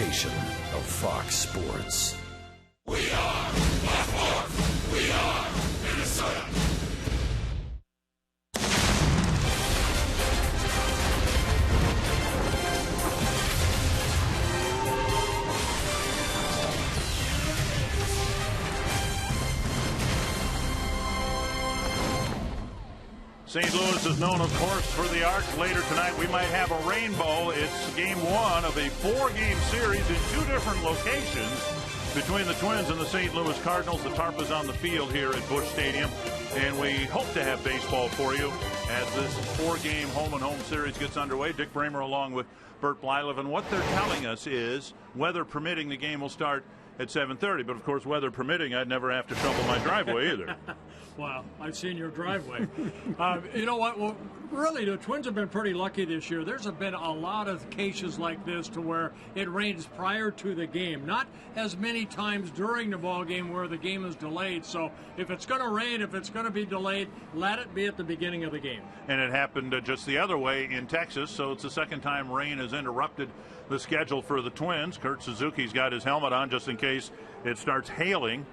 presentation of Fox Sports. We are Baltimore. We are Minnesota. St. Louis is known, of course, for the arch. Later tonight, we might have a rainbow. It's game one of a four-game series in two different locations between the Twins and the St. Louis Cardinals. The tarp is on the field here at Busch Stadium, and we hope to have baseball for you as this four-game home-and-home series gets underway. Dick Bramer along with Bert Blylev, and what they're telling us is, weather permitting, the game will start at 7:30. But, of course, weather permitting, I'd never have to shovel my driveway either. Wow, I've seen your driveway. You know what? Well, really, the Twins have been pretty lucky this year. There's been a lot of cases like this to where it rains prior to the game. Not as many times during the ball game where the game is delayed. So if it's going to rain, if it's going to be delayed, let it be at the beginning of the game. And it happened just the other way in Texas, so it's the second time rain has interrupted the schedule for the Twins. Kurt Suzuki's got his helmet on just in case it starts hailing.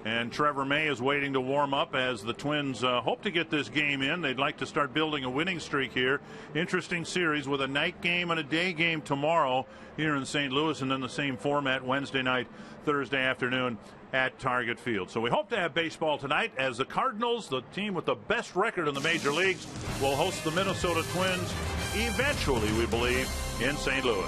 And Trevor May is waiting to warm up as the Twins hope to get this game in. They'd like to start building a winning streak here. Interesting series with a night game and a day game tomorrow here in St. Louis, and then the same format Wednesday night, Thursday afternoon at Target Field. So we hope to have baseball tonight as the Cardinals, the team with the best record in the major leagues, will host the Minnesota Twins eventually, we believe, in St. Louis.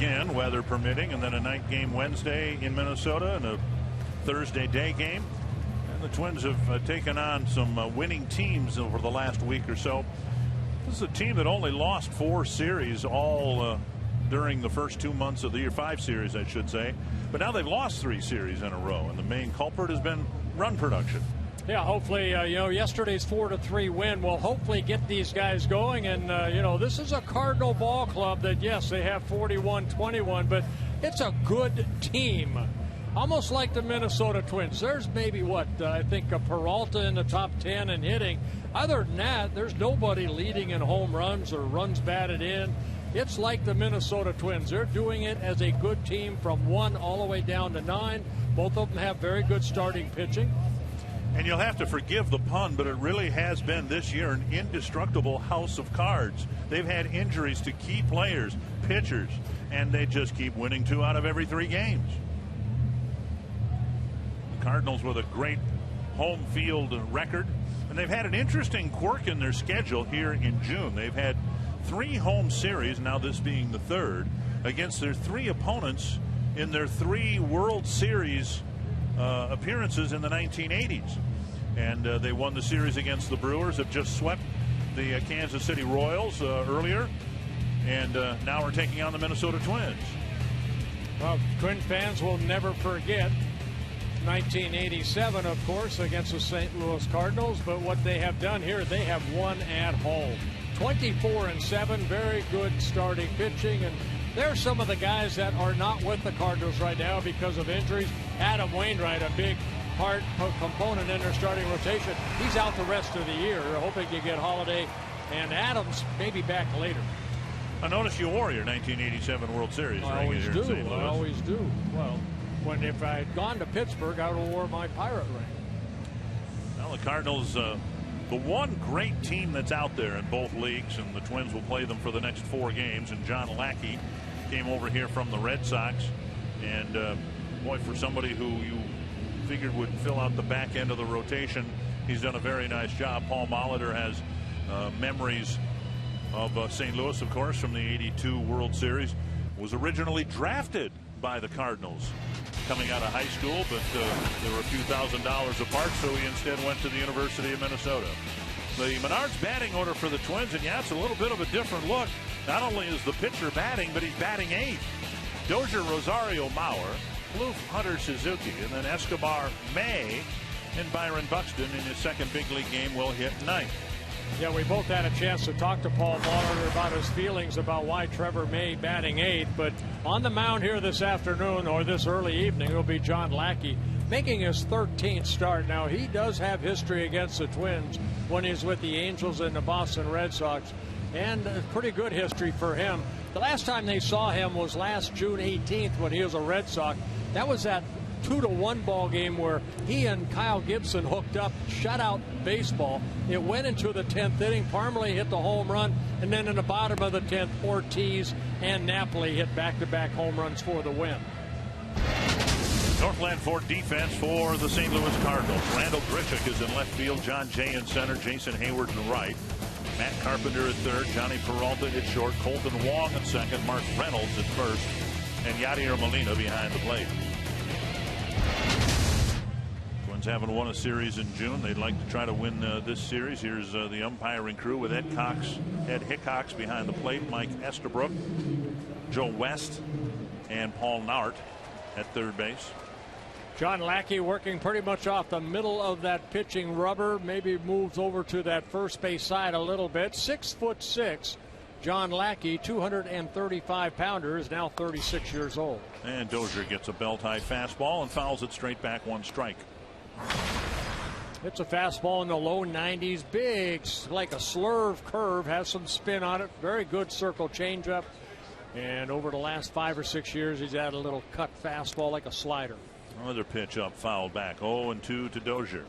again, weather permitting, and then a night game Wednesday in Minnesota and a Thursday day game. And the Twins have taken on some winning teams over the last week or so. This is a team that only lost 4 series all during the first 2 months of the year, 5 series I should say, but now they've lost 3 series in a row, and the main culprit has been run production. Yeah, hopefully, yesterday's 4-3 win will hopefully get these guys going. And, this is a Cardinal ball club that, yes, they have 41-21, but it's a good team. Almost like the Minnesota Twins. There's maybe, I think a Peralta in the top 10 in hitting. Other than that, there's nobody leading in home runs or runs batted in. It's like the Minnesota Twins. They're doing it as a good team from 1 all the way down to 9. Both of them have very good starting pitching. And you'll have to forgive the pun, but it really has been this year an indestructible house of cards. They've had injuries to key players, pitchers, and they just keep winning 2 out of every 3 games. The Cardinals with a great home field record, and they've had an interesting quirk in their schedule here in June. They've had 3 home series, now this being the 3rd, against their 3 opponents in their 3 World Series appearances in the 1980s. And they won the series against the Brewers, have just swept the Kansas City Royals earlier, and now we're taking on the Minnesota Twins. Well, Twin fans will never forget 1987, of course, against the St. Louis Cardinals, but what they have done here, they have won at home. 24-7, very good starting pitching, and there's some of the guys that are not with the Cardinals right now because of injuries. Adam Wainwright, a big part component in their starting rotation. He's out the rest of the year. They're hoping to get Holiday and Adams maybe back later. I noticed you wore your 1987 World Series ring. I always do. I always do. Well, if I had gone to Pittsburgh, I would have worn my Pirate ring. Well, the Cardinals, the one great team that's out there in both leagues, and the Twins will play them for the next 4 games. And John Lackey came over here from the Red Sox, and boy, for somebody who you figured would fill out the back end of the rotation, he's done a very nice job. Paul Molitor has memories of St. Louis, of course, from the '82 World Series. Was originally drafted by the Cardinals coming out of high school, but they were a few $1,000s apart, so he instead went to the University of Minnesota. The Menards batting order for the Twins, and yeah, it's a little bit of a different look. Not only is the pitcher batting, but he's batting 8th. Dozier, Rosario, Mauer, Plouffe, Hunter, Suzuki, and then Escobar, May, and Byron Buxton in his second big league game will hit 9th. Yeah, we both had a chance to talk to Paul Molitor about his feelings about why Trevor May batting 8th, but on the mound here this afternoon or this early evening will be John Lackey making his 13th start. Now, he does have history against the Twins when he's with the Angels and the Boston Red Sox, and a pretty good history for him. The last time they saw him was last June 18th when he was a Red Sox. That was that 2-1 ball game where he and Kyle Gibson hooked up shutout baseball. It went into the 10th inning. Parmalee hit the home run, and then in the bottom of the 10th, Ortiz and Napoli hit back-to-back home runs for the win. Northland Ford defense for the St. Louis Cardinals. Randall Grichuk is in left field. John Jay in center. Jason Hayward in right. Matt Carpenter at third. Johnny Peralta at short. Colton Wong at second. Mark Reynolds at first. And Yadier Molina behind the plate. Twins haven't won a series in June. They'd like to try to win this series. Here's the umpiring crew with Ed Hickox behind the plate. Mike Estabrook, Joe West, and Paul Nart at third base. John Lackey working pretty much off the middle of that pitching rubber. Maybe moves over to that first base side a little bit. 6'6". John Lackey, 235-pounder, is now 36 years old. And Dozier gets a belt-high fastball and fouls it straight back, 1 strike. It's a fastball in the low 90s. Big, like a slurve curve, has some spin on it. Very good circle changeup. And over the last 5 or 6 years, he's had a little cut fastball like a slider. Another pitch up, fouled back. 0-2 to Dozier.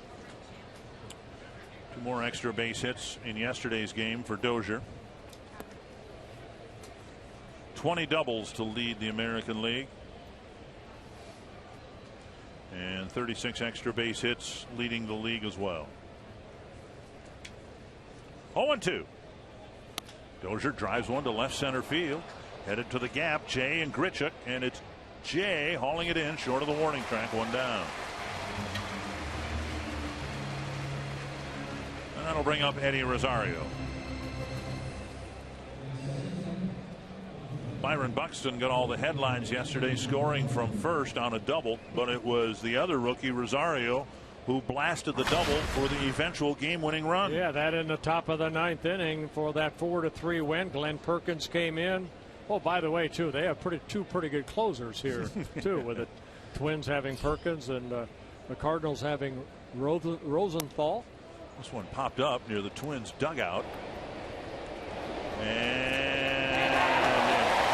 2 more extra base hits in yesterday's game for Dozier. 20 doubles to lead the American League. And 36 extra base hits leading the league as well. 0-2. Dozier drives one to left center field. Headed to the gap, Jay and Grichuk, and it's Jay hauling it in short of the warning track, 1 down. And that'll bring up Eddie Rosario. Byron Buxton got all the headlines yesterday, scoring from first on a double, but it was the other rookie, Rosario, who blasted the double for the eventual game-winning run. Yeah, that in the top of the 9th inning for that 4-3 win. Glenn Perkins came in. Oh, by the way, too, they have two pretty good closers here, too, with the Twins having Perkins and the Cardinals having Rosenthal. This one popped up near the Twins dugout. And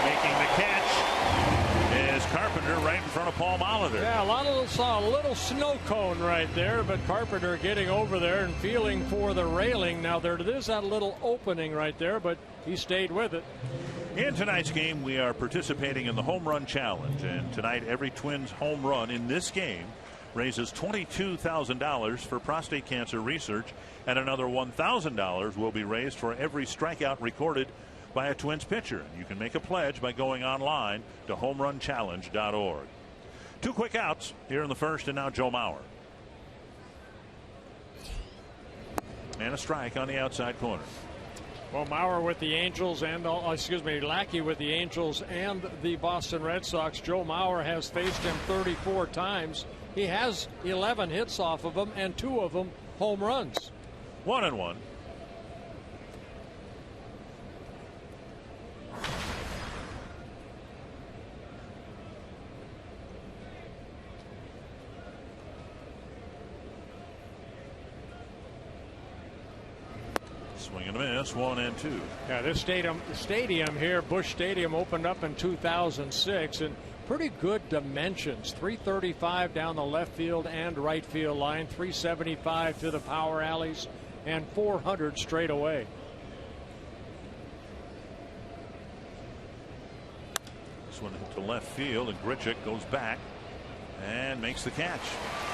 making the catch is Carpenter right in front of Paul Molitor. Yeah, saw a little snow cone right there, but Carpenter getting over there and feeling for the railing. Now there is that little opening right there, but he stayed with it. In tonight's game, we are participating in the home run challenge, and tonight every Twins home run in this game raises $22,000 for prostate cancer research, and another $1,000 will be raised for every strikeout recorded by a Twins pitcher. You can make a pledge by going online to homerunchallenge.org. 2 quick outs here in the first, and now Joe Mauer. And a strike on the outside corner. Well, Mauer with the Angels and Lackey with the Angels and the Boston Red Sox. Joe Mauer has faced him 34 times. He has 11 hits off of them, and 2 of them home runs. 1-1. Swing and a miss, 1-2. Yeah, this stadium here, Busch Stadium, opened up in 2006, and pretty good dimensions. 335 down the left field and right field line, 375 to the power alleys, and 400 straight away. This one to left field, and Grichuk goes back and makes the catch.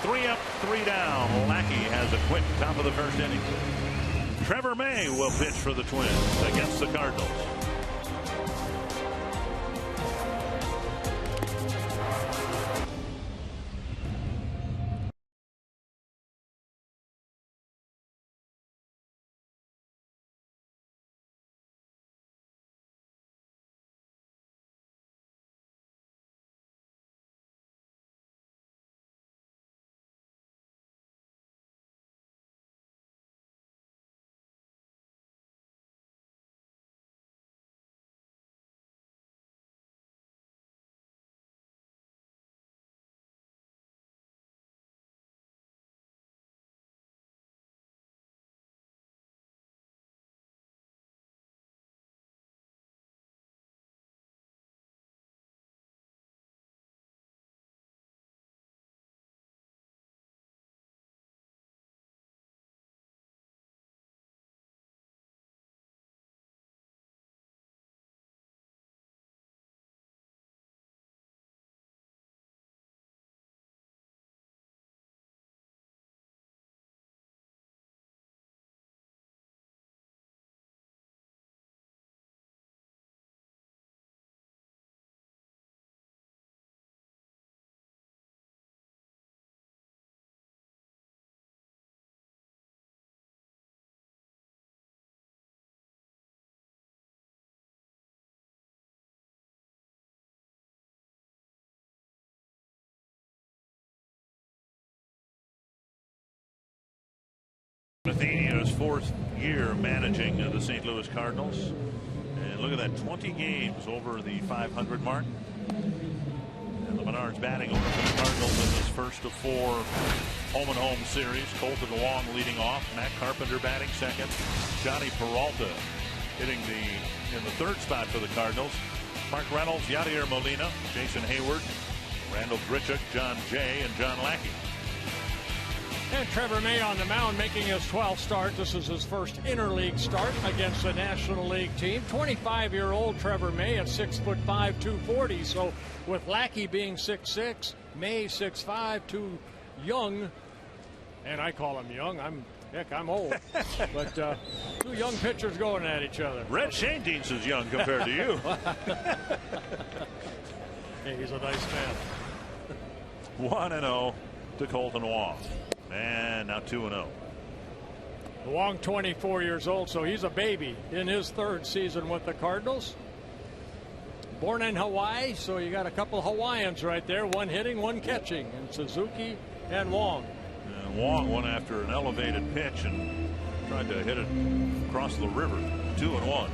3 up, 3 down. Lackey has a quick top of the first inning. Trevor May will pitch for the Twins against the Cardinals. Mathena's 4th year managing the St. Louis Cardinals. And look at that, 20 games over the 500 mark. And the Menards batting over for the Cardinals in this first of 4 home-and-home series. Colton Wong leading off. Matt Carpenter batting second. Johnny Peralta hitting in the 3rd spot for the Cardinals. Mark Reynolds, Yadier Molina, Jason Hayward, Randall Grichuk, John Jay, and John Lackey. And Trevor May on the mound making his 12th start. This is his first interleague start against the National League team. 25-year-old Trevor May at 6'5", 240. So with Lackey being 6'6", May 6'5", too young. And I call him young. I'm Heck, I'm old. But two young pitchers going at each other. Red Schoendienst is young compared to you. Hey, he's a nice man. 1-0 to Colton Wong. And now 2-0. Wong, 24 years old, so he's a baby in his third season with the Cardinals. Born in Hawaii, so you got a couple Hawaiians right there, one hitting, one catching, and Suzuki and Wong. And Wong went after an elevated pitch and tried to hit it across the river. 2-1.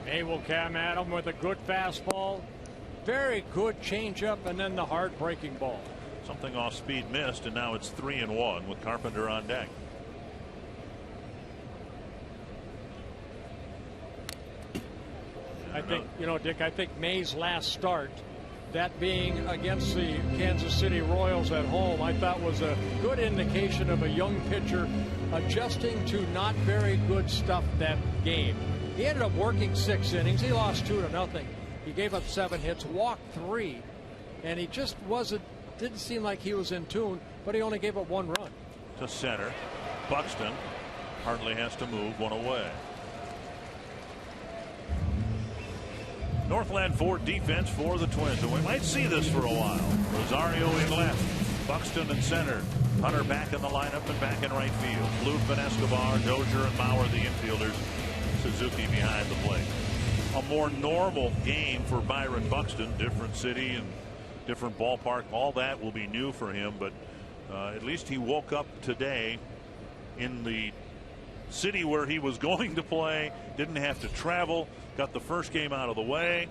May will come at him with a good fastball. Very good changeup, and then the hard breaking ball. Something off speed missed, and now it's 3-1 with Carpenter on deck. I think, Dick, I think May's last start, that being against the Kansas City Royals at home, I thought was a good indication of a young pitcher adjusting to not very good stuff that game. He ended up working 6 innings. He lost 2-0. He gave up 7 hits, walked 3, and he just didn't seem like he was in tune, but he only gave up 1 run. To center. Buxton hardly has to move, 1 away. Northland Ford defense for the Twins, and we might see this for a while. Rosario in left, Buxton in center, Hunter back in the lineup and back in right field. Bloop and Escobar, Dozier and Mauer the infielders, Suzuki behind the plate. A more normal game for Byron Buxton, different city and different ballpark. All that will be new for him, but at least he woke up today in the city where he was going to play, didn't have to travel, got the first game out of the way.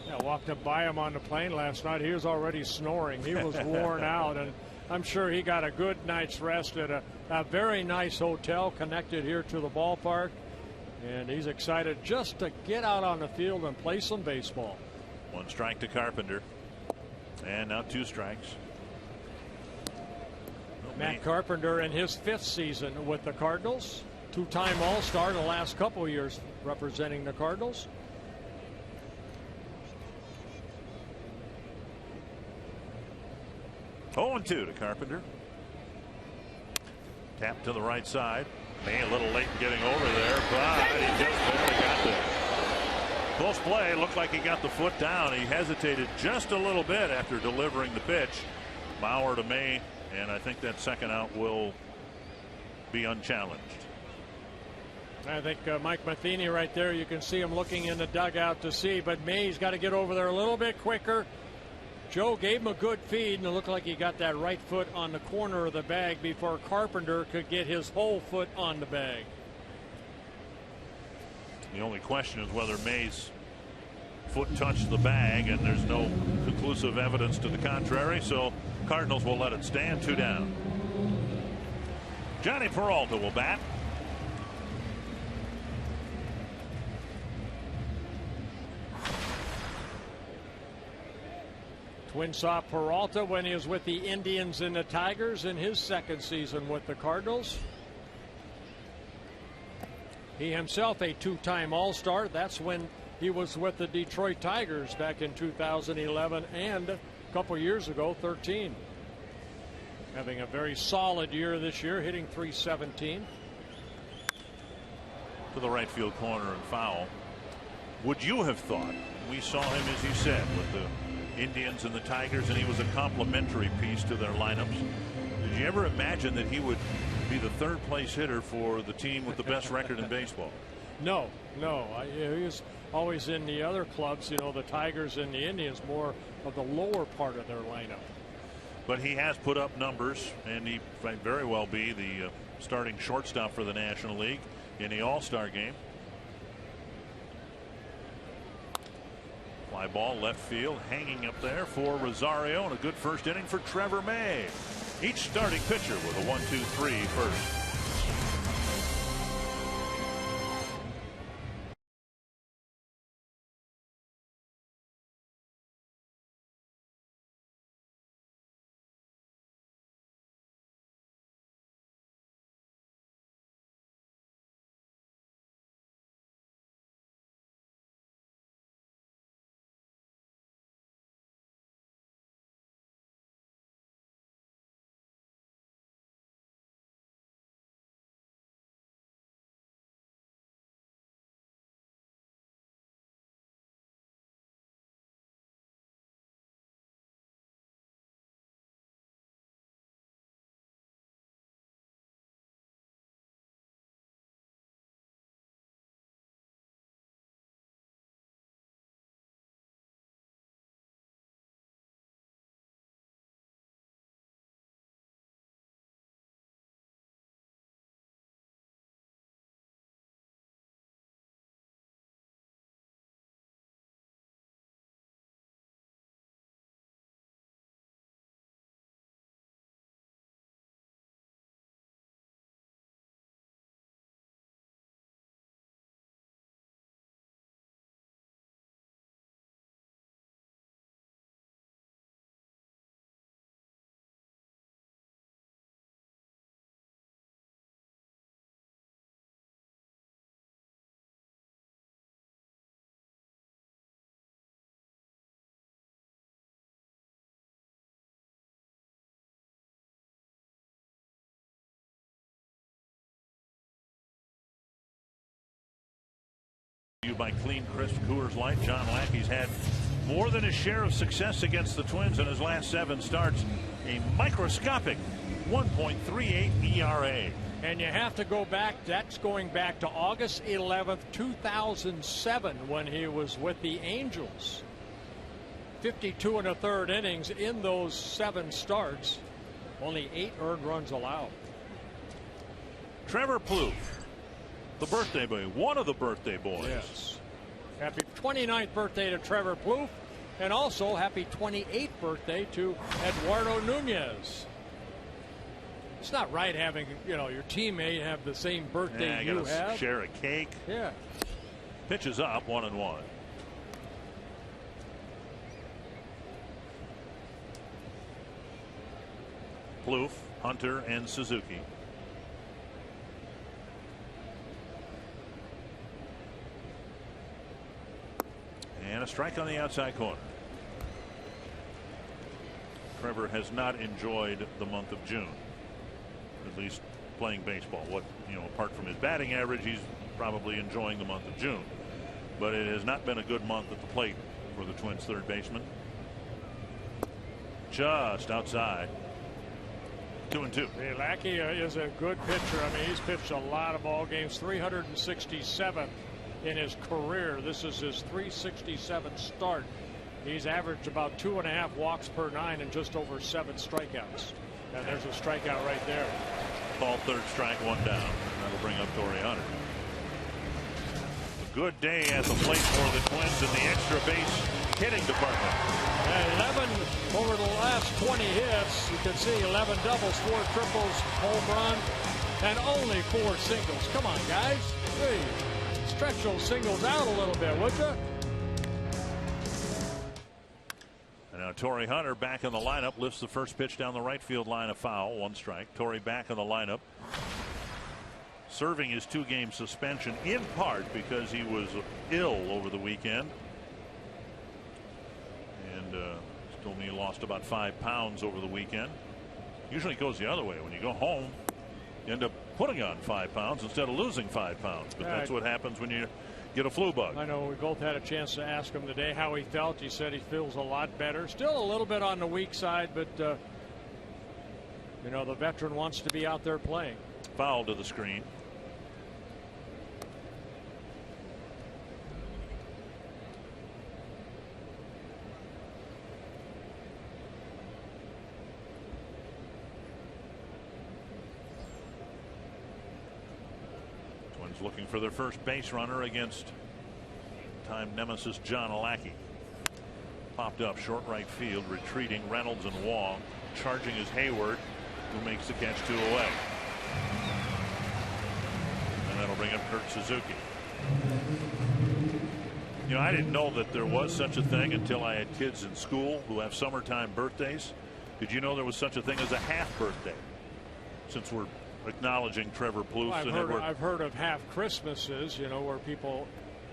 Yeah, walked up by him on the plane last night. He was already snoring. He was worn out, and I'm sure he got a good night's rest at a very nice hotel connected here to the ballpark. And he's excited just to get out on the field and play some baseball. 1 strike to Carpenter. And now 2 strikes. Matt Carpenter in his 5th season with the Cardinals. 2-time All-Star the last couple of years representing the Cardinals. Oh, 2 to Carpenter. Tap to the right side. May a little late in getting over there, but he just barely got there. Close play. Looked like he got the foot down. He hesitated just a little bit after delivering the pitch. Mauer to May, and I think that second out will be unchallenged. I think Mike Matheny right there, you can see him looking in the dugout to see, but May's got to get over there a little bit quicker. Joe gave him a good feed, and it looked like he got that right foot on the corner of the bag before Carpenter could get his whole foot on the bag. The only question is whether May's foot touched the bag, and there's no conclusive evidence to the contrary, so Cardinals will let it stand. 2 down. Johnny Peralta will bat. Twins saw Peralta when he was with the Indians and the Tigers in his 2nd season with the Cardinals. He himself a 2-time All-Star. That's when he was with the Detroit Tigers back in 2011 and a couple years ago, 13. Having a very solid year this year, hitting .317. To the right field corner and foul. Would you have thought, we saw him, as you said, with the Indians and the Tigers, and he was a complementary piece to their lineups. Did you ever imagine that he would be the 3rd place hitter for the team with the best record in baseball? No. He was always in the other clubs, the Tigers and the Indians, more of the lower part of their lineup. But he has put up numbers, and he might very well be the starting shortstop for the National League in the All-Star game. Fly ball left field, hanging up there for Rosario, and a good first inning for Trevor May. Each starting pitcher with a 1-2-3 first. by clean, crisp Coors Light. John Lackey's had more than his share of success against the Twins in his last 7 starts. A microscopic 1.38 ERA. And you have to go back. That's going back to August 11th, 2007, when he was with the Angels. 52 1/3 innings in those 7 starts. Only 8 earned runs allowed. Trevor Plouffe, the birthday boy, one of the birthday boys. Yes. Happy 29th birthday to Trevor Plouffe, and also happy 28th birthday to Eduardo Nunez. It's not right having, your teammate have the same birthday you have. Share a cake. Yeah. Pitches up, 1-1. Plouffe, Hunter, and Suzuki. And a strike on the outside corner. Trevor has not enjoyed the month of June, at least playing baseball. Apart from his batting average, he's probably enjoying the month of June. But it has not been a good month at the plate for the Twins' third baseman. Just outside. 2-2. Hey, Lackey is a good pitcher. I mean, he's pitched a lot of ball games. 367 in his career. This is his 367 start. He's averaged about 2.5 walks per 9 and just over 7 strikeouts. And there's a strikeout right there. Ball third strike, 1 down. That'll bring up Torrey Hunter. A good day at the plate for the Twins in the extra base hitting department. 11 over the last 20 hits. You can see 11 doubles, 4 triples, home run, and only 4 singles. Come on, guys. Hey, stretch those singles out a little bit, would you? And now Torrey Hunter back in the lineup, lifts the first pitch down the right field line, a foul, 1 strike. Torrey back in the lineup, serving his 2-game suspension in part because he was ill over the weekend. And told me he lost about 5 pounds over the weekend. Usually it goes the other way. When you go home, you end up putting on 5 pounds instead of losing 5 pounds. But that's what happens when you get a flu bug. I know we both had a chance to ask him today how he felt. He said he feels a lot better. Still a little bit on the weak side, but the veteran wants to be out there playing. Foul to the screen. Looking for their first base runner against time nemesis John Lackey. Popped up short right field, retreating Reynolds and Wong. Charging is Hayward, who makes the catch 2 away. And that'll bring up Kurt Suzuki. I didn't know that there was such a thing until I had kids in school who have summertime birthdays. Did you know there was such a thing as a half birthday? Since we're acknowledging Trevor Plouffe. Well, I've heard of half Christmases, where people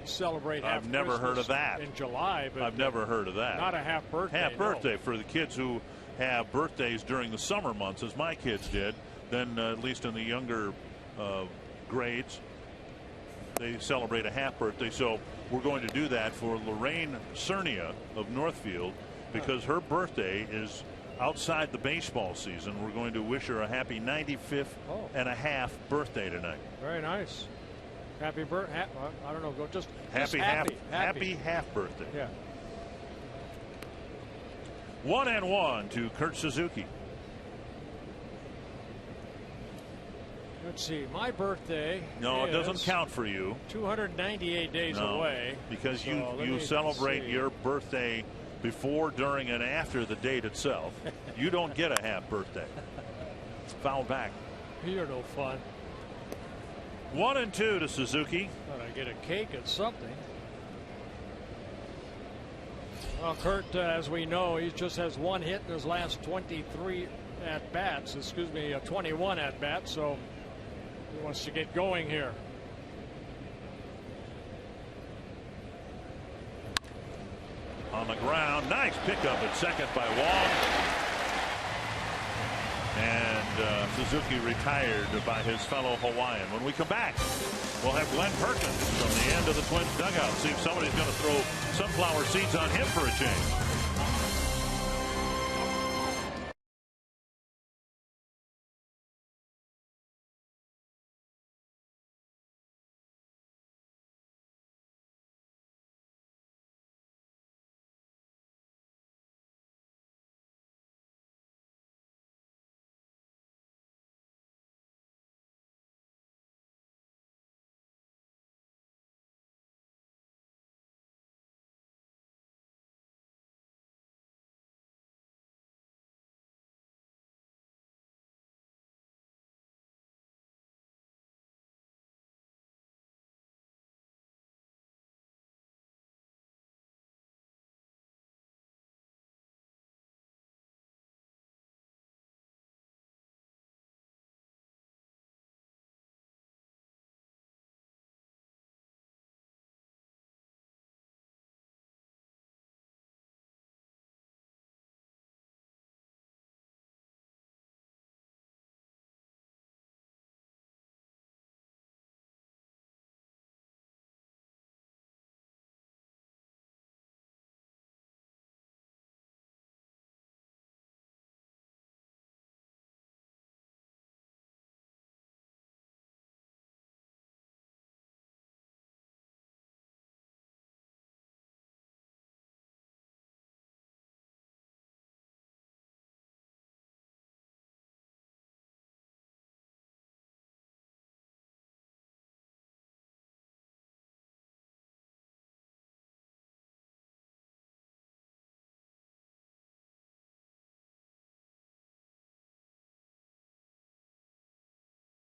celebrate half I've never Christmas heard of that in July, but I've never heard of that. Not a half birthday. Half birthday for the kids who have birthdays during the summer months, as my kids did. Then at least in the younger grades, they celebrate a half birthday. So we're going to do that for Lorraine Cernia of Northfield, because her birthday is outside the baseball season. We're going to wish her a happy 95th and a half birthday tonight. Very nice. Happy birthday. I don't know. Go just happy half birthday. Yeah. 1-1 to Kurt Suzuki. Let's see. My birthday. No, it doesn't count for you. 298 days away. Because you celebrate your birthday before, during, and after the date itself. You don't get a half birthday. Foul back. You're no fun. 1-2 to Suzuki. Thought I'd get a cake at something. Well, Kurt, as we know, he just has 1 hit in his last 23 at bats. 21 at bats. So he wants to get going here. On the ground, nice pickup at second by Wong. And Suzuki retired by his fellow Hawaiian. When we come back, we'll have Glenn Perkins from the end of the Twins dugout. See if somebody's going to throw sunflower seeds on him for a change.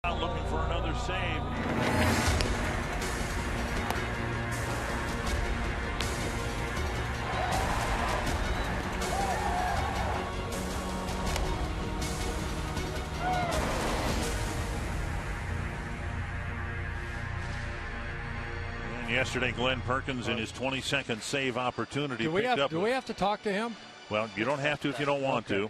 Looking for another save. And yesterday, Glenn Perkins in his 22nd save opportunity. Do we have to talk to him? Well, you don't have to if you don't want to.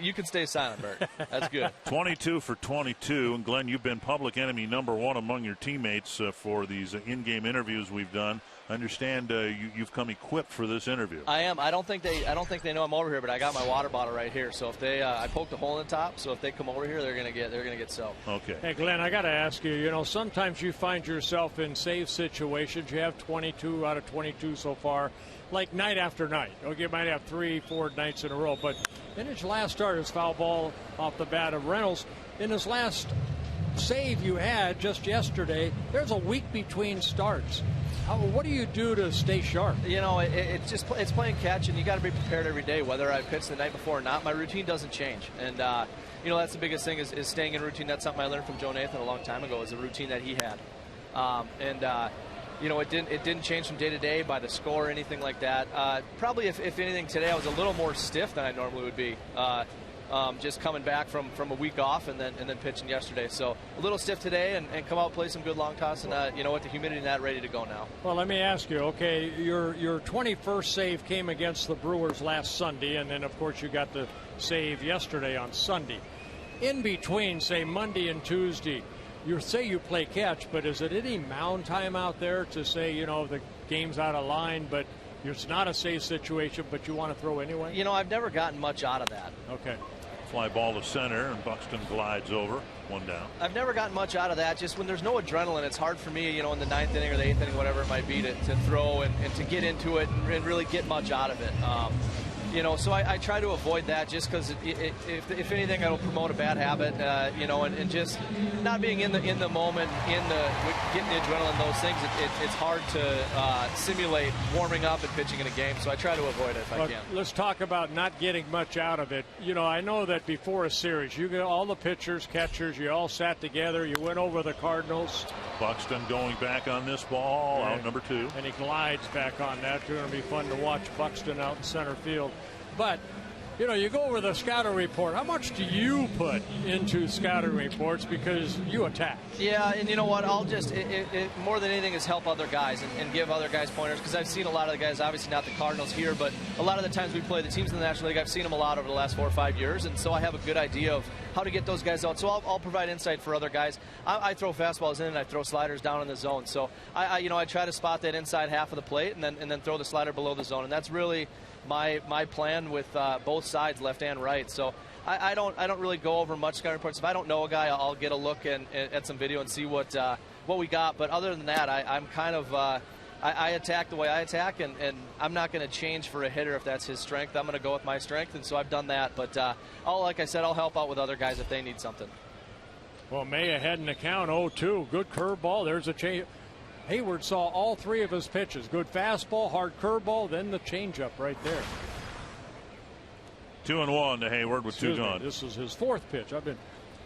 You can stay silent, Bert. That's good. 22 for 22. And Glenn, you've been public enemy #1 among your teammates for these in-game interviews we've done. I understand you've come equipped for this interview. I am. I don't think they know I'm over here, but I got my water bottle right here. So if they, I poked a hole in the top. So if they come over here, they're gonna get soaked. Okay. Hey, Glenn, I got to ask you. You know, sometimes you find yourself in save situations. You have 22 out of 22 so far. Like night after night. Okay, you might have 3-4 nights in a row. But in his last start, his foul ball off the bat of Reynolds. In his last save you had just yesterday, there's a week between starts. What do you do to stay sharp? You know, it's playing catch, and you got to be prepared every day, whether I pitch the night before or not. My routine doesn't change, and you know, that's the biggest thing is staying in routine. That's something I learned from Joe Nathan a long time ago. Is a routine that he had, you know, it didn't change from day to day by the score or anything like that. Probably, if anything, today I was a little more stiff than I normally would be. Just coming back from a week off and then pitching yesterday. So a little stiff today and come out, play some good long toss, and you know, with the humidity in that, ready to go now. Well, let me ask you, okay, your 21st save came against the Brewers last Sunday, and then of course you got the save yesterday on Sunday. In between, say Monday and Tuesday, you say you play catch, but is it any mound time out there to say, you know, the game's out of line, but it's not a safe situation, but you want to throw anyway? You know, I've never gotten much out of that. Okay. Fly ball to center, and Buxton glides over, 1 down. I've never gotten much out of that. Just when there's no adrenaline, it's hard for me, you know, in the 9th inning or the 8th inning, whatever it might be, to throw and to get into it and really get much out of it. You know, so I try to avoid that just because if anything, it'll promote a bad habit, you know, and just not being in the moment, getting the adrenaline, those things, it's hard to simulate warming up and pitching in a game. So I try to avoid it if I can. Let's talk about not getting much out of it. You know, I know that before a series, you get all the pitchers, catchers, you all sat together, you went over the Cardinals. Buxton going back on this ball, out number 2. And he glides back on that. It's going to be fun to watch Buxton out in center field. But You know, you go over the scouting report. How much do you put into scouting reports because you attack? Yeah, and you know what? I'll just, more than anything, is help other guys and give other guys pointers, because I've seen a lot of the guys, obviously not the Cardinals here, but a lot of the times we play the teams in the National League, I've seen them a lot over the last 4 or 5 years, and so I have a good idea of how to get those guys out. So I'll provide insight for other guys. I throw fastballs in and I throw sliders down in the zone. So I try to spot that inside half of the plate and then throw the slider below the zone, and that's really my plan with both sides, left and right. So I don't really go over much scouting reports. If I don't know a guy, I'll get a look at some video and see what we got. But other than that, I'm kind of I attack the way I attack, and I'm not going to change for a hitter if that's his strength. I'm going to go with my strength, and so I've done that. But like I said, I'll help out with other guys if they need something. Well, May ahead in the count, 0-2. Good curveball. There's a change. Hayward saw all three of his pitches. Good fastball, hard curveball, then the changeup right there. 2-1 to Hayward with two gone. This is his fourth pitch. I've been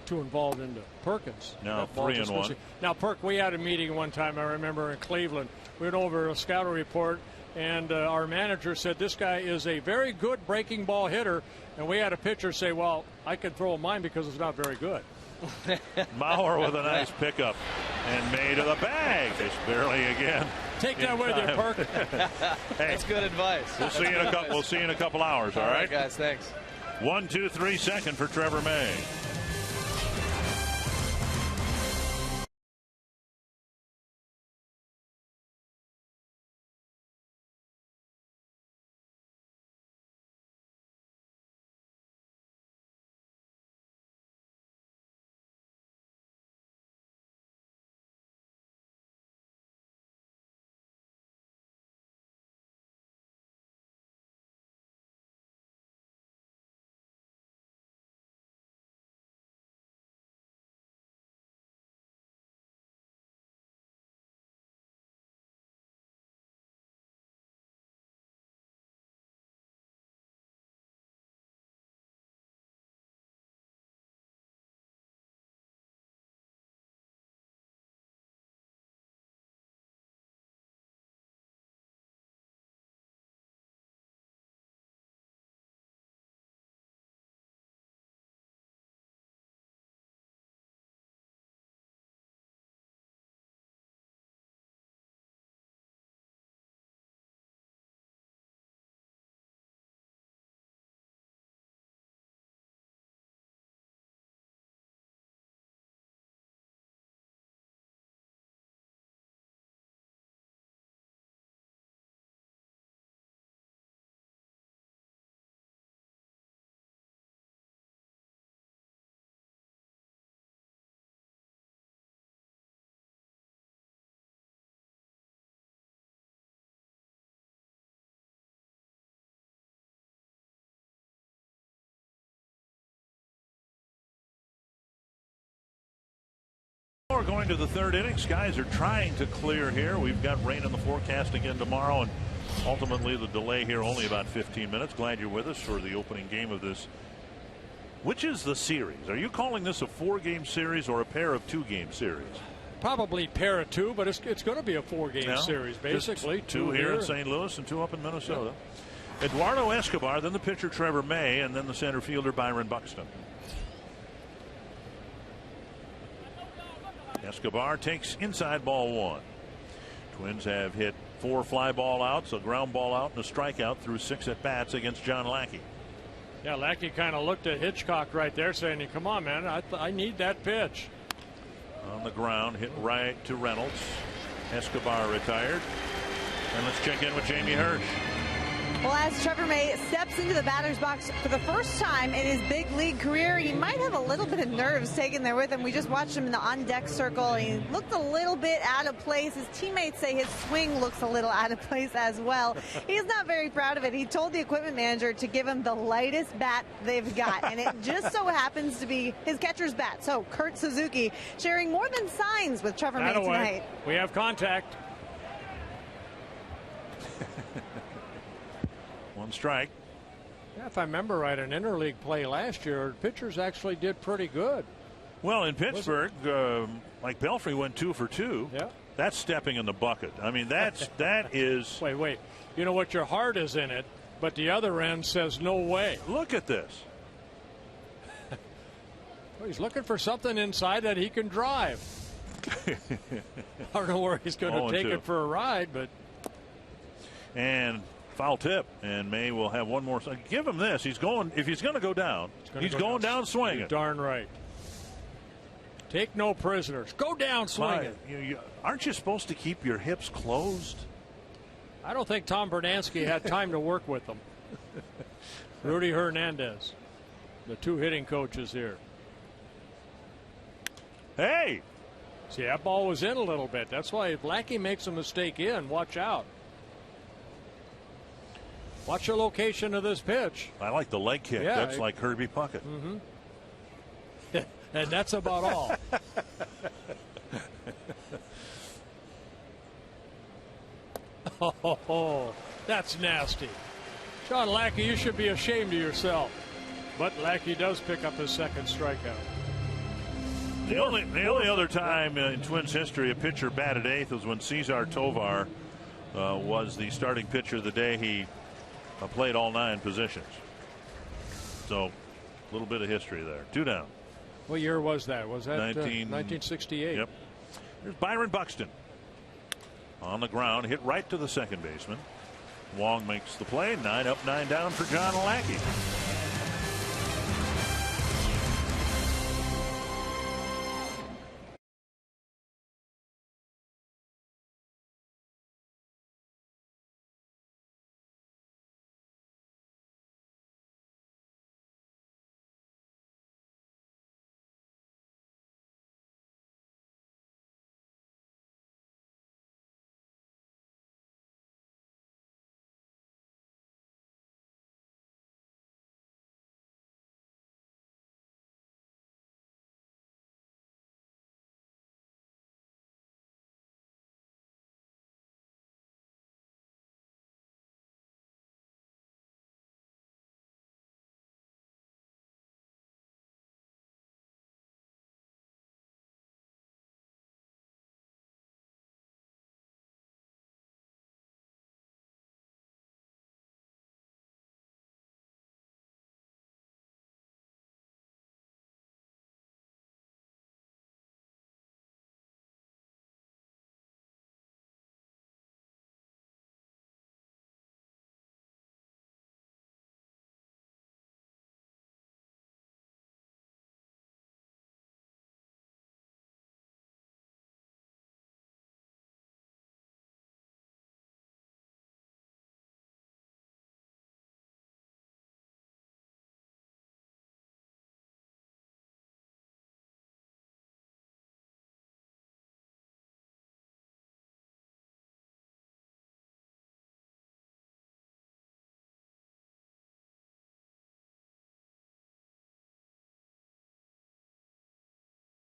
too involved into Perkins. Now 3-1. Now, Perk, we had a meeting one time, I remember, in Cleveland. We went over a scouting report, and our manager said this guy is a very good breaking ball hitter. And we had a pitcher say, well, I could throw mine because it's not very good. Mauer with a nice pickup, and May to the bag. Just barely again. Take that with you, Perk. Hey, that's good advice. We'll see you in a couple hours. All right, guys. Thanks. 1-2-3 second for Trevor May. We're going to the third inning. Skies are trying to clear here. We've got rain in the forecast again tomorrow, and ultimately the delay here only about 15 minutes. Glad you're with us for the opening game of this. Which is the series? Are you calling this a 4-game series or a pair of 2-game series? Probably pair of 2, but it's going to be a 4-game series, basically. Two here in St. Louis and 2 up in Minnesota. Yeah. Eduardo Escobar, then the pitcher Trevor May, and then the center fielder Byron Buxton. Escobar takes inside ball 1. Twins have hit 4 fly ball outs, a ground ball out, and a strikeout through 6 at bats against John Lackey. Yeah, Lackey kind of looked at Hitchcock right there saying, come on, man, I need that pitch. On the ground, hit right to Reynolds. Escobar retired. And let's check in with Jamie Hirsch. Well, as Trevor May steps into the batter's box for the first time in his big league career, he might have a little bit of nerves taken there with him. We just watched him in the on-deck circle, and he looked a little bit out of place. His teammates say his swing looks a little out of place as well. He's not very proud of it. He told the equipment manager to give him the lightest bat they've got, and it just so happens to be his catcher's bat. So Kurt Suzuki sharing more than signs with Trevor May tonight. We have contact. 1 strike. Yeah, if I remember right, in interleague play last year, pitchers actually did pretty good. Well, in Pittsburgh, like Belfry went 2 for 2. Yeah. That's stepping in the bucket. I mean, that is. Wait. You know what? Your heart is in it, But the other end says no way. Look at this. Well, he's looking for something inside that he can drive. I don't know where he's going to take it for a ride, but. And foul tip, and May will have one more. Give him this. He's going. If he's going to go down, he's going down swinging. You're darn right. Take no prisoners. Go down swinging. Aren't you supposed to keep your hips closed? I don't think Tom Bernansky had time to work with them. Rudy Hernandez, the two hitting coaches here. Hey! See, that ball was in a little bit. That's why if Lackey makes a mistake watch out. Watch the location of this pitch. I like the leg kick. Yeah, that's like Herbie Puckett. Mm-hmm. And that's about all. Oh, that's nasty. John Lackey, you should be ashamed of yourself. But Lackey does pick up his second strikeout. The only other time in Twins history a pitcher batted eighth was when Cesar Tovar was the starting pitcher the day he played all 9 positions. So a little bit of history there. 2 down. What year was that? Was that 1968? Yep. Here's Byron Buxton. On the ground, hit right to the second baseman. Wong makes the play. 9 up, 9 down for John Lackey.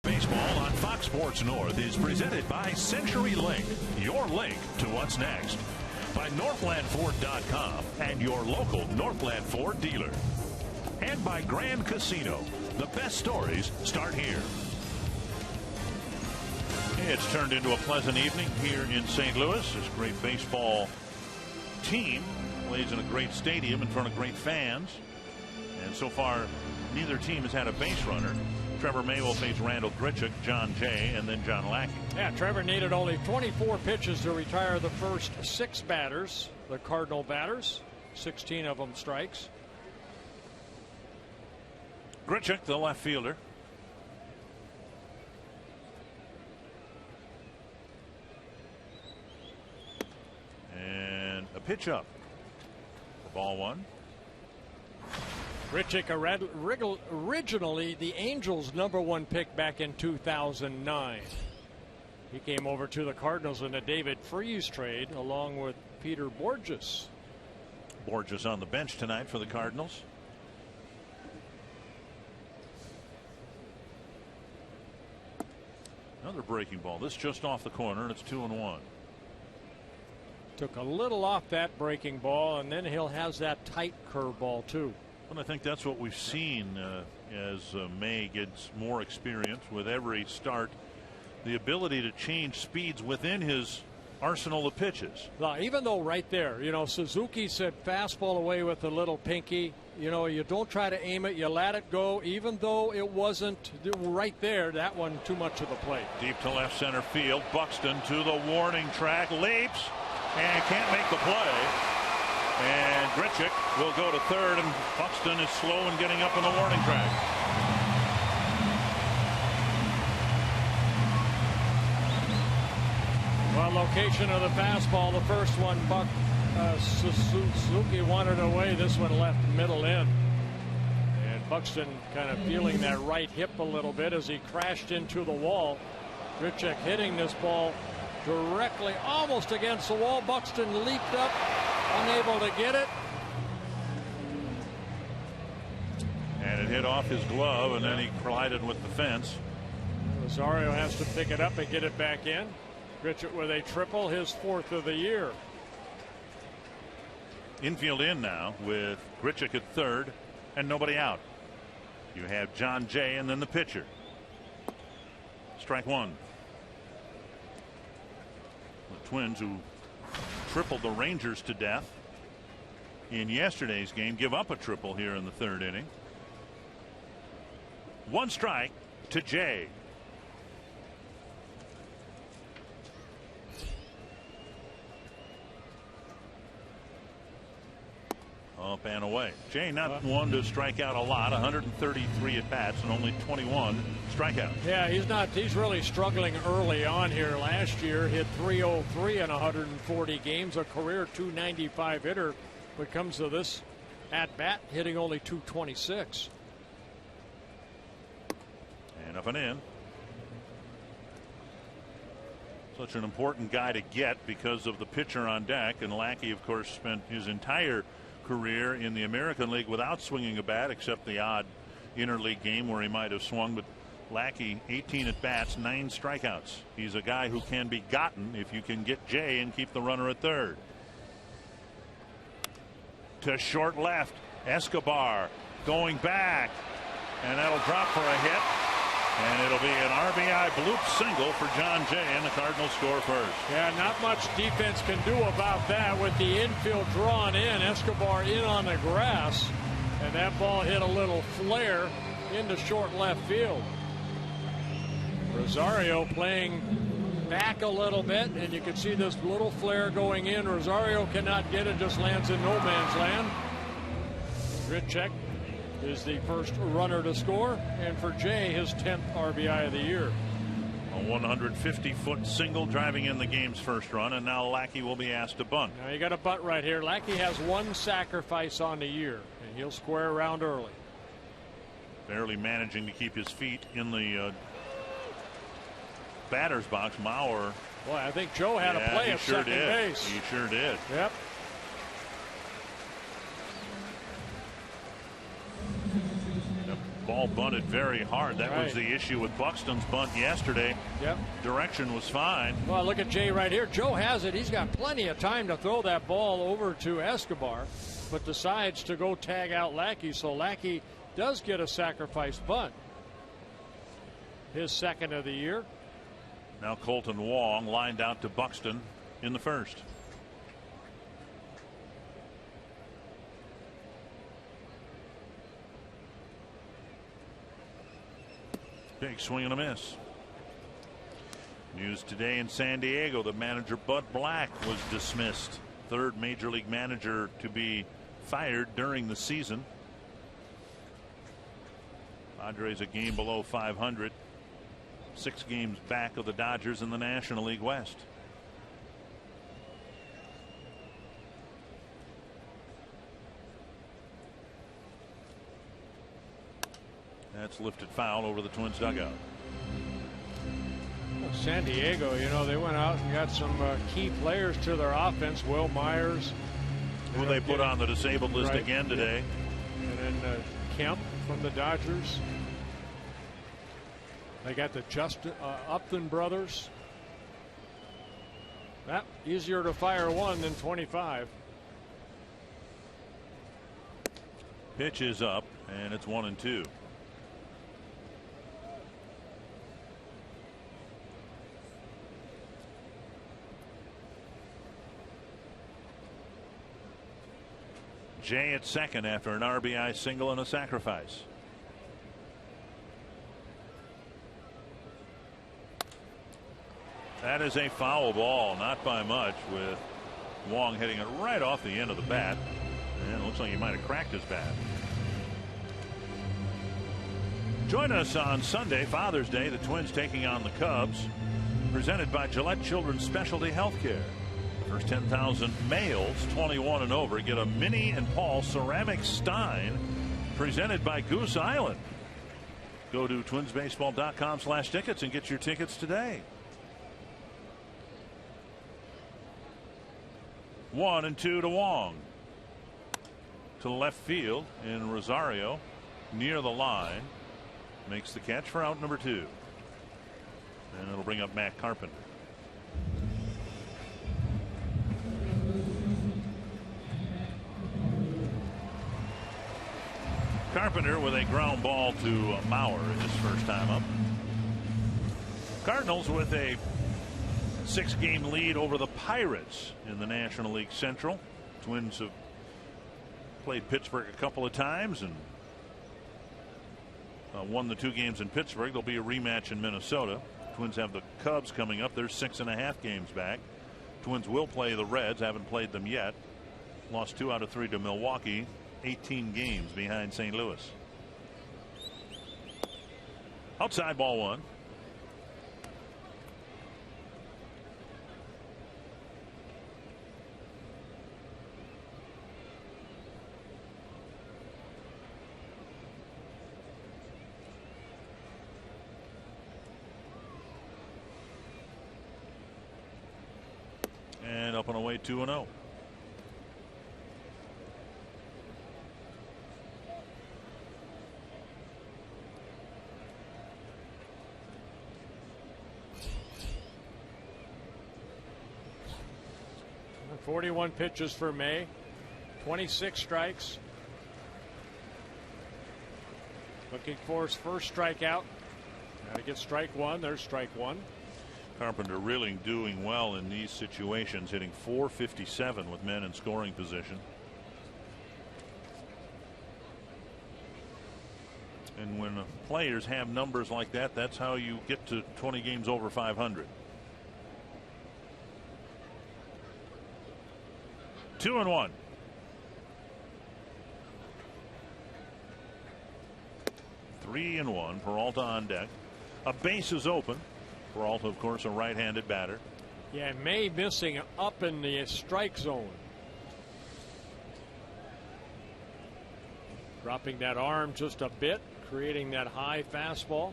Baseball on Fox Sports North is presented by CenturyLink, your link to what's next. By NorthlandFord.com and your local Northland Ford dealer. And by Grand Casino. The best stories start here. It's turned into a pleasant evening here in St. Louis. This great baseball team plays in a great stadium in front of great fans. And so far, neither team has had a base runner. Trevor May will face Randall Grichuk, John Jay, and then John Lackey. Yeah, Trevor needed only 24 pitches to retire the first 6 batters, the Cardinal batters. 16 of them strikes. Grichuk, the left fielder. And a pitch up. Ball 1. Grichuk, originally the Angels' #1 pick back in 2009. He came over to the Cardinals in a David Freese trade along with Peter Borges. Borges on the bench tonight for the Cardinals. Another breaking ball. This just off the corner, and it's 2-1. Took a little off that breaking ball, and then he'll have that tight curveball too. And I think that's what we've seen as May gets more experience with every start. The ability to change speeds within his arsenal of pitches. Now, even though right there, Suzuki said fastball away with a little pinky. You don't try to aim it, you let it go, even though it wasn't right there. That one too much of the plate. Deep to left center field. Buxton to the warning track, leaps and can't make the play. And Grichuk will go to third, and Buxton is slow in getting up on the warning track. Well, location of the fastball, the first one, Suzuki wanted away. This one left middle in. And Buxton kind of feeling that right hip a little bit as he crashed into the wall. Grichuk hitting this ball directly almost against the wall. Buxton leaped up, unable to get it. And it hit off his glove, and then he collided with the fence. Rosario has to pick it up and get it back in. Grichuk with a triple, his 4th of the year. Infield in now with Grichuk at third and nobody out. You have John Jay and then the pitcher. Strike one. The Twins, who tripled the Rangers to death in yesterday's game, give up a triple here in the 3rd inning. One strike to Jay. Up and away. Jay not one to strike out a lot. 133 at bats and only 21 strikeouts. Yeah, he's really struggling early on here. Last year hit .303 in 140 games, a career .295 hitter. When it comes to this at bat, hitting only .226. And up and in. Such an important guy to get because of the pitcher on deck. And Lackey, of course, spent his entire career in the American League without swinging a bat, except the odd interleague game where he might have swung. But Lackey, 18 at bats, 9 strikeouts. He's a guy who can be gotten if you can get Jay and keep the runner at third. To short left, Escobar going back, and that'll drop for a hit. And it'll be an RBI bloop single for John Jay, and the Cardinals score first. Yeah, not much defense can do about that with the infield drawn in. Escobar in on the grass, and that ball hit a little flare into short left field. Rosario playing back a little bit, and you can see this little flare going in. Rosario cannot get it, just lands in no man's land. Grichuk is the first runner to score, and for Jay, his 10th RBI of the year. A 150-foot single driving in the game's first run, and now Lackey will be asked to bunt. Now you got a bunt right here. Lackey has 1 sacrifice on the year, and he'll square around early. Barely managing to keep his feet in the batter's box. Mauer. Boy, I think Joe had a play at second base. He sure did. Yep. Ball bunted very hard. That was the issue with Buxton's bunt yesterday. Yep. Direction was fine. Well, look at Jay right here. Joe has it. He's got plenty of time to throw that ball over to Escobar, but decides to go tag out Lackey. So Lackey does get a sacrifice bunt. His 2nd of the year. Now Colton Wong lined out to Buxton in the first. Big swing and a miss. News today in San Diego that manager Bud Black was dismissed. 3rd major league manager to be fired during the season. Padres a game below 500. 6 games back of the Dodgers in the National League West. That's lifted foul over the Twins dugout. Well, San Diego, they went out and got some key players to their offense. Will Myers, who they put on the disabled list again today. And then Kemp from the Dodgers. They got the Upton brothers. Easier to fire 1 than 25. Pitch is up, and it's 1-2. Jay at second after an RBI single and a sacrifice. That is a foul ball, not by much, with Wong hitting it right off the end of the bat. And it looks like he might have cracked his bat. Join us on Sunday, Father's Day, the Twins taking on the Cubs. Presented by Gillette Children's Specialty Healthcare. The first 10,000 males 21 and over get a Minnie and Paul ceramic stein presented by Goose Island. Go to twinsbaseball.com/tickets and get your tickets today. 1-2 to Wong. To left field, in Rosario near the line makes the catch for out number 2. And it'll bring up Matt Carpenter. Carpenter with a ground ball to Mauer his first time up. Cardinals with a 6-game lead over the Pirates in the National League Central. Twins have played Pittsburgh a couple of times and won the 2 games in Pittsburgh. There'll be a rematch in Minnesota. Twins have the Cubs coming up. They're 6.5 games back. Twins will play the Reds. Haven't played them yet. Lost 2 out of 3 to Milwaukee. 18 games behind St. Louis. Outside ball 1. And up and away 2-0. And 41 pitches for May, 26 strikes. Looking for his first strikeout. Got to get strike 1. There's strike 1. Carpenter really doing well in these situations, hitting .457 with men in scoring position. And when players have numbers like that, that's how you get to 20 games over 500. 2-1. Three and 1. Peralta on deck. A base is open. Peralta, of course, a right-handed batter. Yeah, May missing up in the strike zone. Dropping that arm just a bit, creating that high fastball.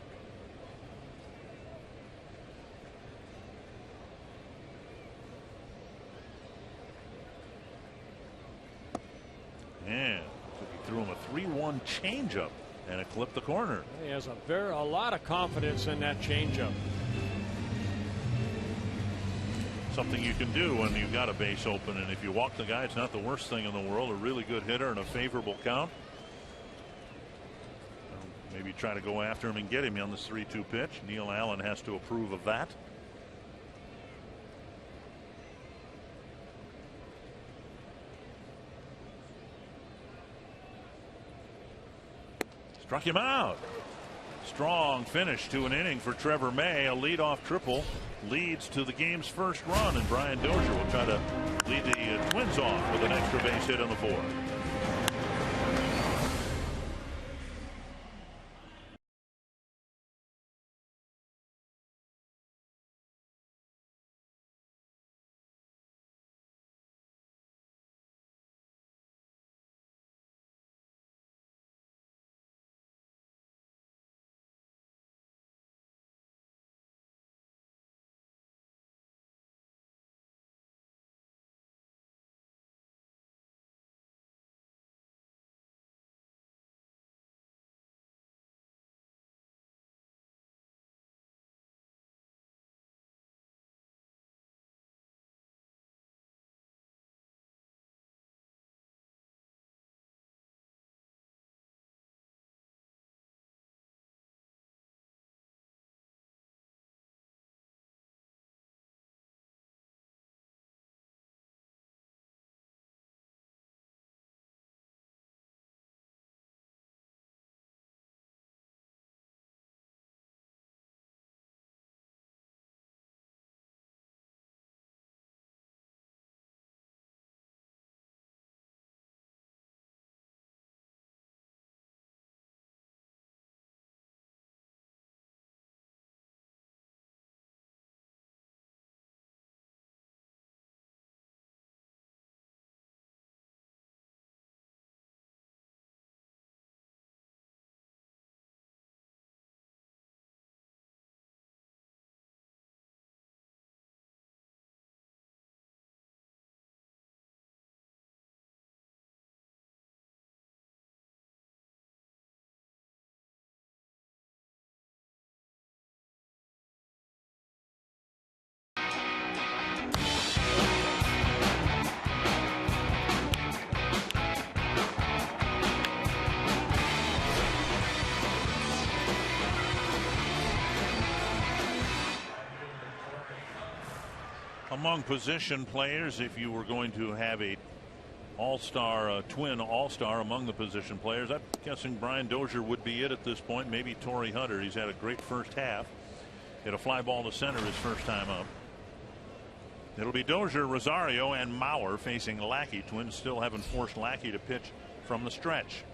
And he threw him a 3-1 changeup, and it clipped the corner. He has a lot of confidence in that changeup. Something you can do when you've got a base open, and if you walk the guy, it's not the worst thing in the world. A really good hitter and a favorable count. Maybe try to go after him and get him on this 3-2 pitch. Neil Allen has to approve of that. Struck him out. Strong finish to an inning for Trevor May. A leadoff triple leads to the game's first run, and Brian Dozier will try to lead the Twins off with an extra base hit on the 4th. Among position players, if you were going to have a all-star, twin all-star among the position players, I'm guessing Brian Dozier would be it at this point. Maybe Torrey Hunter. He's had a great first half. Hit a fly ball to center his first time up. It'll be Dozier, Rosario, and Mauer facing Lackey. Twins still haven't forced Lackey to pitch from the stretch.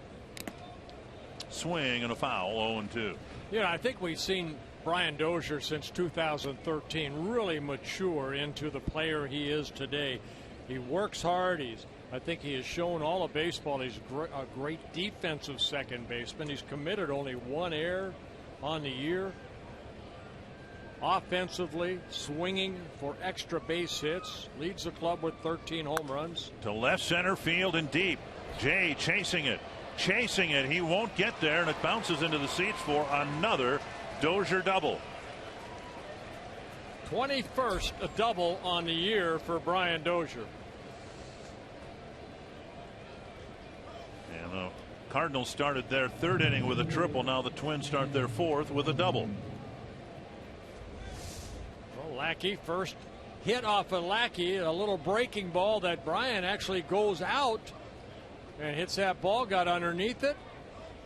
Swing and a foul, 0-2. Yeah, I think we've seen Brian Dozier since 2013 really mature into the player he is today. He works hard. I think he has shown all of baseball. He's a great defensive second baseman. He's committed only 1 error on the year. Offensively, swinging for extra base hits, leads the club with 13 home runs. To left center field and deep. Jay chasing it. He won't get there, and it bounces into the seats for another Dozier double. 21st a double on the year for Brian Dozier. And the Cardinals started their 3rd inning with a triple. Now the Twins start their 4th with a double. Well, Lackey first hit off of Lackey, a little breaking ball that Brian actually goes out and hits that ball, got underneath it,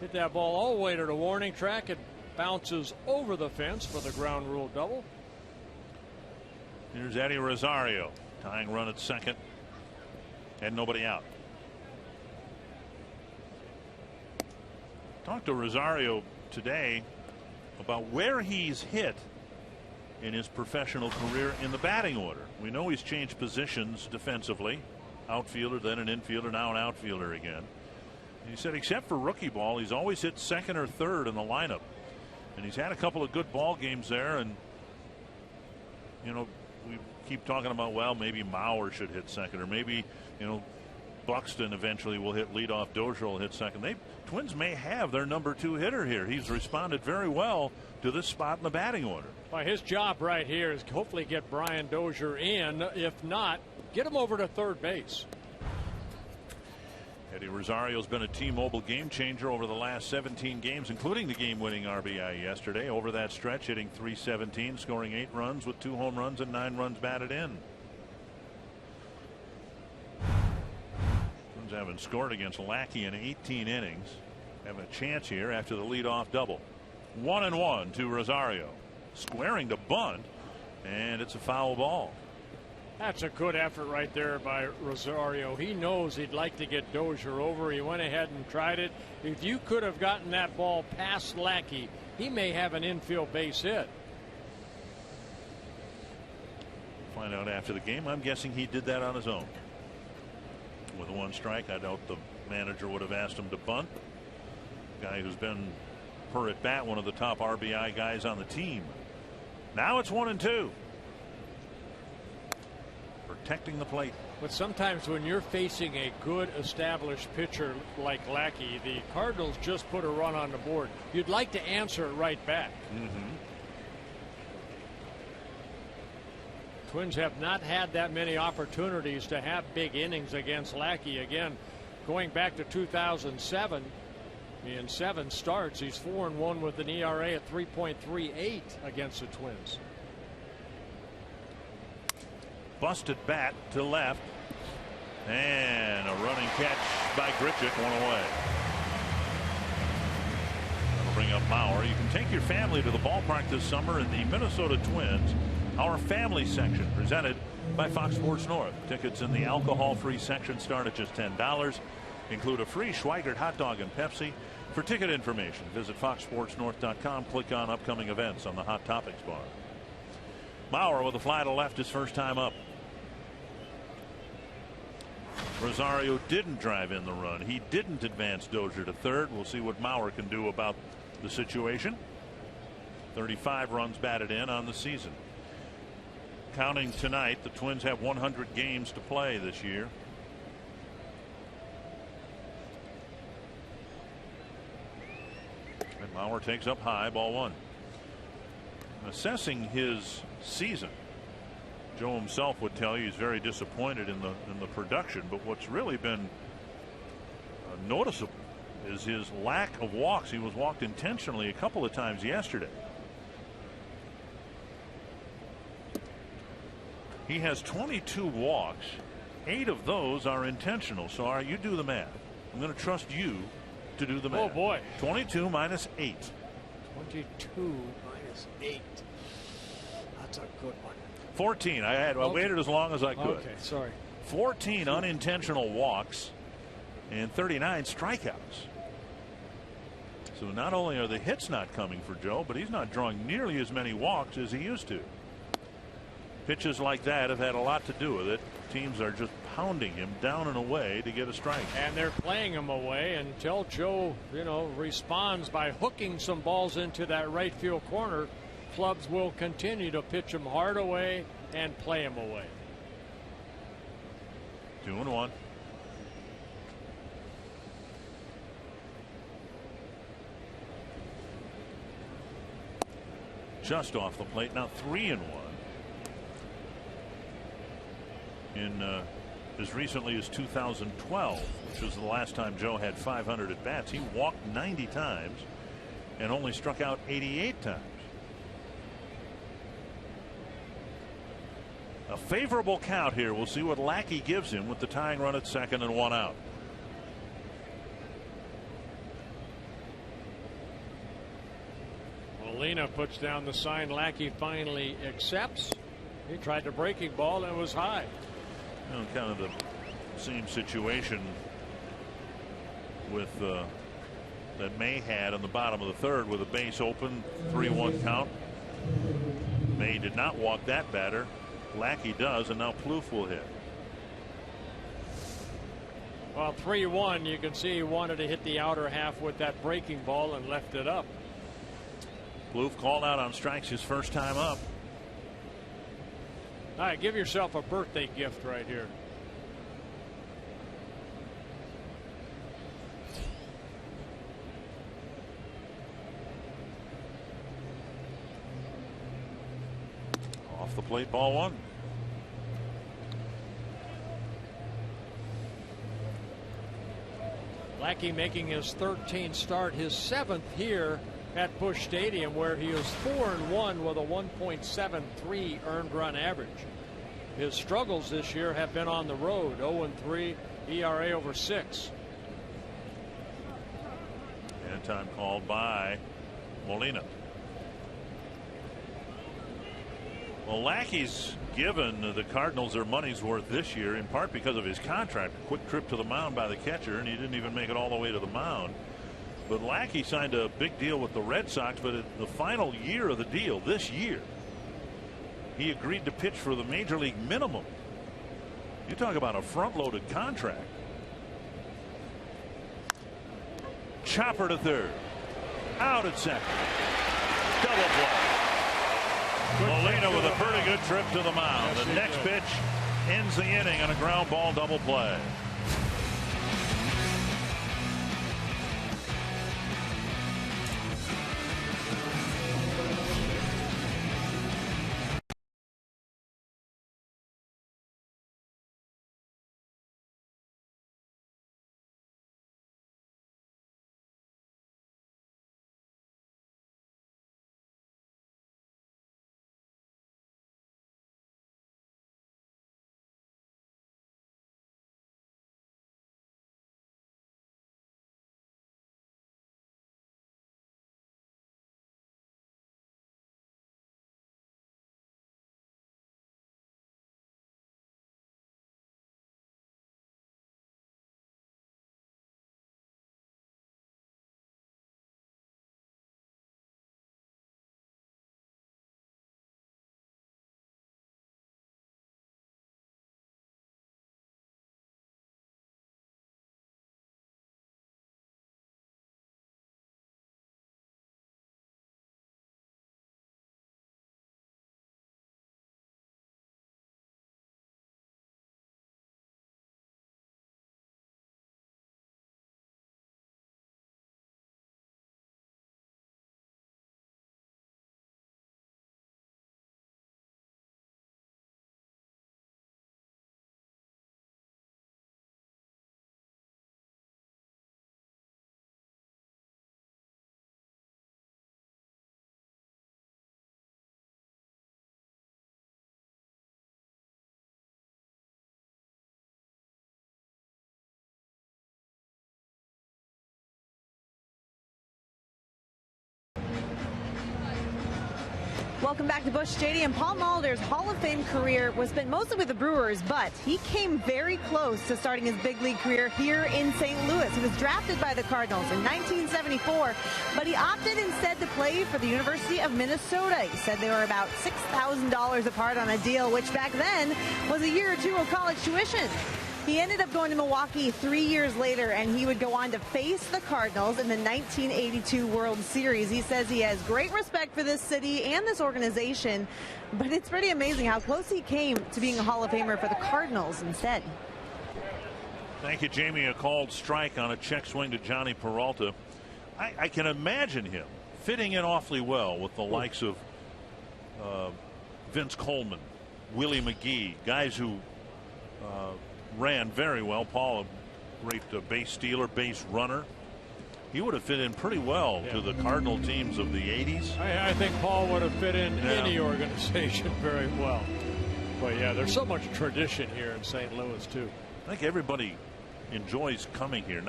hit that ball all the way to the warning track. It bounces over the fence for the ground rule double. Here's Eddie Rosario, tying run at second, and nobody out. Talked to Rosario today about where he's hit in his professional career in the batting order. We know he's changed positions defensively, outfielder, then an infielder, now an outfielder again. And he said except for rookie ball, he's always hit second or third in the lineup. And he's had a couple of good ball games there. And, you know, we keep talking about, well, maybe Mauer should hit second, or maybe, you know, Buxton eventually will hit leadoff. Dozier will hit second. Twins may have their number 2 hitter here. He's responded very well to this spot in the batting order. Well, his job right here is hopefully get Brian Dozier in. If not, get him over to third base. Eddie Rosario's been a T-Mobile game changer over the last 17 games, including the game-winning RBI yesterday. Over that stretch, hitting .317, scoring 8 runs with 2 home runs and 9 runs batted in. Twins haven't scored against Lackey in 18 innings. Have a chance here after the leadoff double. 1-1 to Rosario. Squaring to bunt, and it's a foul ball. That's a good effort right there by Rosario. He knows he'd like to get Dozier over. He went ahead and tried it. If you could have gotten that ball past Lackey, he may have an infield base hit. Find out after the game. I'm guessing he did that on his own. With 1 strike, I doubt the manager would have asked him to bunt. Guy who's been, per at bat, one of the top RBI guys on the team. Now it's 1-2. Protecting the plate. But sometimes when you're facing a good established pitcher like Lackey, the Cardinals just put a run on the board. You'd like to answer it right back. Twins have not had that many opportunities to have big innings against Lackey. Again, going back to 2007, in 7 starts, he's 4-1 with an ERA at 3.38 against the Twins. Busted bat to left, and a running catch by Grichuk, 1 away. That'll bring up Mauer. You can take your family to the ballpark this summer in the Minnesota Twins Our Family section, presented by Fox Sports North. Tickets in the alcohol-free section start at just $10. Include a free Schweigert hot dog and Pepsi. For ticket information, visit foxsportsnorth.com. Click on upcoming events on the Hot Topics bar. Mauer with a fly to left his first time up. Rosario didn't drive in the run. He didn't advance Dozier to third. We'll see what Mauer can do about the situation. 35 runs batted in on the season. Counting tonight, the Twins have 100 games to play this year. And Mauer takes up high, ball 1. Assessing his season, Joe himself would tell you he's very disappointed in the production, but what's really been noticeable is his lack of walks. He was walked intentionally a couple of times yesterday. He has 22 walks. 8 of those are intentional. So you do the math. I'm going to trust you to do the math. Oh boy. 22 minus 8. 22 minus 8. That's a good one. 14. I waited as long as I could. Okay, sorry. 14 unintentional walks and 39 strikeouts. So not only are the hits not coming for Joe, but he's not drawing nearly as many walks as he used to. Pitches like that have had a lot to do with it. Teams are just pounding him down and away to get a strike. And they're playing him away until Joe, responds by hooking some balls into that right field corner. Clubs will continue to pitch him hard away and play him away. 2-1. Just off the plate now. 3-1. In as recently as 2012, which was the last time Joe had 500 at bats, he walked 90 times and only struck out 88 times. A favorable count here. We'll see what Lackey gives him with the tying run at second and 1 out. Molina puts down the sign. Lackey finally accepts. He tried the breaking ball and it was high. Kind of the same situation with that May had in the bottom of the third with a base open, 3-1 count. May did not walk that batter. Lackey does, and now Plouffe will hit. Well, 3-1, you can see he wanted to hit the outer half with that breaking ball and left it up. Plouffe called out on strikes his first time up. All right, give yourself a birthday gift right here. Off the plate, ball 1. Lackey making his 13th start, his 7th here at Busch Stadium, where he is 4-1 with a 1.73 earned run average. His struggles this year have been on the road. 0-3 ERA over 6. And time called by Molina. Well, Lackey's given the Cardinals their money's worth this year, in part because of his contract. A quick trip to the mound by the catcher, and he didn't even make it all the way to the mound. But Lackey signed a big deal with the Red Sox, but in the final year of the deal, this year, he agreed to pitch for the major league minimum. You talk about a front-loaded contract. Chopper to third. Out at second. Double play. Molina with a pretty good trip to the mound. The next pitch ends the inning on a ground ball double play. Welcome back to Busch Stadium. Paul Molitor's Hall of Fame career was spent mostly with the Brewers, but he came very close to starting his big league career here in St. Louis. He was drafted by the Cardinals in 1974, but he opted instead to play for the University of Minnesota. He said they were about $6,000 apart on a deal, which back then was a year or two of college tuition. He ended up going to Milwaukee 3 years later, and he would go on to face the Cardinals in the 1982 World Series. He says he has great respect for this city and this organization, but it's pretty amazing how close he came to being a Hall of Famer for the Cardinals instead. Thank you, Jamie. A called strike on a check swing to Johnny Peralta. I can imagine him fitting in awfully well with the likes of Vince Coleman, Willie McGee, guys who ran very well. Paul, a great base stealer, base runner. He would have fit in pretty well to the Cardinal teams of the 80s. I think Paul would have fit in any organization very well. But yeah, there's so much tradition here in St. Louis too. I think everybody enjoys coming here.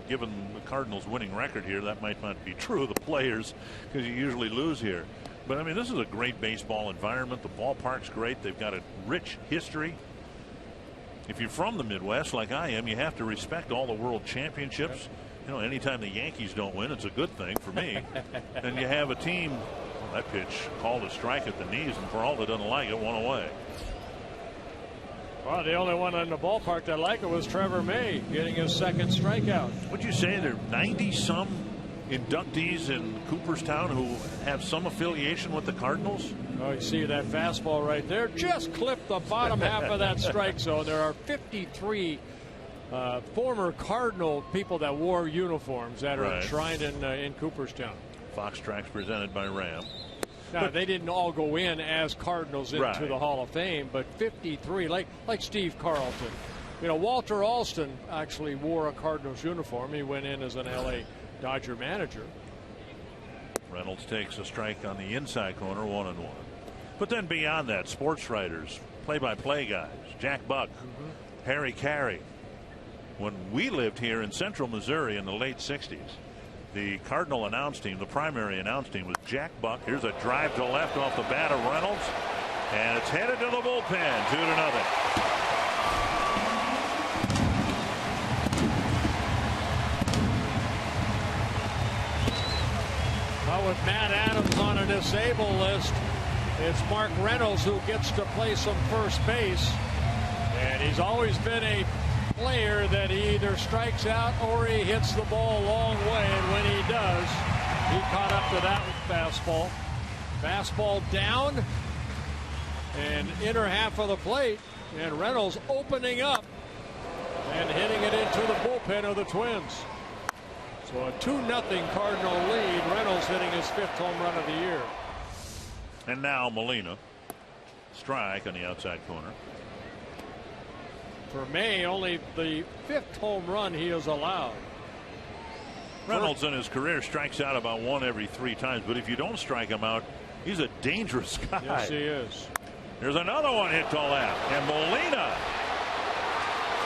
Given the Cardinals' winning record here, that might not be true of the players because you usually lose here. But I mean, this is a great baseball environment. The ballpark's great. They've got a rich history. If you're from the Midwest like I am, you have to respect all the world championships. You know, anytime the Yankees don't win, it's a good thing for me. And you have a team. Well, that pitch called a strike at the knees, and Peralta doesn't like it. One away. Well, the only one in the ballpark that liked it was Trevor May getting his second strikeout. Would you say there are 90-some inductees in Cooperstown who have some affiliation with the Cardinals? Oh, you see that fastball right there? Just clipped the bottom half of that strike zone. There are 53 former Cardinal people that wore uniforms that are enshrined in Cooperstown. Fox Tracks presented by Ram. Now, they didn't all go in as Cardinals into the Hall of Fame, but 53, like Steve Carlton. You know, Walter Alston actually wore a Cardinals uniform. He went in as an L.A. Dodger manager. Reynolds takes a strike on the inside corner, 1-1. But then beyond that, sports writers, play-by-play guys, Jack Buck, Harry Carey. When we lived here in central Missouri in the late 60s, the Cardinal announce team, the primary announce team, was Jack Buck. Here's a drive to left off the bat of Reynolds, and it's headed to the bullpen, 2-0. Well, with Matt Adams on a disabled list, it's Mark Reynolds who gets to play some first base. And he's always been a player that he either strikes out or he hits the ball a long way. And when he does, he caught up to that fastball. Fastball down and inner half of the plate. And Reynolds opening up and hitting it into the bullpen of the Twins. So a 2-0 Cardinal lead. Reynolds hitting his 5th home run of the year. And now Molina. Strike on the outside corner. For May, only the 5th home run he has allowed. Reynolds in his career strikes out about 1 every 3 times, but if you don't strike him out, he's a dangerous guy. Yes, he is. There's another one hit to left, and Molina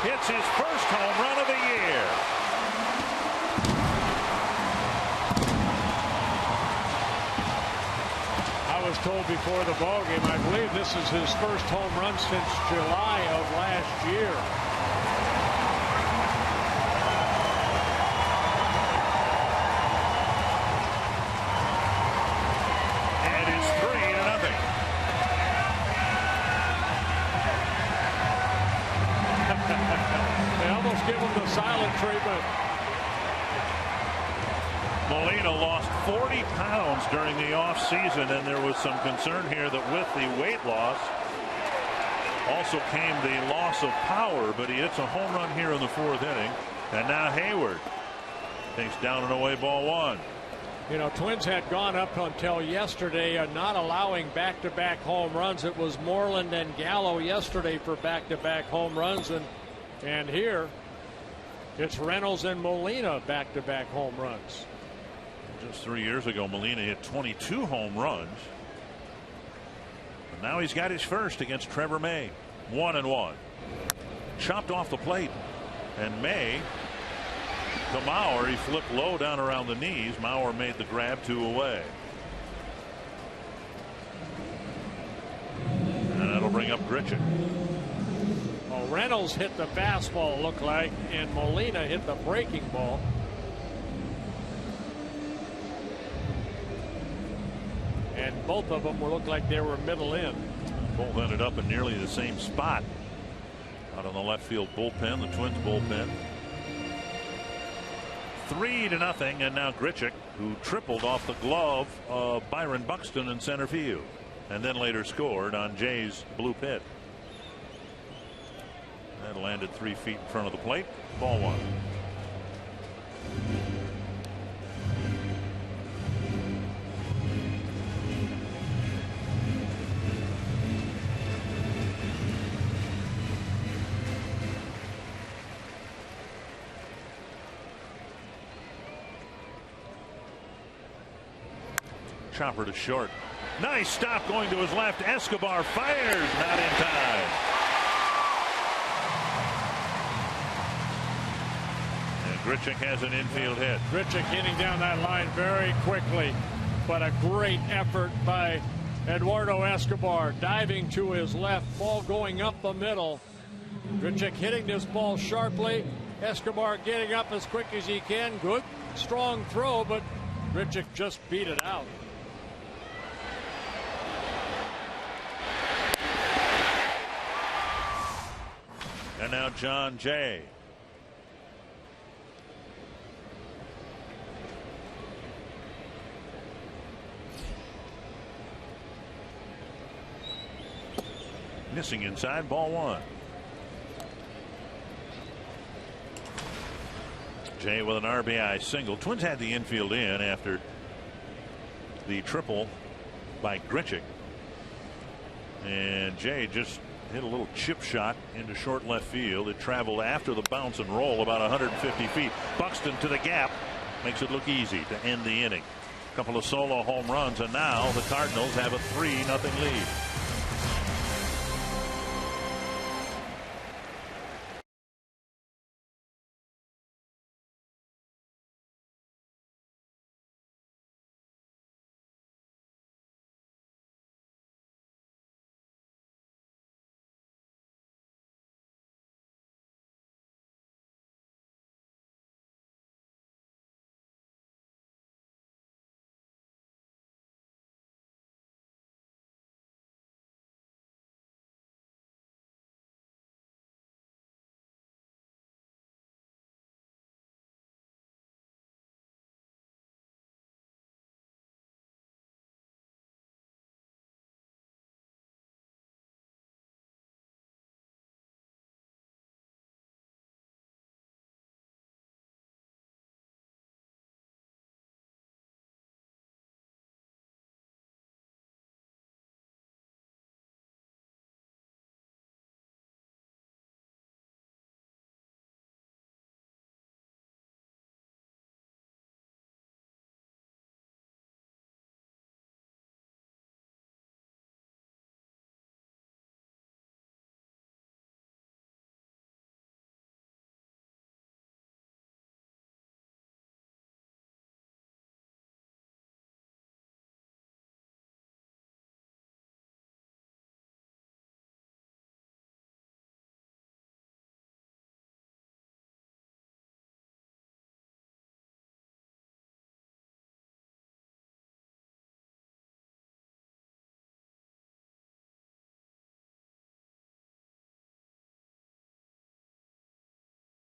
hits his first home run of the year. I was told before the ballgame, I believe this is his first home run since July of last year. And it's 3-0. They almost give him the silent treatment. Molina lost 40 pounds during the offseason, and there was some concern here that with the weight loss also came the loss of power, but he hits a home run here in the 4th inning. And now Hayward takes down and away ball 1. You know, Twins had gone up until yesterday not allowing back-to-back home runs. It was Moreland and Gallo yesterday for back-to-back home runs, and here it's Reynolds and Molina back-to-back home runs. Just 3 years ago, Molina hit 22 home runs. But now he's got his first against Trevor May. 1-1. Chopped off the plate. And May to Mauer. He flipped low down around the knees. Mauer made the grab, 2 away. bring up Grichuk. Well, Reynolds hit the fastball, looked like, and Molina hit the breaking ball. And both of them looked like they were middle in. Both ended up in nearly the same spot. Out on the left field bullpen, the Twins bullpen. 3-0, and now Grichuk, who tripled off the glove of Byron Buxton in center field, and then later scored on Jay's blue pit. That landed 3 feet in front of the plate. Ball 1. Chopper to short. Nice stop going to his left. Escobar fires, not in time. And Grichuk has an infield hit. Grichuk hitting down that line very quickly, but a great effort by Eduardo Escobar, diving to his left, ball going up the middle. Grichuk hitting this ball sharply. Escobar getting up as quick as he can. Good, strong throw, but Grichuk just beat it out. And now John Jay. Missing inside, ball 1. Jay with an RBI single. Twins had the infield in after the triple by Grichuk. And Jay just hit a little chip shot into short left field. It traveled after the bounce and roll about 150 feet. Buxton to the gap makes it look easy to end the inning. A couple of solo home runs, and now the Cardinals have a 3-0 lead.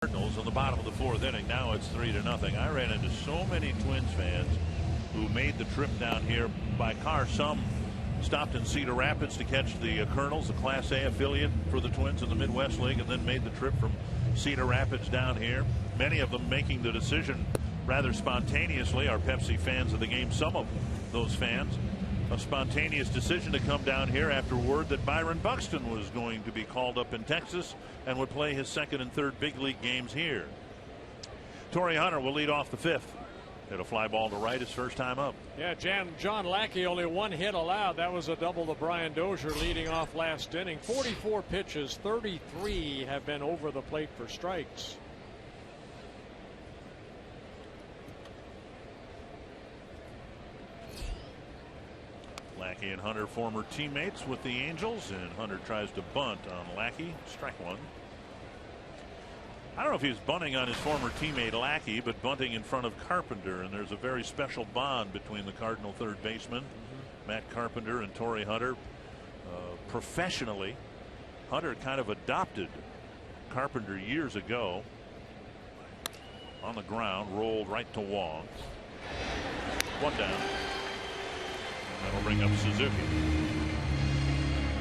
Cardinals in the bottom of the 4th inning. Now it's 3-0. I ran into so many Twins fans who made the trip down here by car. Some stopped in Cedar Rapids to catch the Colonels, the Class A affiliate for the Twins in the Midwest League, and then made the trip from Cedar Rapids down here. Many of them making the decision rather spontaneously. Are Pepsi fans of the game. Some of those fans, a spontaneous decision to come down here after word that Byron Buxton was going to be called up in Texas and would play his 2nd and 3rd big league games here. Torrey Hunter will lead off the 5th. Hit a fly ball to right his first time up. Yeah, John Lackey only 1 hit allowed. That was a double to Brian Dozier leading off last inning. 44 pitches, 33 have been over the plate for strikes. Lackey and Hunter, former teammates with the Angels, and Hunter tries to bunt on Lackey. Strike one. I don't know if he was bunting on his former teammate Lackey, but bunting in front of Carpenter, and there's a very special bond between the Cardinal third baseman, Matt Carpenter, and Torrey Hunter. Professionally, Hunter kind of adopted Carpenter years ago. On the ground, rolled right to Wong. One down. And that'll bring up Suzuki.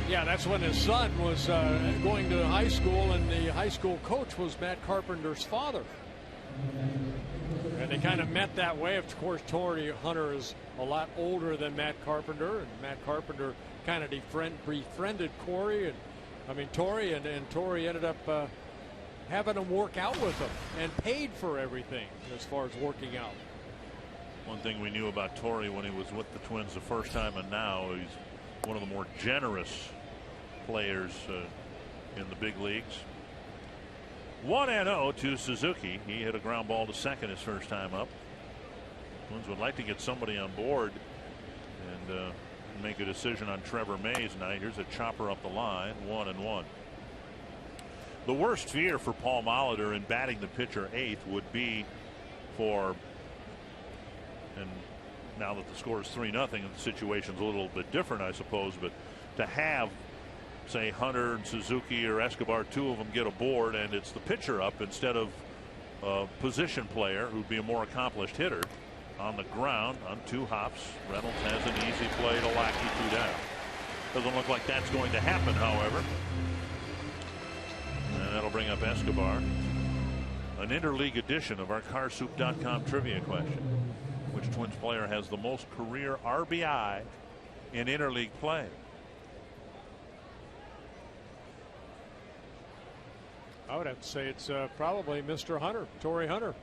Yeah, that's when his son was going to high school, and the high school coach was Matt Carpenter's father. And they kind of met that way. Of course, Torrey Hunter is a lot older than Matt Carpenter, and Matt Carpenter kind of befriended Torrey, and Torrey ended up having him work out with him and paid for everything as far as working out. One thing we knew about Torrey when he was with the Twins the first time, and now he's one of the more generous players in the big leagues. 1-0 to Suzuki. He hit a ground ball to second his first time up. Twins would like to get somebody on board and make a decision on Trevor May tonight. Here's a chopper up the line. 1-1. The worst fear for Paul Molitor in batting the pitcher eighth would be for, and now that the score is 3-0 and the situation's a little bit different, I suppose, but to have, say, Hunter and Suzuki or Escobar, two of them get aboard, and it's the pitcher up instead of a position player who'd be a more accomplished hitter. On the ground on two hops, Reynolds has an easy play to Lackey, 2 down. Doesn't look like that's going to happen, however. And that'll bring up Escobar. An interleague edition of our carsoup.com trivia question. Which Twins player has the most career RBI in interleague play? I would have to say it's probably Mr. Hunter, Torrey Hunter.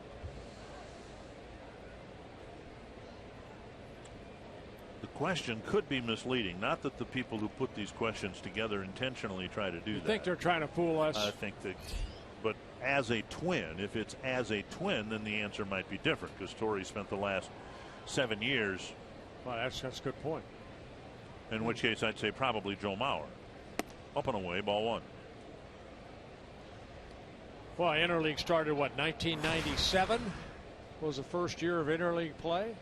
The question could be misleading. Not that the people who put these questions together intentionally try to do that. I think they're trying to fool us. I think that, but as a Twin, if it's as a Twin, then the answer might be different, because Torrey spent the last 7 years. Well, that's a good point. In which case, I'd say probably Joe Mauer. Up and away, ball one. Well, interleague started, what, 1997 was the first year of interleague play.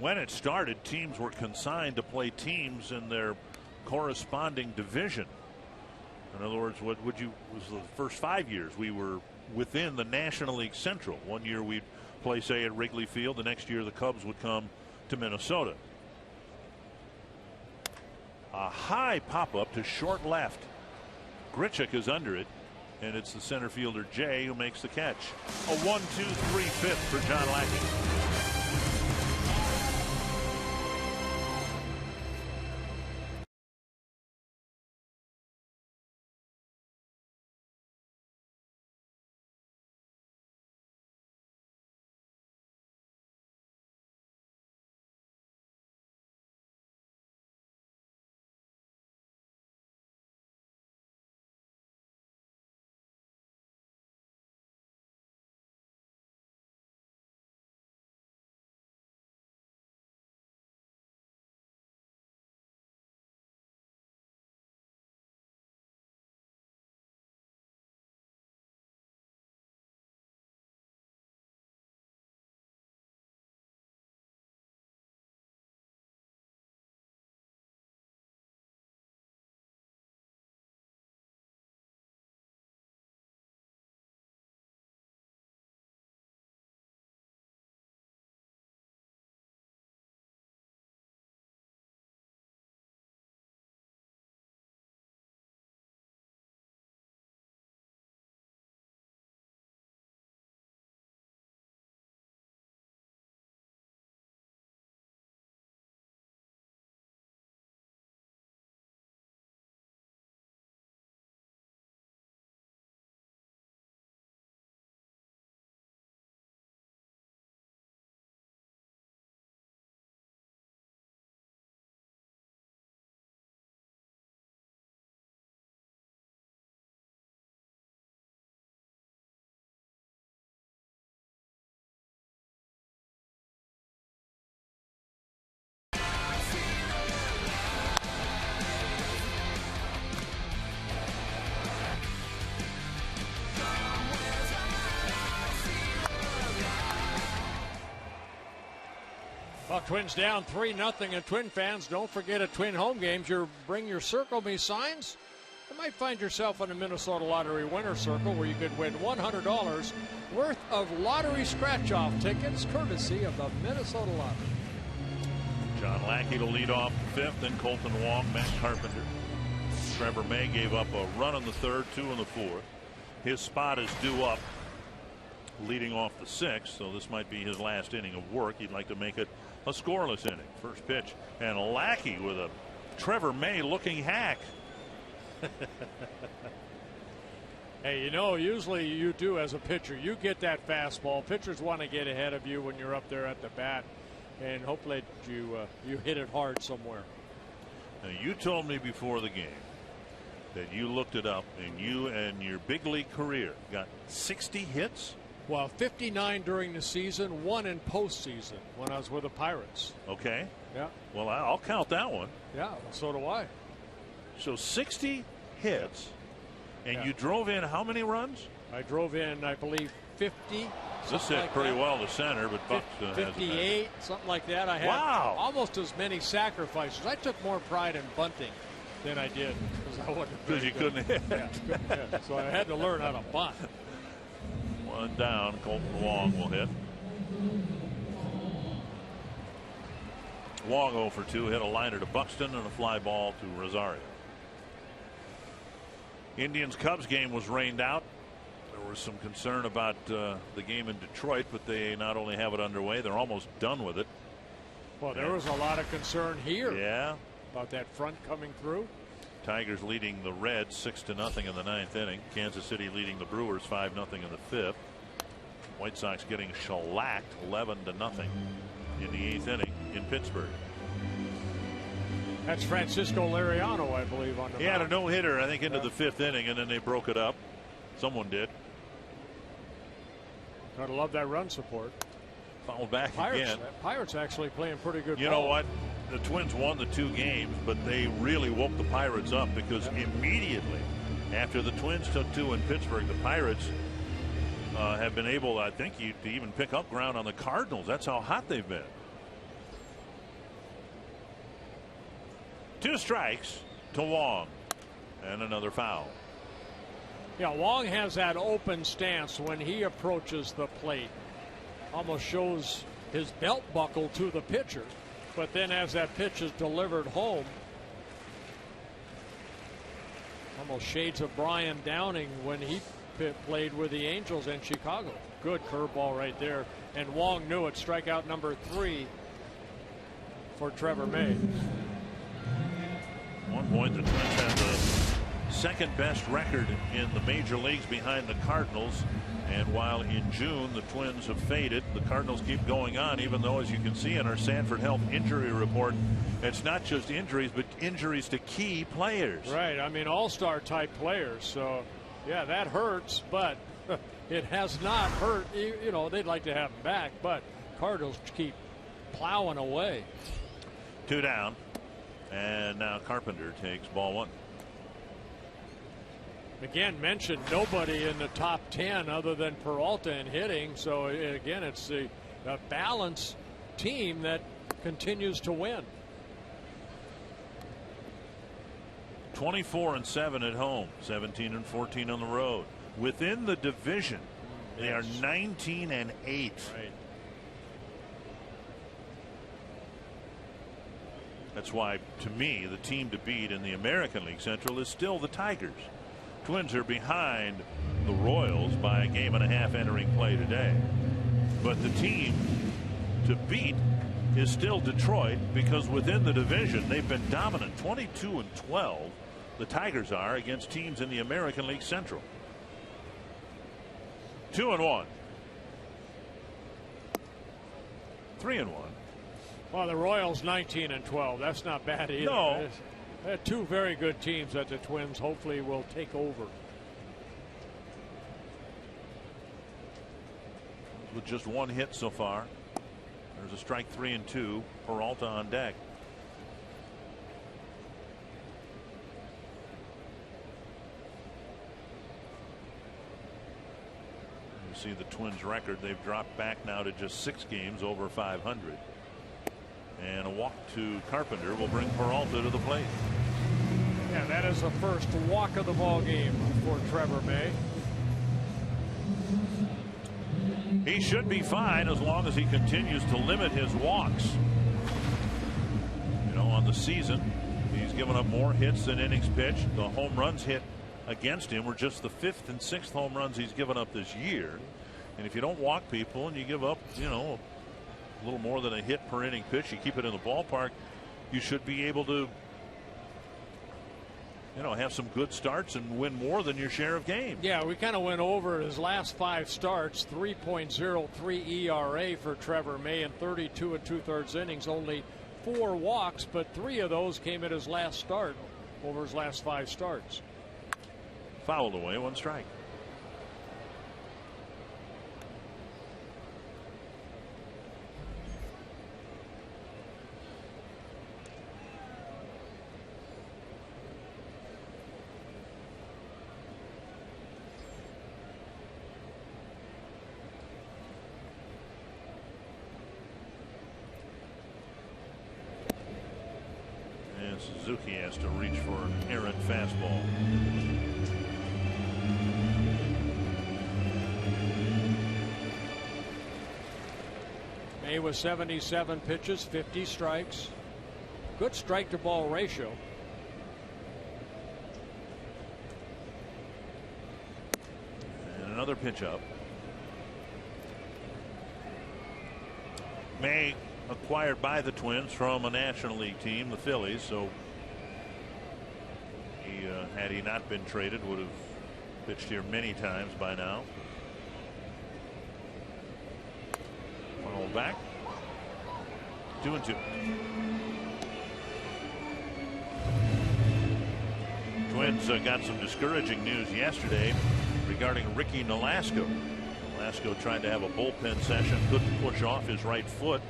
When it started, teams were consigned to play teams in their corresponding division. In other words, what would you was the first 5 years we were within the National League Central. 1 year we'd play, say, at Wrigley Field. The next year the Cubs would come to Minnesota. A high pop up to short left. Grichuk is under it, and it's the center fielder Jay who makes the catch. A 1-2-3-5 for John Lackey. Well, Twins down 3-0, and Twin fans, don't forget at Twin home games, you bring your Circle Me signs. You might find yourself on a Minnesota Lottery winner circle where you could win $100 worth of lottery scratch-off tickets, courtesy of the Minnesota Lottery. John Lackey to lead off the 5th, then Colton Wong, Matt Carpenter. Trevor May gave up a run in the 3rd, 2 in the 4th. His spot is due up leading off the 6th, so this might be his last inning of work. He'd like to make it a scoreless inning. First pitch, and Lackey with a Trevor May looking hack. Hey, you know, usually you do as a pitcher. You get that fastball. Pitchers want to get ahead of you when you're up there at the bat, and hopefully you hit it hard somewhere. Now, you told me before the game that you looked it up, and you and your big league career got 60 hits. Well, 59 during the season, 1 in postseason when I was with the Pirates. Okay. Yeah. Well, I'll count that one. Yeah, so do I. So 60 hits, and you drove in how many runs? I drove in, I believe, 50. This hit pretty well to center, but Buck 58, something like that. I had almost as many sacrifices. I took more pride in bunting than I did because you couldn't hit. Yeah, so I had to learn how to bunt. One down. Colton Wong will hit. Wong 0 for 2, hit a liner to Buxton and a fly ball to Rosario. Indians-Cubs game was rained out. There was some concern about the game in Detroit, but they not only have it underway, they're almost done with it. Well, there was a lot of concern here. Yeah. About that front coming through. Tigers leading the Reds 6-0 in the 9th inning. Kansas City leading the Brewers 5-0 in the 5th. White Sox getting shellacked 11-0 in the 8th inning in Pittsburgh. That's Francisco Liriano, I believe, on the He had a no-hitter, I think, into the 5th inning, and then they broke it up. Someone did. Gotta love that run support. Fouled back again. Pirates actually playing pretty good ball. You know what? The Twins won the 2 games, but they really woke the Pirates up because immediately after the Twins took 2 in Pittsburgh, the Pirates have been able, I think, to even pick up ground on the Cardinals. That's how hot they've been. 2 strikes to Wong, and another foul. Yeah, Wong has that open stance when he approaches the plate. Almost shows his belt buckle to the pitcher. But then as that pitch is delivered home, almost shades of Brian Downing when he played with the Angels in Chicago. Good curveball right there. And Wong knew it. Strikeout number 3 for Trevor May. At one point, the Twins had the second best record in the major leagues behind the Cardinals. And while in June the Twins have faded, the Cardinals keep going on, even though, as you can see in our Sanford Health injury report, it's not just injuries, but injuries to key players. Right. I mean, all-star type players. So, yeah, that hurts, but it has not hurt. You know, they'd like to have him back, but Cardinals keep plowing away. 2 down. And now Carpenter takes ball 1. Again, mentioned nobody in the top 10 other than Peralta in hitting. So again, it's a balanced team that continues to win. 24-7 at home, 17-14 on the road. Within the division, they are 19-8. Right. That's why, to me, the team to beat in the American League Central is still the Tigers. Twins are behind the Royals by a game and a half entering play today. But the team to beat is still Detroit, because within the division they've been dominant, 22-12. The Tigers are against teams in the American League Central. 2-1. 3-1. Well, the Royals 19-12. That's not bad either. No. They're 2 very good teams that the Twins hopefully will take over. With just 1 hit so far. There's a strike 3 and 2. Peralta on deck. You see the Twins record. They've dropped back now to just 6 games over 500. walk to Carpenter will bring Peralta to the plate. Yeah, that is the first walk of the ball game for Trevor May. He should be fine as long as he continues to limit his walks. You know, on the season, he's given up more hits than innings pitched. The home runs hit against him were just the 5th and 6th home runs he's given up this year. And if you don't walk people and you give up, you know, a little more than a hit per inning pitch, you keep it in the ballpark, you should be able to, you know, have some good starts and win more than your share of games. Yeah, we kind of went over his last 5 starts. 3.03 ERA for Trevor May in 32 2/3 innings. Only 4 walks, but 3 of those came at his last start over his last 5 starts. Fouled away, 1 strike. Suzuki has to reach for an errant fastball. May with 77 pitches, 50 strikes. Good strike to ball ratio. And another pitch up. May acquired by the Twins from a National League team, the Phillies, so he had he not been traded would have pitched here many times by now. Foul back. 2-2. Twins got some discouraging news yesterday regarding Ricky Nolasco. Nolasco tried to have a bullpen session, couldn't push off his right foot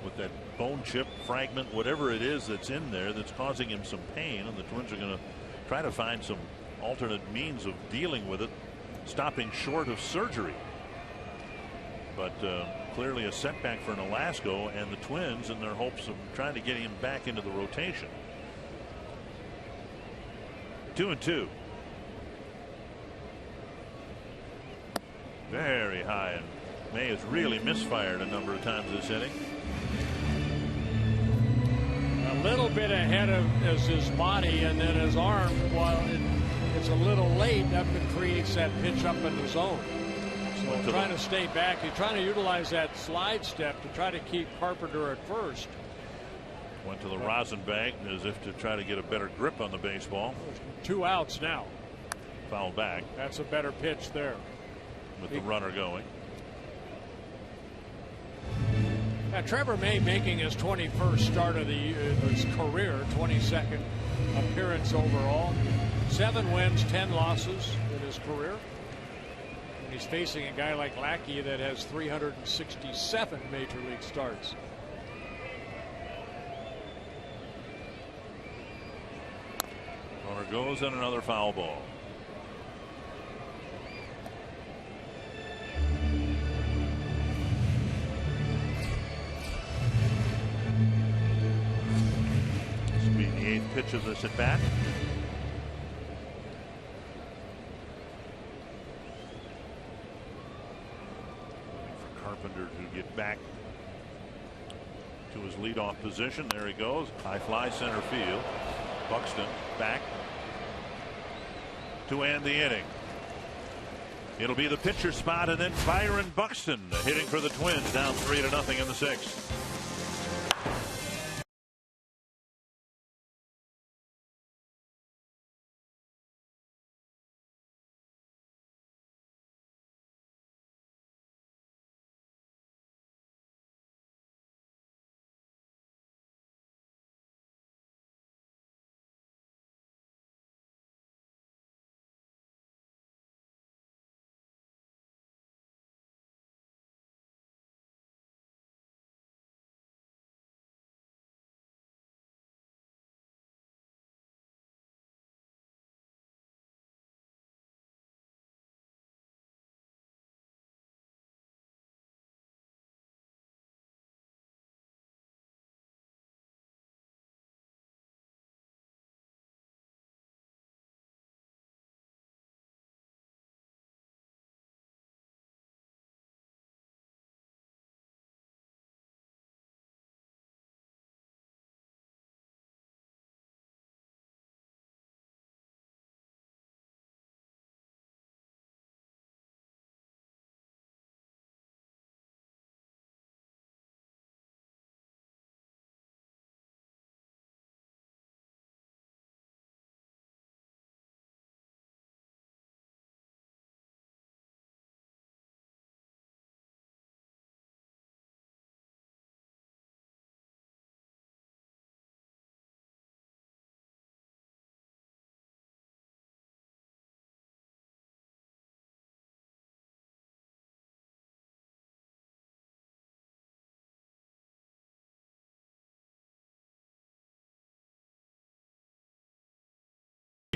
with that bone chip fragment, whatever it is that's in there that's causing him some pain, and the Twins are going to try to find some alternate means of dealing with it, stopping short of surgery. But clearly a setback for Nolasco and the Twins in their hopes of trying to get him back into the rotation. 2-2. Very high, and May has really misfired a number of times this inning. A little bit ahead of his body, and then his arm, while it's a little late, that creates that pitch up in the zone. So trying to stay back, he's trying to utilize that slide step to try to keep Carpenter at first. Went to the rosin bag as if to try to get a better grip on the baseball. 2 outs now. Foul back. That's a better pitch there. With the runner going. Now, Trevor May making his 21st start of his career, 22nd appearance overall. 7 wins, 10 losses in his career. And he's facing a guy like Lackey that has 367 major league starts. Runner goes and another foul ball. The 8th pitch of this at bat. For Carpenter to get back to his leadoff position. There he goes. High fly center field. Buxton back to end the inning. It'll be the pitcher spot, and then Byron Buxton hitting for the Twins, down 3-0 in the 6th.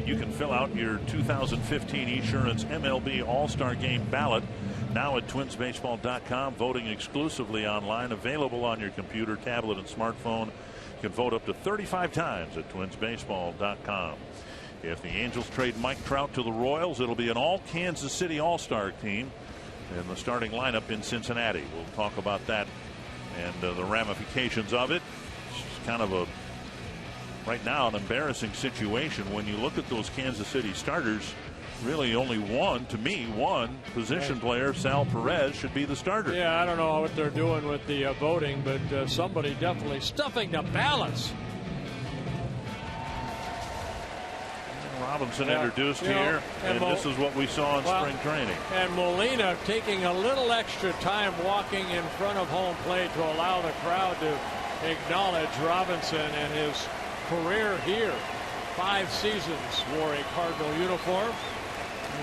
And you can fill out your 2015 Esurance MLB All-Star Game ballot now at twinsbaseball.com. Voting exclusively online, available on your computer, tablet, and smartphone. You can vote up to 35 times at twinsbaseball.com. If the Angels trade Mike Trout to the Royals, it'll be an all Kansas City All-Star team in the starting lineup in Cincinnati. We'll talk about that and the ramifications of it. It's kind of a, right now, an embarrassing situation when you look at those Kansas City starters. Really only one position player, Sal Perez, should be the starter. Yeah, I don't know what they're doing with the voting, but somebody definitely stuffing the ballots. Robinson introduced here, and this is what we saw in spring training. And Molina taking a little extra time walking in front of home plate to allow the crowd to acknowledge Robinson and his career here. 5 seasons wore a Cardinal uniform.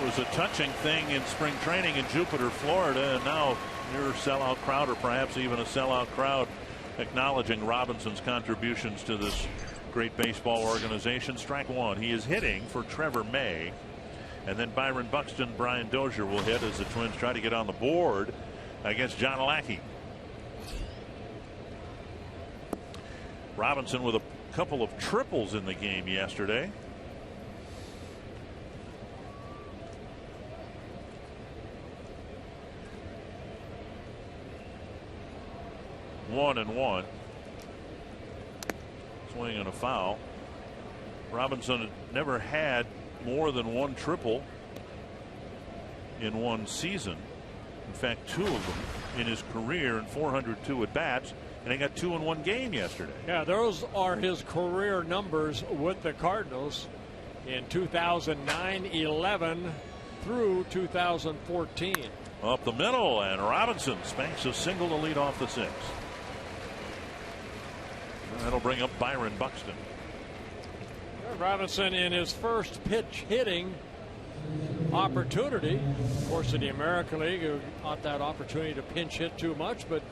It was a touching thing in spring training in Jupiter, Florida, and now near a sellout crowd, or perhaps even a sellout crowd, acknowledging Robinson's contributions to this great baseball organization. Strike one. He is hitting for Trevor May, and then Byron Buxton, Brian Dozier will hit as the Twins try to get on the board against John Lackey. Robinson with a couple of triples in the game yesterday. One and one. Swing and a foul. Robinson had never had more than one triple in one season. In fact, 2 of them in his career in 402 at bats, and he got 2 in one game yesterday. Yeah, those are his career numbers with the Cardinals in 2009, 11 through 2014. Up the middle, and Robinson spanks a single to lead off the 6th. That'll bring up Byron Buxton. Robinson in his first pitch hitting opportunity. Of course, in the American League, you not that opportunity to pinch hit too much, but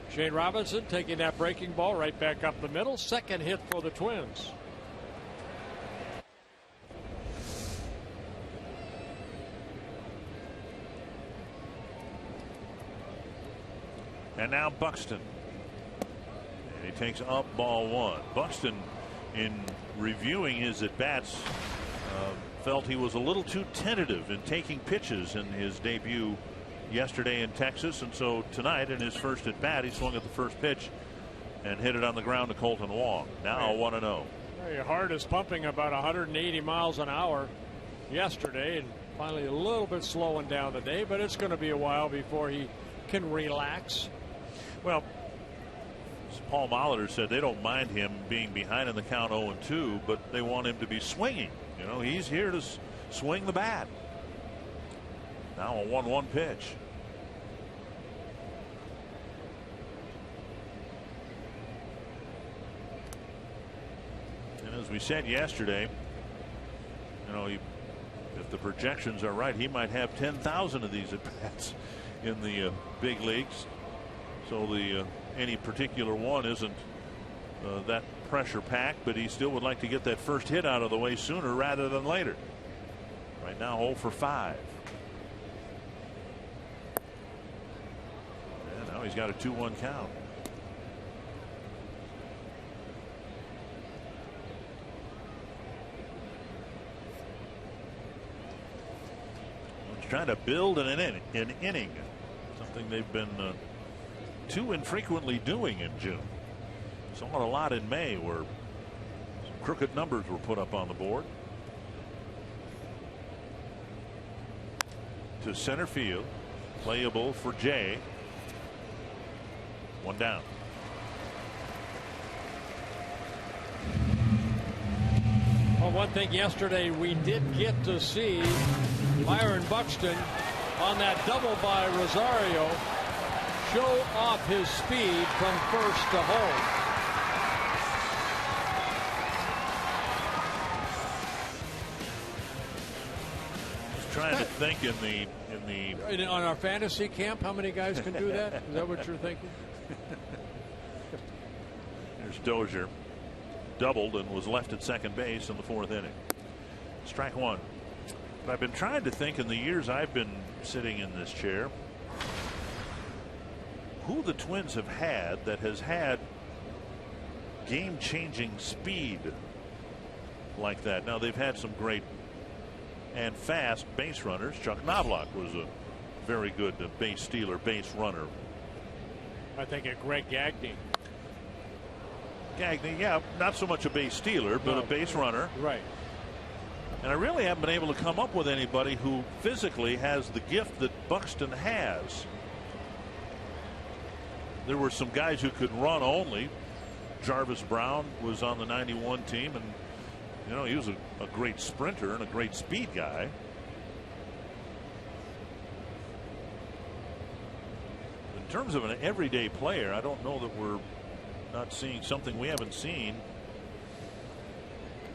Shane Robinson taking that breaking ball right back up the middle. Second hit for the Twins. And now Buxton. And he takes up ball 1. Buxton, in reviewing his at-bats, felt he was a little too tentative in taking pitches in his debut yesterday in Texas, and so tonight in his first at-bat he swung at the first pitch and hit it on the ground to Colton Wong. Now 1-0. Your heart is pumping about 180 miles an hour yesterday, and finally a little bit slowing down today, but it's going to be a while before he can relax. Well, Paul Molitor said they don't mind him being behind in the count 0-2, but they want him to be swinging. You know, he's here to swing the bat. Now a 1-1 pitch. And as we said yesterday, you know, if the projections are right, he might have 10,000 of these at bats in the big leagues. So the any particular one isn't that pressure packed, but he still would like to get that first hit out of the way sooner rather than later. Right now 0 for 5. And now he's got a 2-1 count. He's trying to build an inning, something they've been too infrequently doing in June. Saw it a lot in May where some crooked numbers were put up on the board. To center field, playable for Jay. 1 down. Well, one thing yesterday we did get to see Byron Buxton on that double by Rosario show off his speed from first to home. Trying to think on our fantasy camp, how many guys can do that? Is that what you're thinking? There's Dozier, doubled and was left at second base in the 4th inning. Strike one. But I've been trying to think in the years I've been sitting in this chair who the Twins have had that has had game-changing speed like that. Now they've had some great and fast base runners. Chuck Knobloch was a very good base stealer, base runner. I think of Greg Gagne. Gagne, yeah, not so much a base stealer, but a base runner. Right. And I really haven't been able to come up with anybody who physically has the gift that Buxton has. There were some guys who could run only. Jarvis Brown was on the 91 team, and you know, he was a great sprinter and a great speed guy. In terms of an everyday player, I don't know that we're not seeing something we haven't seen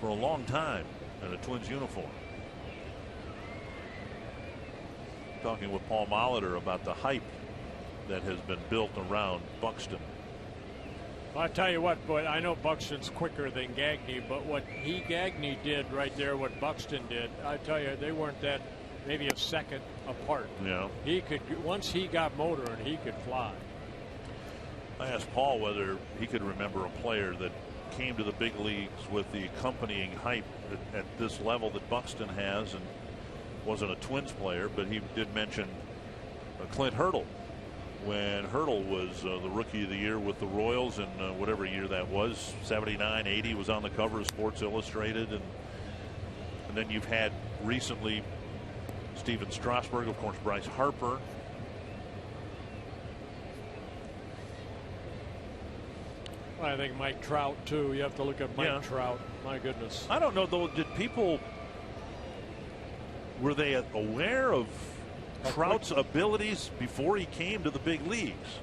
for a long time in a Twins uniform. Talking with Paul Molitor about the hype that has been built around Buxton. Well, I tell you what, but I know Buxton's quicker than Gagne, but what Gagne did right there, what Buxton did, I tell you, they weren't that maybe a second apart. Yeah. He could, once he got motoring, he could fly. I asked Paul whether he could remember a player that came to the big leagues with the accompanying hype at this level that Buxton has, and wasn't a Twins player, but he did mention Clint Hurdle. When Hurdle was the rookie of the year with the Royals in whatever year that was, 79, 80, was on the cover of Sports Illustrated. And then you've had recently Steven Strasburg, of course, Bryce Harper. I think Mike Trout, too. You have to look at Mike Trout. My goodness. I don't know, though, were they aware of Trout's abilities before he came to the big leagues?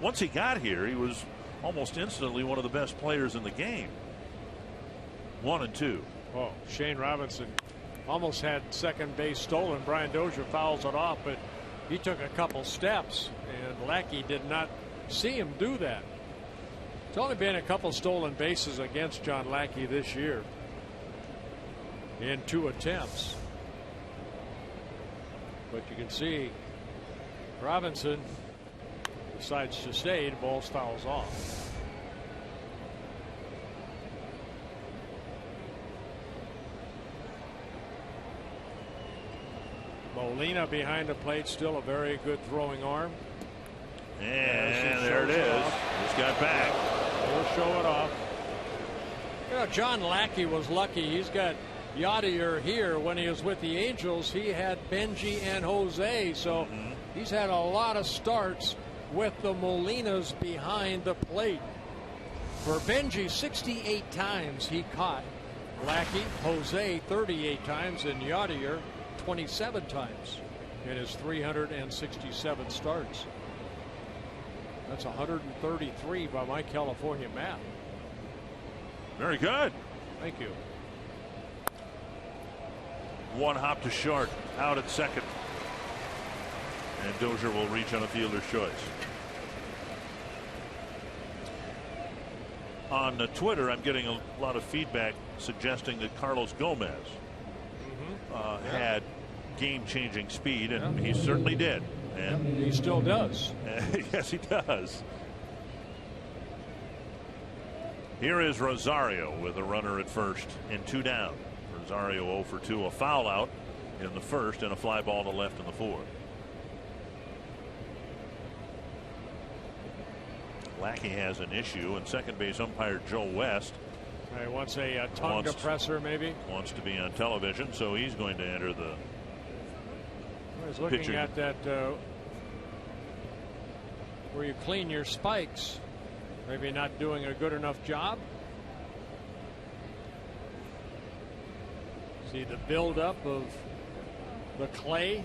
Once he got here, he was almost instantly one of the best players in the game. 1 and 2. Oh, Shane Robinson almost had second base stolen. Brian Dozier fouls it off, but he took a couple steps, and Lackey did not see him do that. It's only been a couple stolen bases against John Lackey this year in 2 attempts. But you can see Robinson decides to stay. The ball fouls off. Molina behind the plate, still a very good throwing arm. And there it is. Just got back. We'll show it off. You know, John Lackey was lucky. He's got Yadier here. When he was with the Angels, he had Benji and Jose, so he's had a lot of starts with the Molinas behind the plate. For Benji, 68 times he caught Lackey, Jose 38 times, and Yadier 27 times in his 367 starts. That's 133 by my California math. Very good. Thank you. One hop to short, out at second. And Dozier will reach on a fielder's choice. On Twitter, I'm getting a lot of feedback suggesting that Carlos Gomez had game-changing speed, and he certainly did. And he still does. Yes, he does. Here is Rosario with a runner at first and 2 down. Rosario 0 for 2, a foul out in the first and a fly ball to left in the fourth. Lackey has an issue, and second base umpire Joe West wants a tongue depressor, maybe. Wants to be on television, so he's going to enter the. He's looking pitching. at that where you clean your spikes. Maybe not doing a good enough job. See the buildup of the clay.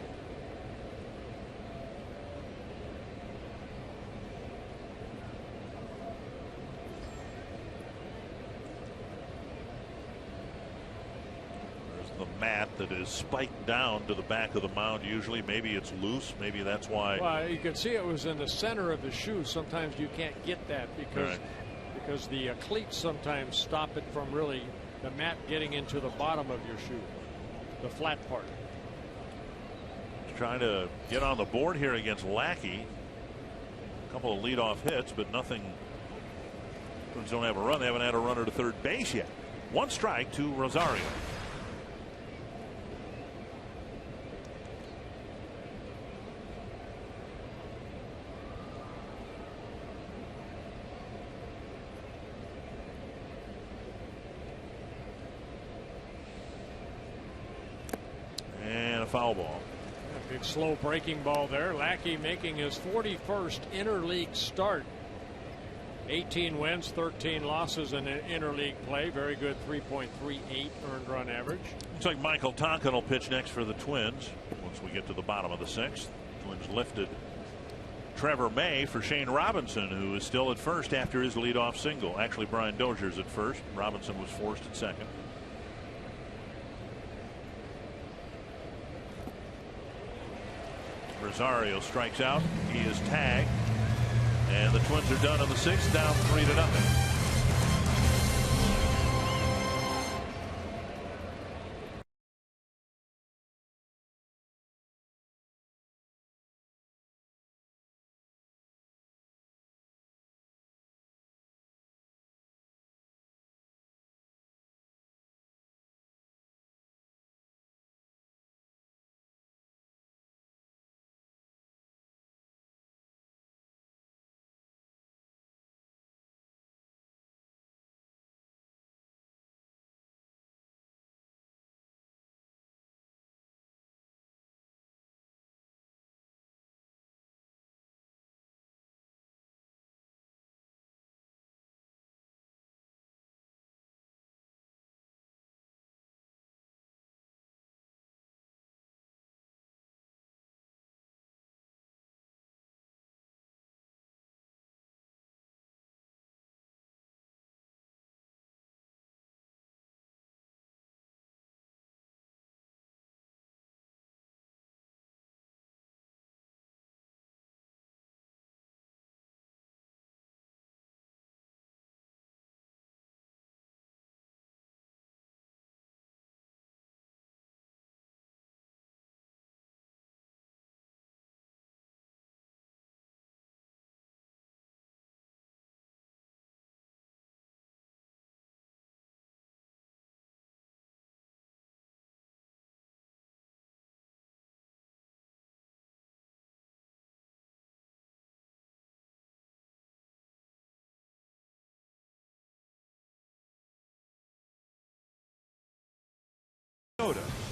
The mat that is spiked down to the back of the mound. Usually, maybe it's loose. Maybe that's why. Well, you can see it was in the center of the shoe. Sometimes you can't get that because the cleats sometimes stop it from really the mat getting into the bottom of your shoe. the flat part. He's trying to get on the board here against Lackey. A couple of leadoff hits, but nothing. Twins don't have a run. They haven't had a runner to third base yet. One strike to Rosario. And a foul ball. A big slow breaking ball there. Lackey making his 41st interleague start. 18 wins, 13 losses in interleague play. Very good 3.38 earned run average. Looks like Michael Tonkin will pitch next for the Twins once we get to the bottom of the sixth. Twins lifted Trevor May for Shane Robinson, who is still at first after his leadoff single. Actually, Brian Dozier's at first. Robinson was forced at second. Rosario strikes out. He is tagged. And the Twins are done in the sixth, down 3-0.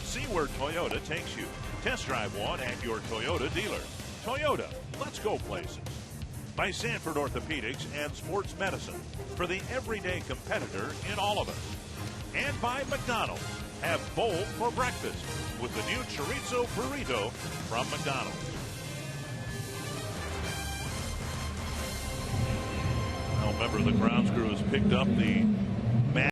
See where Toyota takes you. Test drive one at your Toyota dealer. Toyota, let's go places. By Sanford Orthopedics and Sports Medicine, for the everyday competitor in all of us. And by McDonald's, have bowl for breakfast with the new chorizo burrito from McDonald's. Well, remember, the grounds crew has picked up the mat.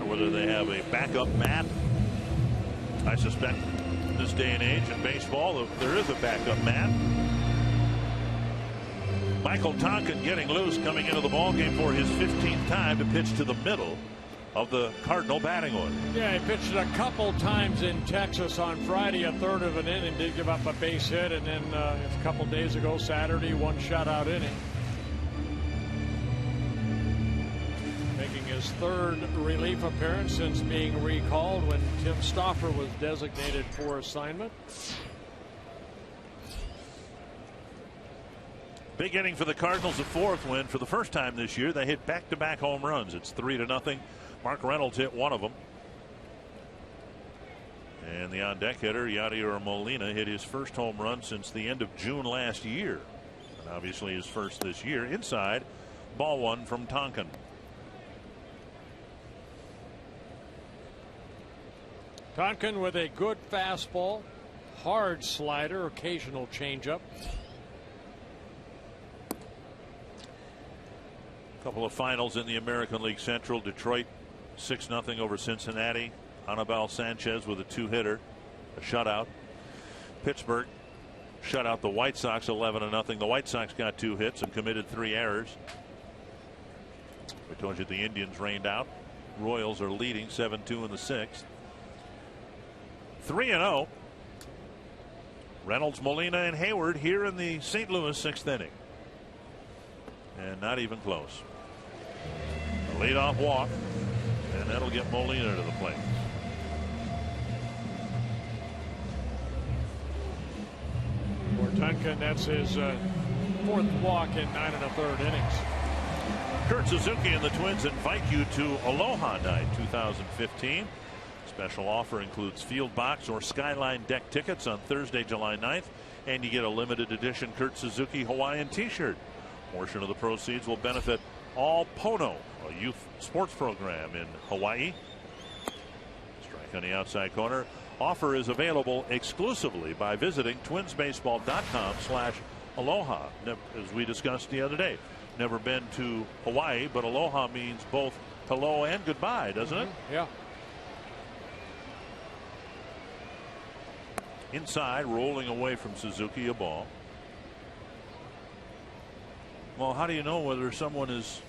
Whether they have a backup mat. I suspect in this day and age in baseball there is a backup mat. Michael Tonkin getting loose, coming into the ballgame for his 15th time to pitch to the middle of the Cardinal batting order. Yeah, he pitched a couple times in Texas on Friday, a third of an inning, did give up a base hit, and then a couple days ago, Saturday, one shutout inning. His third relief appearance since being recalled when Tim Stauffer was designated for assignment. Big inning for the Cardinals, a fourth win for the first time this year. They hit back-to-back home runs. It's 3-0. Mark Reynolds hit one of them. And the on-deck hitter, Yadier Molina, hit his first home run since the end of June last year. And obviously his first this year. Inside, ball one from Tonkin. Tonkin with a good fastball, hard slider, occasional changeup. Couple of finals in the American League Central. Detroit 6-0 over Cincinnati. Anibal Sanchez with a two-hitter, a shutout. Pittsburgh shut out the White Sox 11-0. The White Sox got 2 hits and committed 3 errors. We told you the Indians rained out. Royals are leading 7-2 in the 6th. 3-0. Reynolds, Molina, and Hayward here in the St. Louis 6th inning. And not even close. A leadoff walk, and that'll get Molina to the plate. Duncan, that's his 4th walk in 9 1/3 innings. Kurt Suzuki and the Twins invite you to Aloha Night 2015. Special offer includes field box or skyline deck tickets on Thursday, July 9th, and you get a limited edition Kurt Suzuki Hawaiian t-shirt. Portion of the proceeds will benefit All Pono, a youth sports program in Hawaii. Strike on the outside corner. Offer is available exclusively by visiting twinsbaseball.com/aloha. As we discussed the other day, never been to Hawaii, but aloha means both hello and goodbye, doesn't it? Yeah. Inside, rolling away from Suzuki, a ball. Well, how do you know whether someone is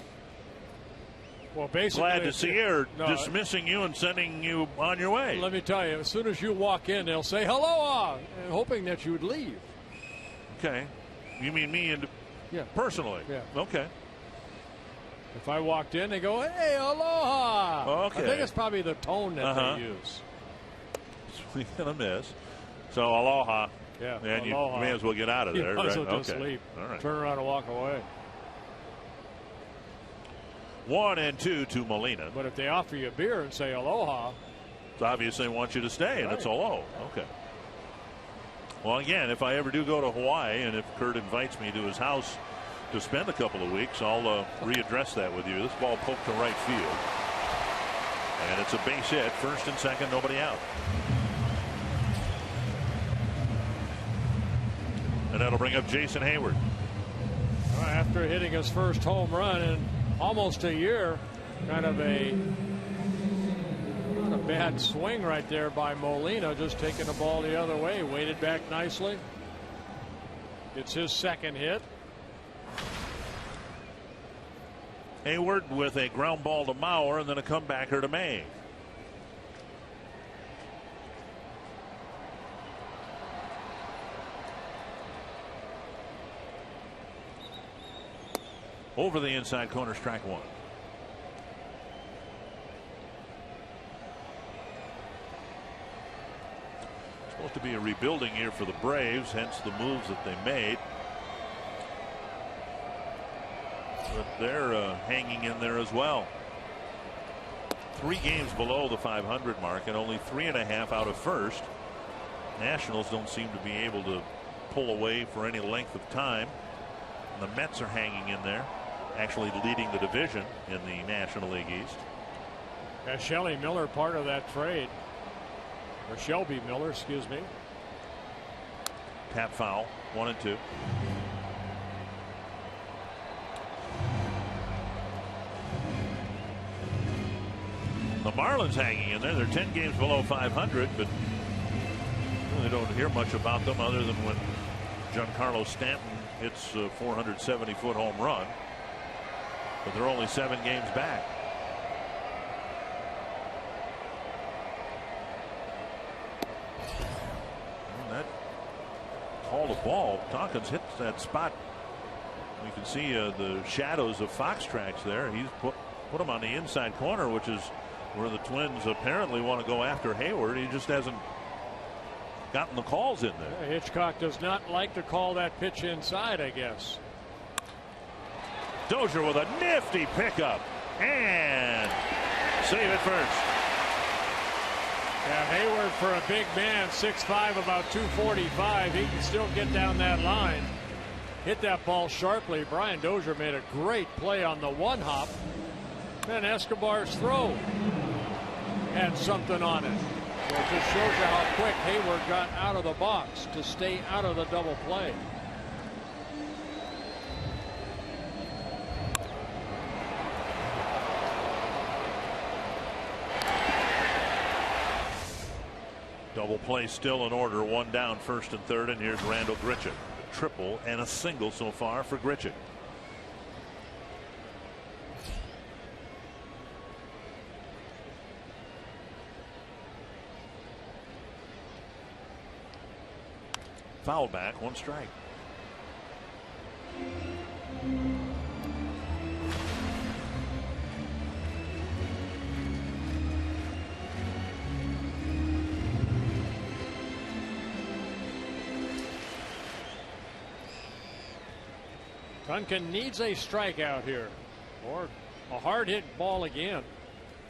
basically glad to see you or dismissing you and sending you on your way? Let me tell you, as soon as you walk in, they'll say hello, hoping that you would leave. Okay. You mean me and personally? Yeah. Okay. If I walked in, they go, hey, aloha. Okay. I think it's probably the tone that they use. Swing and a miss. So aloha. Yeah. And aloha. you may as well get out of there. You might as well right? just Okay. leave. All right. Turn around and walk away. 1-2 to Molina. But if they offer you a beer and say aloha, it's obvious they want you to stay, and right. it's hello. Okay. Well, again, if I ever do go to Hawaii, and if Kurt invites me to his house to spend a couple of weeks, I'll readdress that with you. This ball poked to right field, and it's a base hit. First and second, nobody out. And that'll bring up Jason Hayward. After hitting his first home run in almost a year, kind of a bad swing right there by Molina, just taking the ball the other way, weighted back nicely. It's his 2nd hit. Hayward with a ground ball to Mauer and then a comebacker to May. Over the inside corner, strike 1. Supposed to be a rebuilding year for the Braves, hence the moves that they made. But they're hanging in there as well. 3 games below the 500 mark and only 3.5 out of first. Nationals don't seem to be able to pull away for any length of time. And the Mets are hanging in there, actually leading the division in the National League East. Shelby Miller part of that trade. Or Shelby Miller, excuse me. Tap foul, 1-2. The Marlins hanging in there. They're 10 games below 500, but really don't hear much about them other than when Giancarlo Stanton hits a 470-foot home run. But they're only 7 games back. And that called a ball. Tompkins hits that spot. You can see the shadows of Fox tracks there. He's put him on the inside corner, which is where the Twins apparently want to go after Hayward. He just hasn't gotten the calls in there. Yeah, Hitchcock does not like to call that pitch inside, I guess. Dozier with a nifty pickup and save it first. Yeah, Hayward, for a big man, 6'5", about 245, he can still get down that line. Hit that ball sharply. Brian Dozier made a great play on the one hop. Then Escobar's throw had something on it. So it just shows you how quick Hayward got out of the box to stay out of the double play. Double play still in order. One down, first and third, and here's Randall Grichuk. A triple and a single so far for Grichuk. Foul back, one strike. Duncan needs a strikeout here, or a hard hit ball again,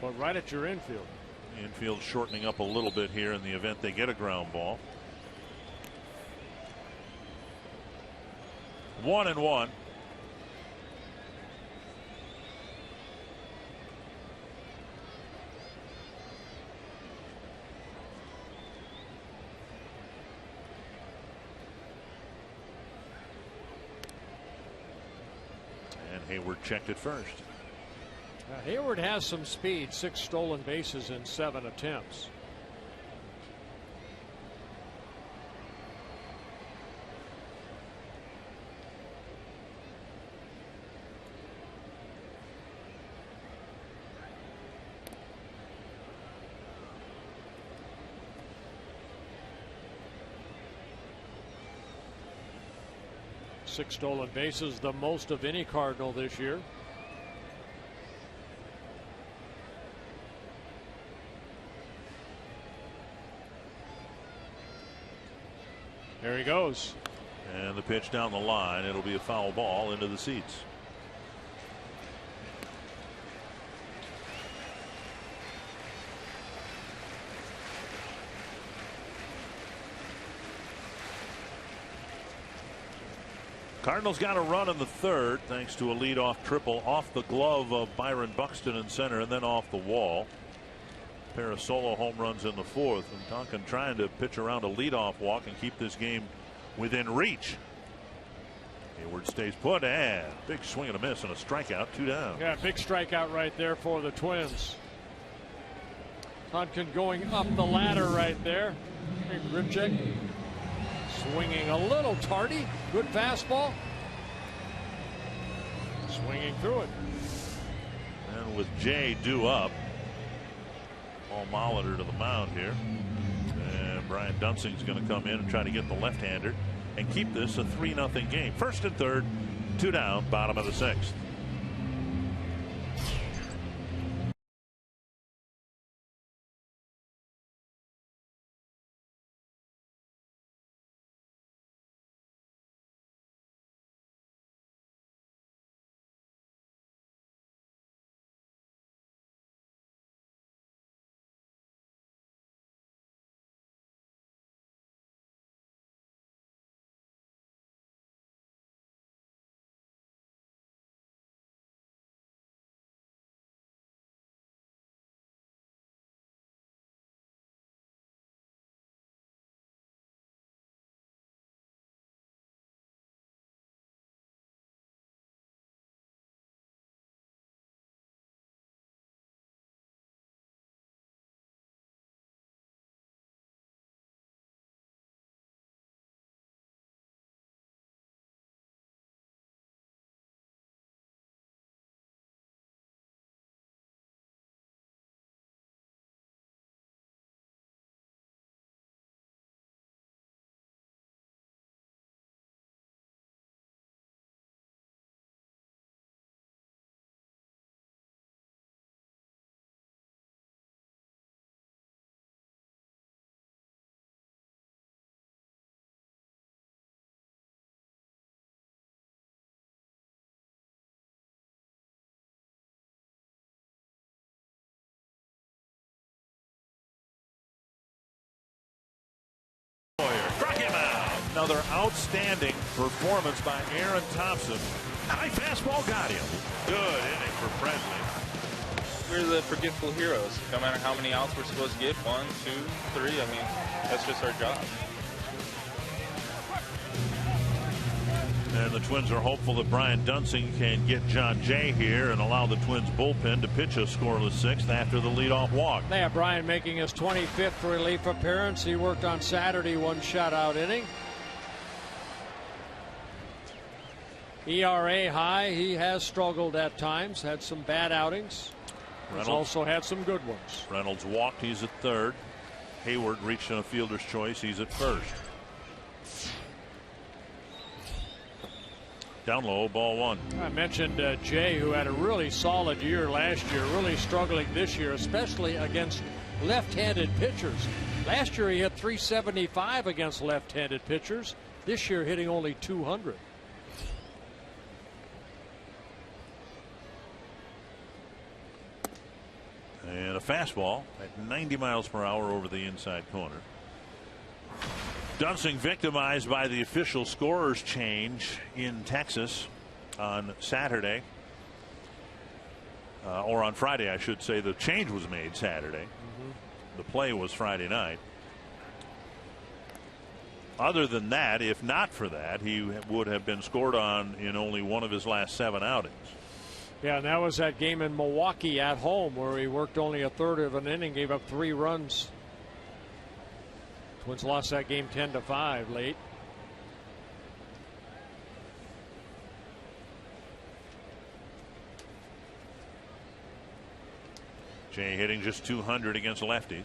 but right at your infield. Infield shortening up a little bit here in the event they get a ground ball. 1-1. And Hayward checked it first. Hayward has some speed, 6 stolen bases in 7 attempts. Six stolen bases, the most of any Cardinal this year. There he goes. And the pitch down the line. It'll be a foul ball into the seats. Cardinals got a run in the third thanks to a leadoff triple off the glove of Byron Buxton in center and then off the wall. A pair of solo home runs in the fourth, and Duncan trying to pitch around a leadoff walk and keep this game within reach. Hayward stays put, and big swing and a miss and a strikeout, 2 down. Yeah, big strikeout right there for the Twins. Duncan going up the ladder right there. Grichuk swinging a little tardy. Good fastball. Swinging through it. And with Jay due up, Paul Molitor to the mound here. And Brian Dunsing's going to come in and try to get the left-hander and keep this a 3-0 game. First and third, 2 down, bottom of the 6th. Another outstanding performance by Aaron Thompson. High fastball got him. Good inning for Presley. We're the forgetful heroes. No matter how many outs we're supposed to get, 1, 2, 3. I mean, that's just our job. And the the Twins are hopeful that Brian Dunsing can get John Jay here and allow the Twins bullpen to pitch a scoreless sixth after the leadoff walk. They have Brian making his 25th relief appearance. He worked on Saturday, 1 shutout inning. ERA high. He has struggled at times, had some bad outings. He's also had some good ones. Reynolds walked. He's at third. Hayward reached a fielder's choice. He's at first. Down low, ball 1. I mentioned Jay, who had a really solid year last year, really struggling this year, especially against left-handed pitchers. Last year he hit .375 against left-handed pitchers. This year hitting only .200. And a fastball at 90 miles per hour over the inside corner. Dunsing victimized by the official scorers change in Texas on Saturday. Or on Friday, I should say. The change was made Saturday. The play was Friday night. Other than that, if not for that, he would have been scored on in only one of his last 7 outings. Yeah, and that was that game in Milwaukee at home where he worked only a third of an inning, gave up 3 runs. Twins lost that game 10-5 late. Jay hitting just .200 against lefties.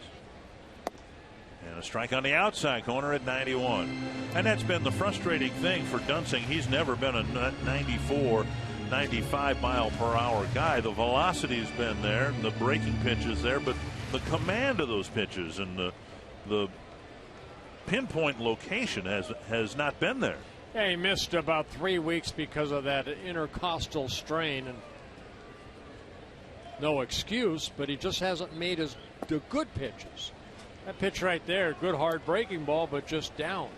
And a strike on the outside corner at 91. And that's been the frustrating thing for Dunsing. He's never been a 94, 95 mile per hour guy. The velocity's been there, and the breaking pitch is there, but the command of those pitches and the pinpoint location has not been there. Yeah, he missed about 3 weeks because of that intercostal strain, and no excuse, but he just hasn't made the good pitches. That pitch right there, good hard breaking ball, but just down.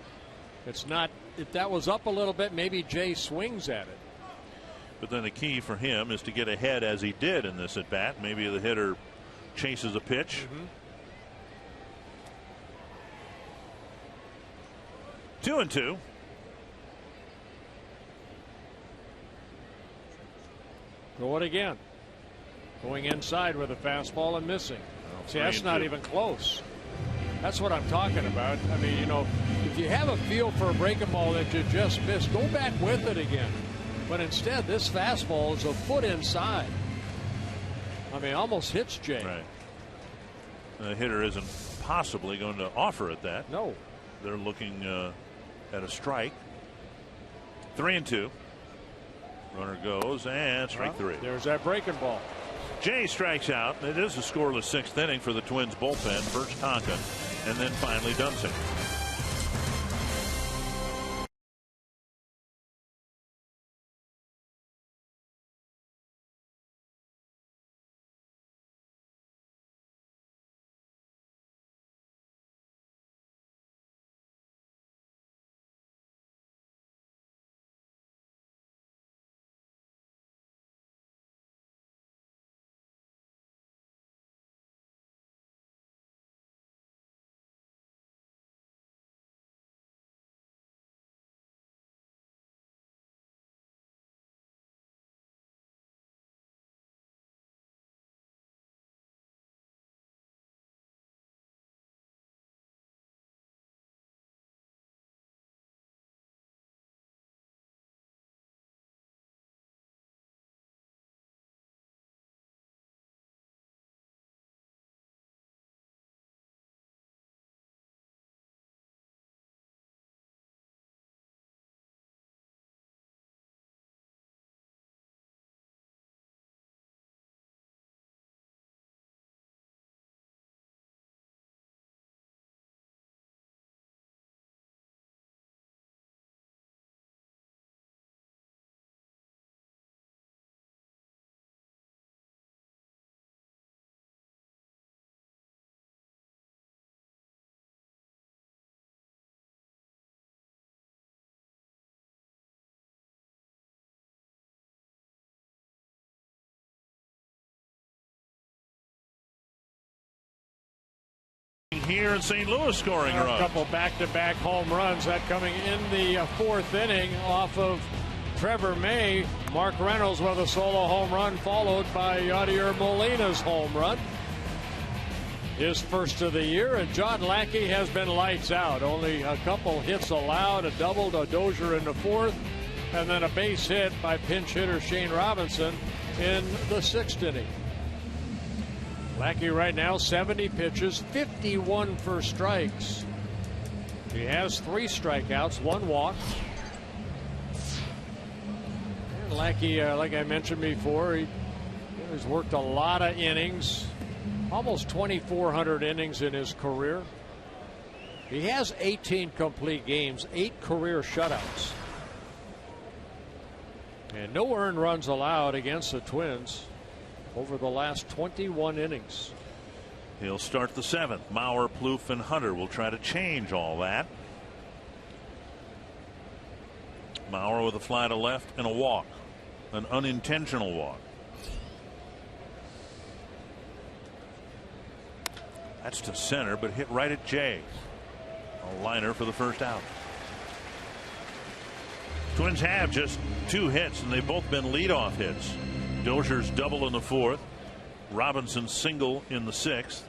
It's not. If that was up a little bit, maybe Jay swings at it. But then the key for him is to get ahead as he did in this at bat. Maybe the hitter chases a pitch. 2-2. Go it again. Going inside with a fastball and missing. See, that's not even close. That's what I'm talking about. I mean, you know, if you have a feel for a breaking ball that you just missed, go back with it again. But instead, this fastball is a foot inside. I mean, almost hits Jay. Right. The hitter isn't possibly going to offer it that. No. They're looking at a strike. 3-2. Runner goes, and strike 3. There's that breaking ball. Jay strikes out. It is a scoreless 6th inning for the Twins bullpen. First Tonka, and then finally Dunsing. Here in St. Louis scoring runs. A couple back-to-back home runs. That coming in the 4th inning off of Trevor May, Mark Reynolds with a solo home run, followed by Yadier Molina's home run. His first of the year, and John Lackey has been lights out. Only a couple hits allowed, a double to Dozier in the fourth, and then a base hit by pinch hitter Shane Robinson in the sixth inning. Lackey right now 70 pitches, 51 for strikes. He has 3 strikeouts, 1 walk. And Lackey, like I mentioned before, he's worked a lot of innings. Almost 2,400 innings in his career. He has 18 complete games, 8 career shutouts. And no earned runs allowed against the Twins over the last 21 innings. He'll start the 7th. Mauer, Plouffe, and Hunter will try to change all that. Mauer with a fly to left and a walk, an unintentional walk. That's to center, but hit right at Jay. A liner for the first out. Twins have just 2 hits, and they've both been leadoff hits. Dozier's double in the 4th. Robinson's single in the 6th.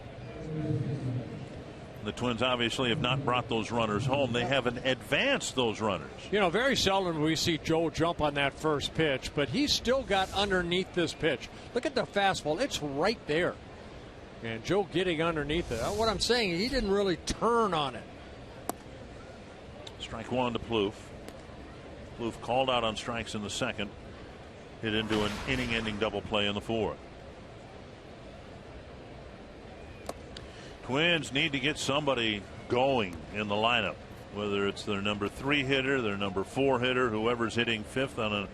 The Twins obviously have not brought those runners home. They haven't advanced those runners. You know, very seldom we see Joe jump on that first pitch, but he's still got underneath this pitch. Look at the fastball. It's right there. And Joe getting underneath it. What I'm saying, he didn't really turn on it. Strike 1 to Plouffe. Plouffe called out on strikes in the 2nd. Hit into an inning-ending double play in the 4th. Twins need to get somebody going in the lineup, whether it's their number 3 hitter, their number 4 hitter, whoever's hitting 5th on an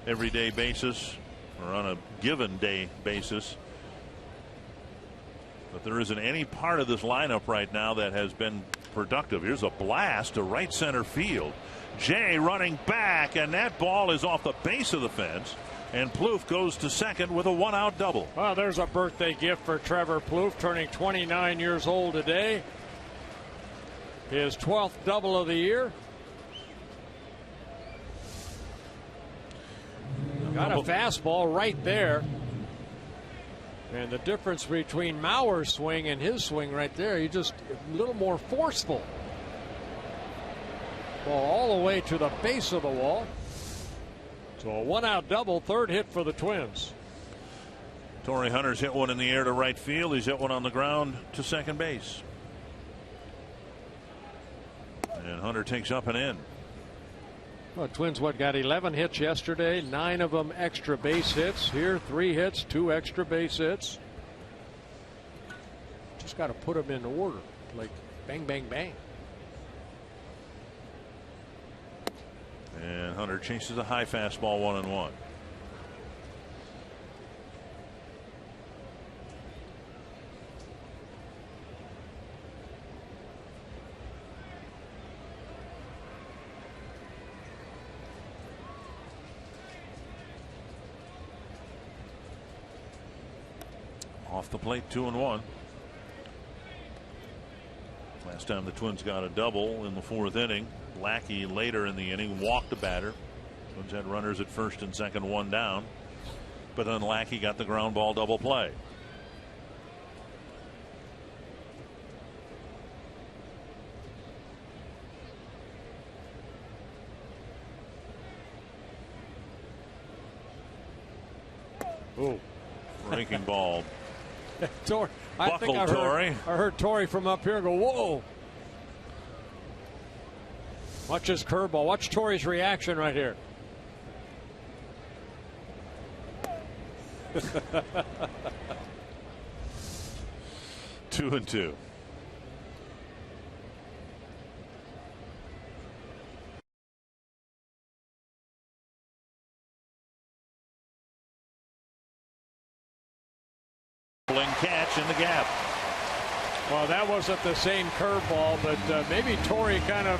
everyday basis or on a given day basis. But there isn't any part of this lineup right now that has been productive. Here's a blast to right center field. Jay running back, and that ball is off the base of the fence. And Plouffe goes to second with a 1-out double. Well, there's a birthday gift for Trevor Plouffe, turning 29 years old today. His 12th double of the year. Got a fastball right there. And the difference between Mauer's swing and his swing right there, he just a little more forceful. Ball all the way to the base of the wall. So a 1-out double, 3rd hit for the Twins. Torrey Hunter's hit one in the air to right field. He's hit one on the ground to second base. And Hunter takes up and in. Well, Twins got 11 hits yesterday, 9 of them extra base hits. Here 3 hits, 2 extra base hits. Just got to put them in order, like bang bang bang. And Hunter chases a high fastball 1-1. Off the plate, 2-1. Last time the Twins got a double in the 4th inning. Lackey later in the inning walked a batter. Twins had runners at first and second, 1 down. But then Lackey got the ground ball double play. Ooh. Breaking ball. I think I heard Torrey from up here go, whoa. Watch his curveball. Watch Torrey's reaction right here. 2-2. Catch in the gap. Well, that wasn't the same curveball, but maybe Torrey kind of,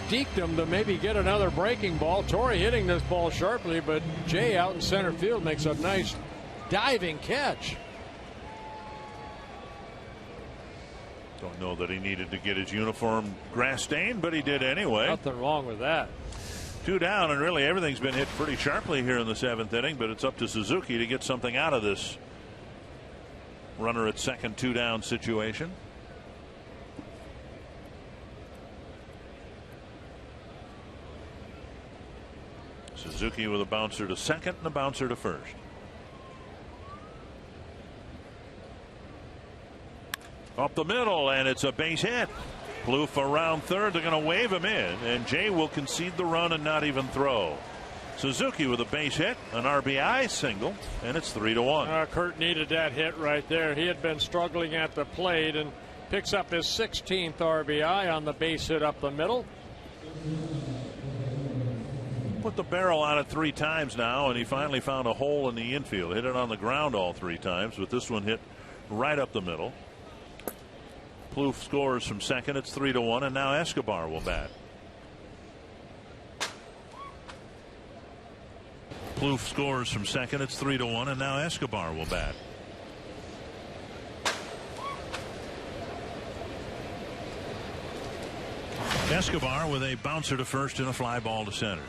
deked him to maybe get another breaking ball. Torrey hitting this ball sharply, but Jay out in center field makes a nice diving catch. Don't know that he needed to get his uniform grass stained, but he did anyway. Nothing wrong with that. 2 down, and really everything's been hit pretty sharply here in the 7th inning, but it's up to Suzuki to get something out of this runner at second 2 down situation. Suzuki with a bouncer to second and a bouncer to first. Up the middle, and it's a base hit. Plouffe around third. They're going to wave him in, and Jay will concede the run and not even throw. Suzuki with a base hit, an RBI single, and it's 3-1. Kurt needed that hit right there. He had been struggling at the plate and picks up his 16th RBI on the base hit up the middle. Put the barrel on it 3 times now, and he finally found a hole in the infield. Hit it on the ground all 3 times, but this one hit right up the middle. Plouffe scores from second. It's 3-1, and now Escobar will bat. Plouffe scores from second. It's 3-1, and now Escobar will bat. Escobar with a bouncer to first and a fly ball to center.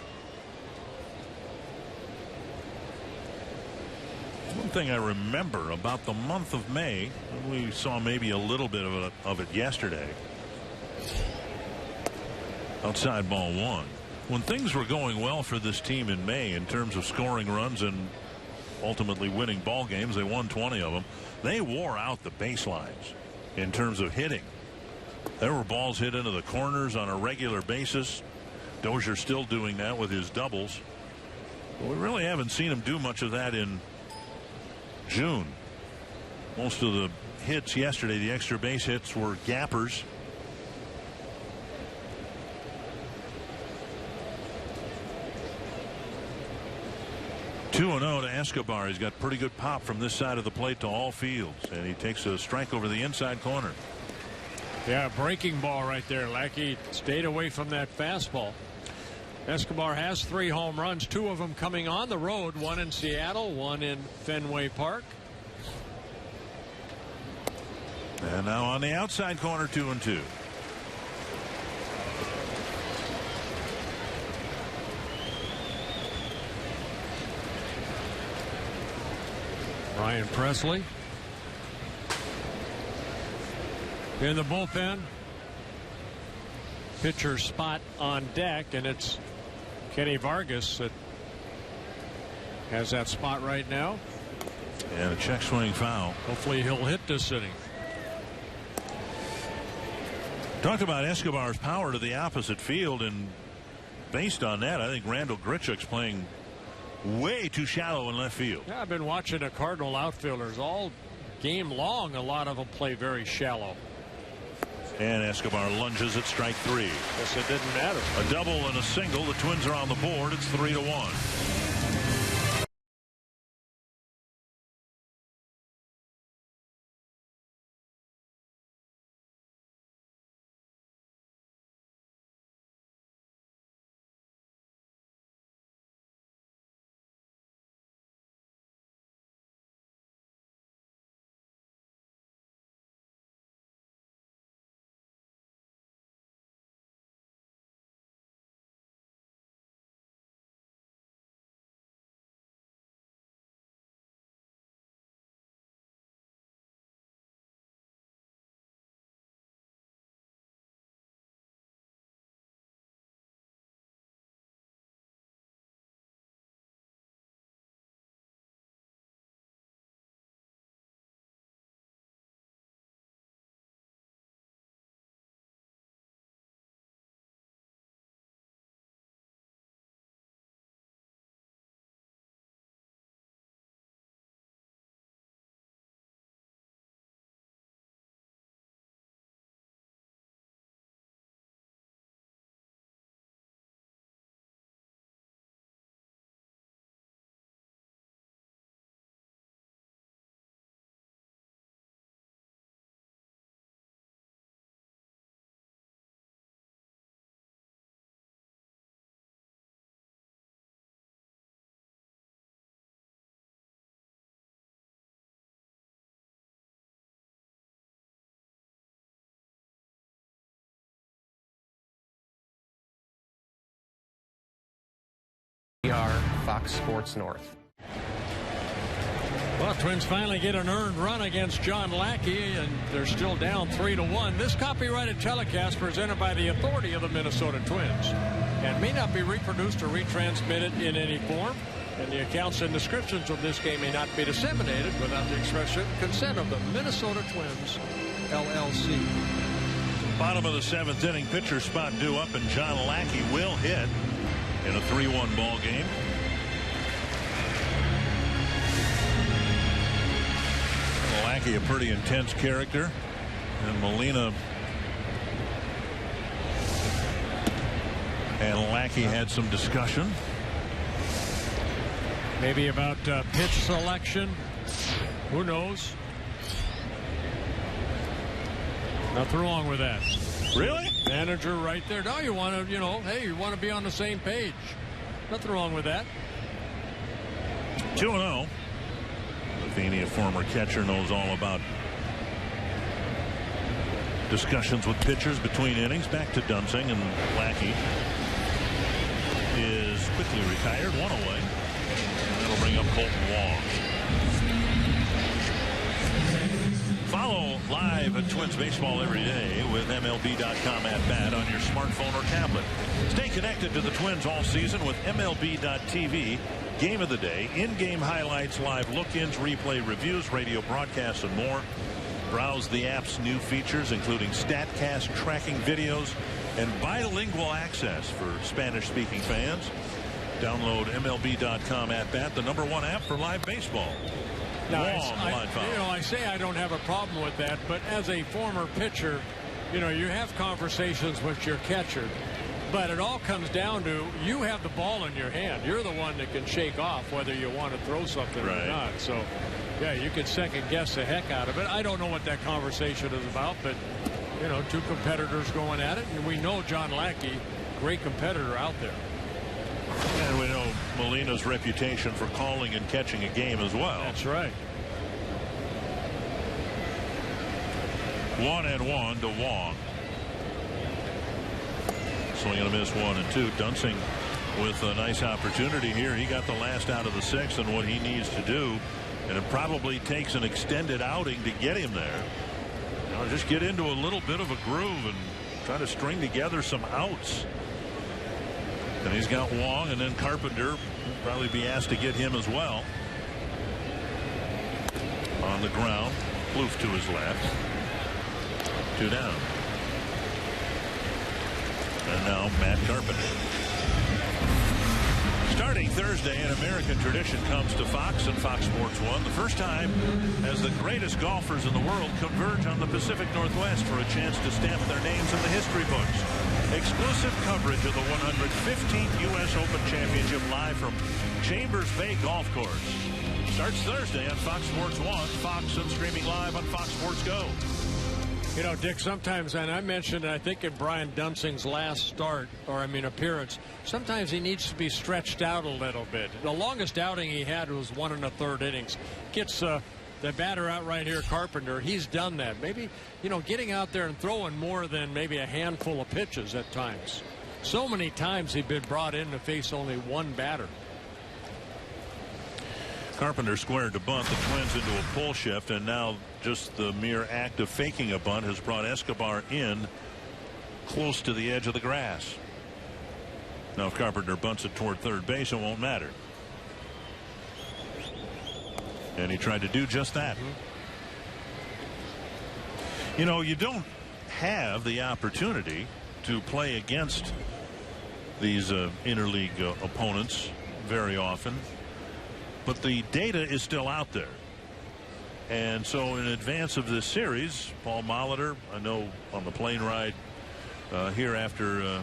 One thing I remember about the month of May, we saw maybe a little bit of it yesterday. Outside ball 1. When things were going well for this team in May in terms of scoring runs and ultimately winning ball games, they won 20 of them. They wore out the baselines in terms of hitting. There were balls hit into the corners on a regular basis. Dozier still doing that with his doubles. But we really haven't seen him do much of that in June. Most of the hits yesterday, the extra base hits, were gappers. Two and 0 to Escobar. He's got pretty good pop from this side of the plate to all fields, and he takes a strike over the inside corner. Yeah, breaking ball right there. Lackey stayed away from that fastball. Escobar has 3 home runs, 2 of them coming on the road, 1 in Seattle, 1 in Fenway Park. And now on the outside corner, 2-2. Ryan Presley in the bullpen. Pitcher spot on deck, and it's Kenny Vargas that has that spot right now. And a check swing foul. Hopefully he'll hit this inning. Talked about Escobar's power to the opposite field, and based on that, I think Randall Grichuk's playing way too shallow in left field. Yeah, I've been watching the Cardinal outfielders all game long. A lot of them play very shallow. And Escobar lunges at strike 3. Guess it didn't matter. A double and a single. The Twins are on the board. It's 3-1. are Fox Sports North. Well, Twins finally get an earned run against John Lackey, and they're still down 3-1. This copyrighted telecast presented by the authority of the Minnesota Twins and may not be reproduced or retransmitted in any form, and the accounts and descriptions of this game may not be disseminated without the express written consent of the Minnesota Twins, LLC. Bottom of the 7th inning, pitcher spot due up, and John Lackey will hit in a 3-1 ball game. Lackey, a pretty intense character, and Molina and Lackey had some discussion. Maybe about pitch selection. Who knows? Nothing wrong with that. Really? Manager right there. No, you want to, hey, you want to be on the same page. Nothing wrong with that. 2-0. Feeney, a former catcher, knows all about discussions with pitchers between innings. Back to Dunsing, and Lackey is quickly retired, 1 away. And that'll bring up Colton Wong. Follow live at Twins baseball every day with MLB.com at bat on your smartphone or tablet. Stay connected to the Twins all season with MLB.tv. Game of the day, in-game highlights, live look-ins, replay reviews, radio broadcasts, and more. Browse the app's new features, including StatCast tracking videos and bilingual access for Spanish-speaking fans. Download MLB.com at bat, the #1 app for live baseball. Now, I say I don't have a problem with that, but as a former pitcher, you have conversations with your catcher. But it all comes down to you have the ball in your hand. You're the one that can shake off whether you want to throw something or not. So, yeah, you could second guess the heck out of it. I don't know what that conversation is about, but, two competitors going at it. And we know John Lackey, great competitor out there. And we know Molina's reputation for calling and catching a game as well. That's right. 1-1 to Wong. Swing and a miss, 1 and 2. Dunsing with a nice opportunity here. He got the last out of the 6th, and what he needs to do, and it probably takes an extended outing to get him there. Just get into a little bit of a groove and try to string together some outs. And he's got Wong, and then Carpenter will probably be asked to get him as well. On the ground, Kloof to his left. 2 down. And now Matt Carpenter. Starting Thursday, an American tradition comes to Fox and Fox Sports 1. The first time as the greatest golfers in the world converge on the Pacific Northwest for a chance to stamp their names in the history books. Exclusive coverage of the 115th U.S. Open Championship live from Chambers Bay Golf Course. Starts Thursday on Fox Sports 1, Fox, and streaming live on Fox Sports Go. Dick, sometimes, and I mentioned, I think in Brian Dunsing's last appearance, sometimes he needs to be stretched out a little bit. The longest outing he had was 1 1/3 innings. Gets the batter out right here, Carpenter. He's done that. Maybe, getting out there and throwing more than maybe a handful of pitches at times. So many times he'd been brought in to face only one batter. Carpenter squared to bunt the Twins into a pull shift, and now just the mere act of faking a bunt has brought Escobar in close to the edge of the grass. Now if Carpenter bunts it toward third base, it won't matter. And he tried to do just that. You don't have the opportunity to play against these interleague opponents very often. But the data is still out there. And so in advance of this series, Paul Molitor, I know on the plane ride here after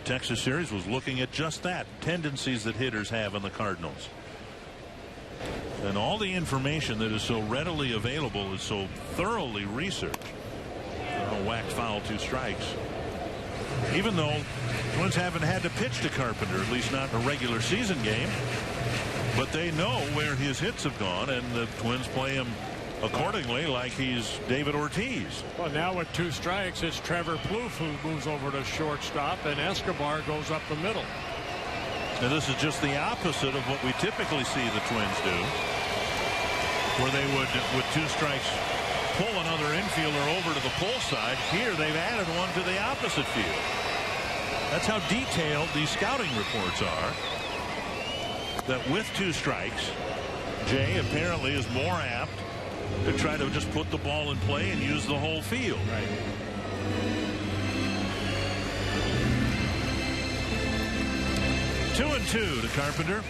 Texas series, was looking at just that, tendencies that hitters have in the Cardinals. And all the information that is so readily available is so thoroughly researched. Whacked foul, 2 strikes. Even though Twins haven't had to pitch to Carpenter, at least not in a regular season game. But they know where his hits have gone, and the Twins play him accordingly like he's David Ortiz. Well, now with 2 strikes, it's Trevor Plouffe who moves over to shortstop, and Escobar goes up the middle. Now this is just the opposite of what we typically see the Twins do, where they would, with 2 strikes, pull another infielder over to the pull side. Here they've added one to the opposite field. That's how detailed these scouting reports are. That with 2 strikes, Jay apparently is more apt to try to just put the ball in play and use the whole field. Right. Two and 2 to Carpenter.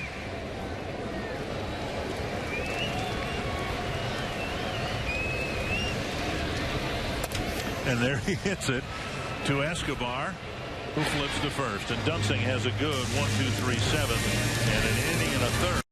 And there he hits it to Escobar, who flips to first. And Dunsing has a good 1-2-3-7 and an inning and a third.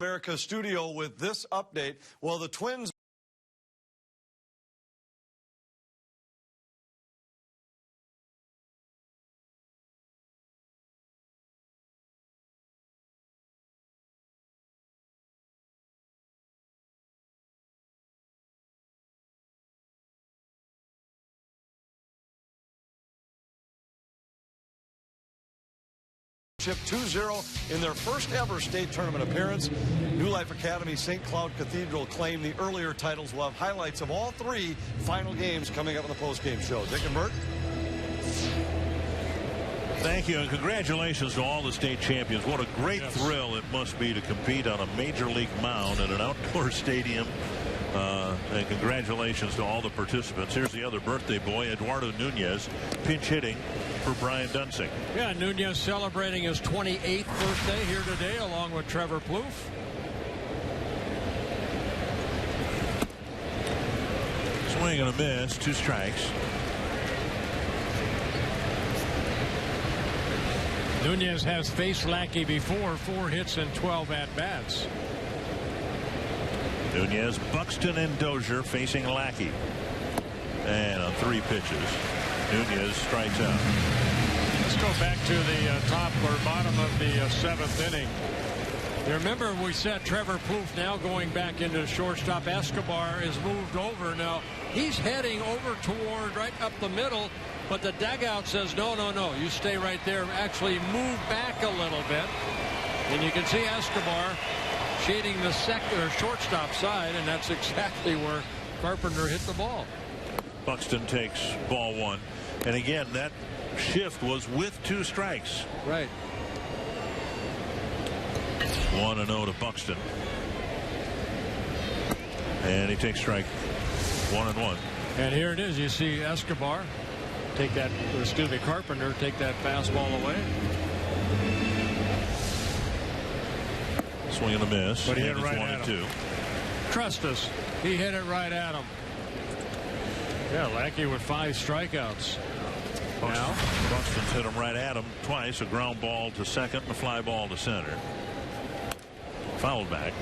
America studio with this update. Well, the Twins championship 2-0 in their first ever state tournament appearance. New Life Academy St. Cloud Cathedral claimed the earlier titles. Will have highlights of all 3 final games coming up in the post-game show. Dick and Bert. Thank you, and congratulations to all the state champions. What a great thrill it must be to compete on a major league mound at an outdoor stadium. And congratulations to all the participants. Here's the other birthday boy, Eduardo Nunez, pinch hitting for Brian Dunsing. Yeah, Nunez celebrating his 28th birthday here today, along with Trevor Plouffe. Swing and a miss, 2 strikes. Nunez has faced Lackey before, 4 hits and 12 at-bats. Nunez, Buxton, and Dozier facing Lackey. And on 3 pitches, Nunez strikes out. Let's go back to the top or bottom of the 7th inning. You remember we said Trevor Plouffe now going back into the shortstop. Escobar is moved over. Now he's heading over toward right up the middle, but the dugout says no, you stay right there. Actually move back a little bit, and you can see Escobar shading the second or shortstop side, and that's exactly where Carpenter hit the ball. Buxton takes ball 1, and again that shift was with 2 strikes. Right. 1-0 to Buxton, and he takes strike 1-1. And here it is. You see Escobar take that, or excuse me, Carpenter take that fastball away. Swing and a miss. But he hit it right at him. Trust us, he hit it right at him. Yeah, Lackey with 5 strikeouts. Now Buxton's hit him right at him twice. A ground ball to second and a fly ball to center. Fouled back.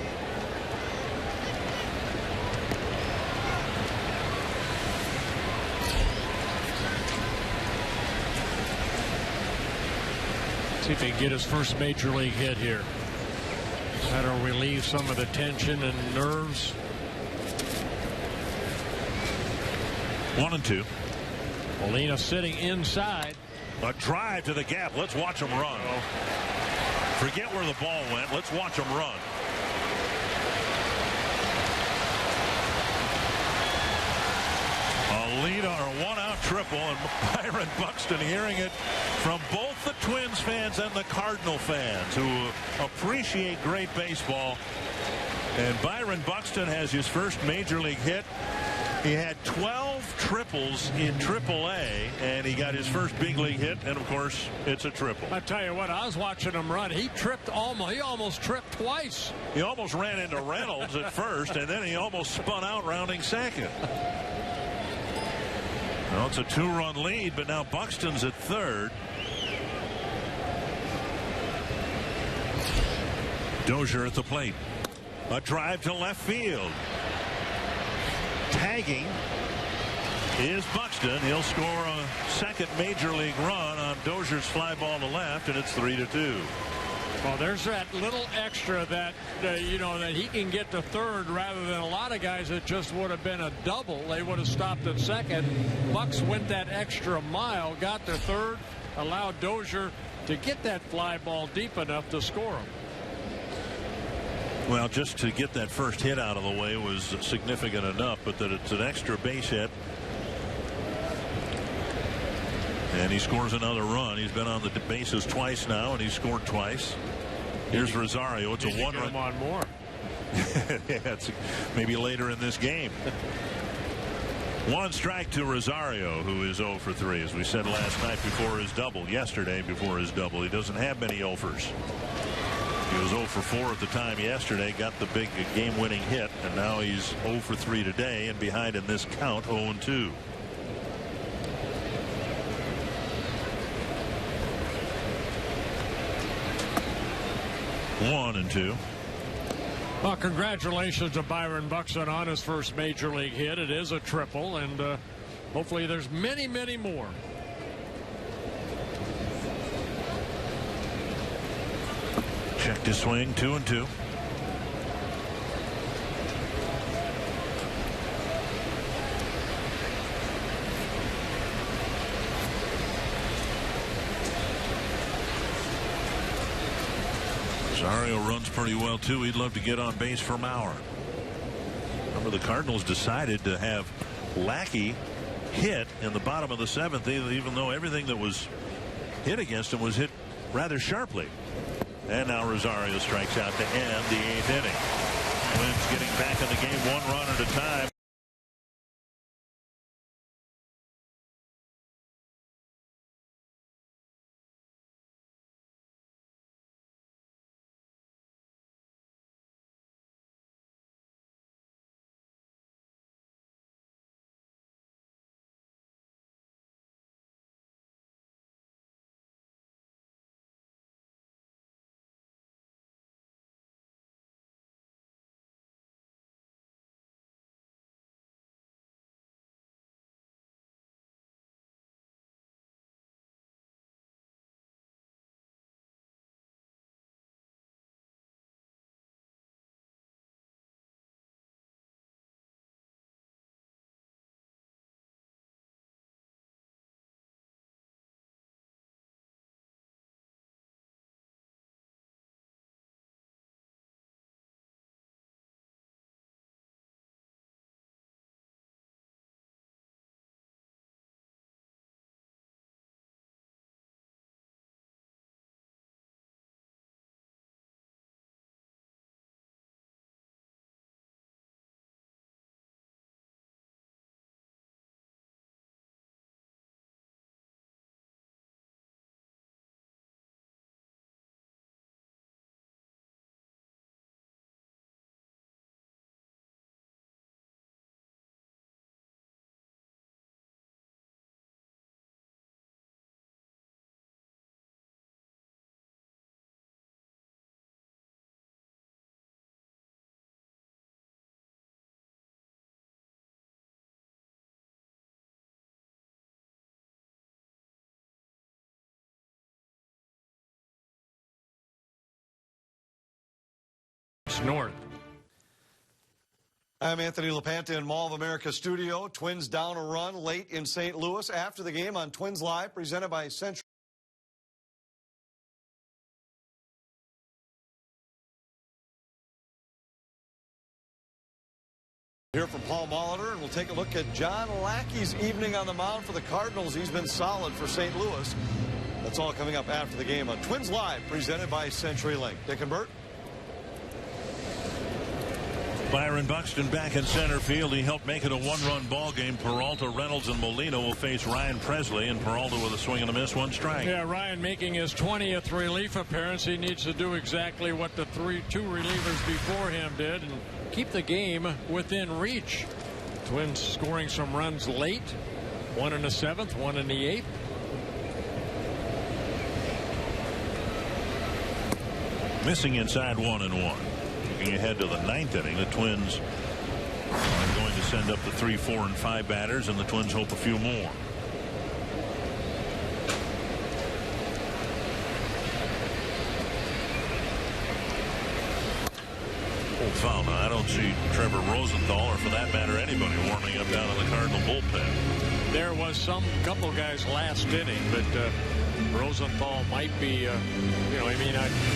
See if he can get his first major league hit here. That'll relieve some of the tension and nerves. 1-2. Molina sitting inside. A drive to the gap. Let's watch him run. Forget where the ball went. Let's watch him run. A lead or a one-out triple, and Byron Buxton hearing it from both the Twins fans and the Cardinal fans who appreciate great baseball. And Byron Buxton has his first major league hit. He had 12 triples in AAA, and he got his first big league hit, and of course, it's a triple. I tell you what, I was watching him run. He almost tripped twice. He almost ran into Reynolds at first, and then he almost spun out rounding second. Well, it's a 2-run lead, but now Buxton's at third. Dozier at the plate. A drive to left field. Tagging is Buxton. He'll score a second major league run on Dozier's fly ball to left, and it's 3-2. Well, there's that little extra that that he can get to third rather than a lot of guys that just would have been a double. They would have stopped at second. Bucks went that extra mile, got to third, allowed Dozier to get that fly ball deep enough to score him. Well, just to get that first hit out of the way was significant enough, but that it's an extra base hit. And he scores another run. He's been on the bases twice now, and he's scored twice. Here's Rosario. It's a one-run. Him on more. Yeah, it's maybe later in this game. One strike to Rosario, who is 0 for 3, as we said last night before his double. Yesterday before his double. He doesn't have many 0-fers. He was 0 for 4 at the time yesterday, got the big game-winning hit, and now he's 0 for 3 today, and behind in this count 0-2. One and two. Well, congratulations to Byron Buxton on his first major league hit. It is a triple, and hopefully there's many, many more. Checked his swing, 2-2. Rosario runs pretty well too. He'd love to get on base for Mauer. Remember, the Cardinals decided to have Lackey hit in the bottom of the 7th, even though everything that was hit against him was hit rather sharply. And now Rosario strikes out to end the 8th inning. Twins getting back in the game 1 run at a time. North. I'm Anthony LaPanta in Mall of America studio. Twins down a run late in St. Louis. After the game on Twins Live, presented by Century. Here from Paul Molitor, and we'll take a look at John Lackey's evening on the mound for the Cardinals. He's been solid for St. Louis. That's all coming up after the game on Twins Live, presented by CenturyLink. Dick and Bert. Byron Buxton back in center field. He helped make it a one-run ball game. Peralta, Reynolds, and Molina will face Ryan Presley, and Peralta with a swing and a miss, 1 strike. Yeah, Ryan making his 20th relief appearance. He needs to do exactly what the 2 relievers before him did and keep the game within reach. Twins scoring some runs late. 1 in the 7th, 1 in the 8th. Missing inside 1-1. Looking ahead to the 9th inning, the Twins are going to send up the 3, 4, and 5 batters, and the Twins hope a few more. Foul. Now, I don't see Trevor Rosenthal, or for that matter anybody, warming up down in the Cardinal bullpen. There was some couple guys last inning, but Rosenthal might be,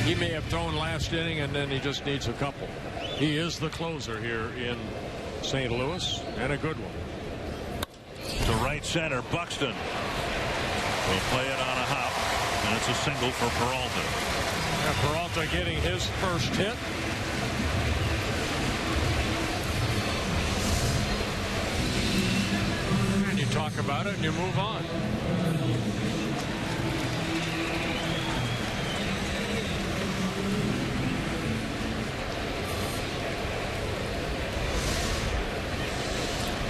he may have thrown last inning and then he just needs a couple. He is the closer here in St. Louis, and a good one. To right center, Buxton will play it on a hop, and it's a single for Peralta. Yeah, Peralta getting his first hit. And you talk about it and you move on.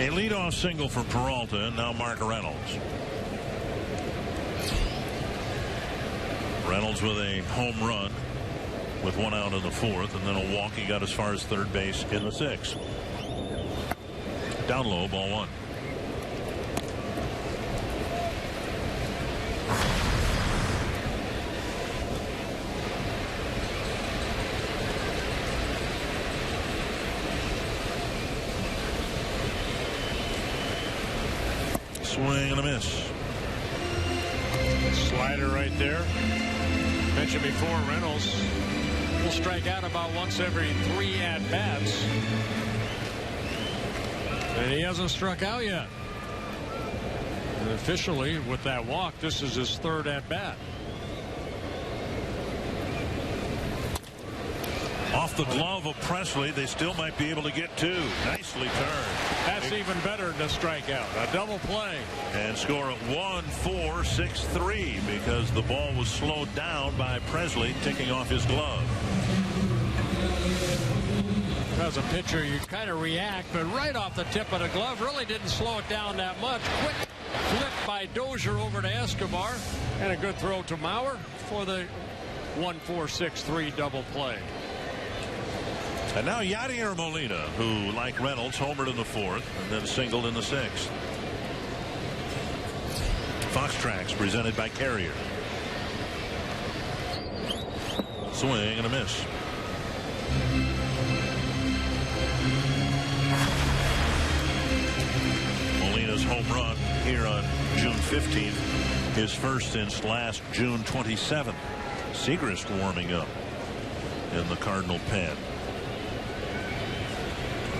A leadoff single for Peralta, and now Mark Reynolds. Reynolds with a home run with 1 out in the 4th, and then a walk. He got as far as third base in the 6th. Down low, ball 1. Swing and a miss. Slider right there. Mentioned before, Reynolds will strike out about once every 3 at-bats. And he hasn't struck out yet. And officially, with that walk, this is his 3rd at-bat. Off the glove of Presley, they still might be able to get 2. Nicely turned. That's even better than a strikeout. A double play. And score at 1-4-6-3 because the ball was slowed down by Presley ticking off his glove. As a pitcher, you kind of react, but right off the tip of the glove, really didn't slow it down that much. Quick flip by Dozier over to Escobar, and a good throw to Mauer for the 1-4-6-3 double play. And now Yadier Molina, who, like Reynolds, homered in the 4th and then singled in the 6th. Fox Tracks presented by Carrier. Swing and a miss. Molina's home run here on June 15th, his first since last June 27th. Segrist warming up in the Cardinal pen.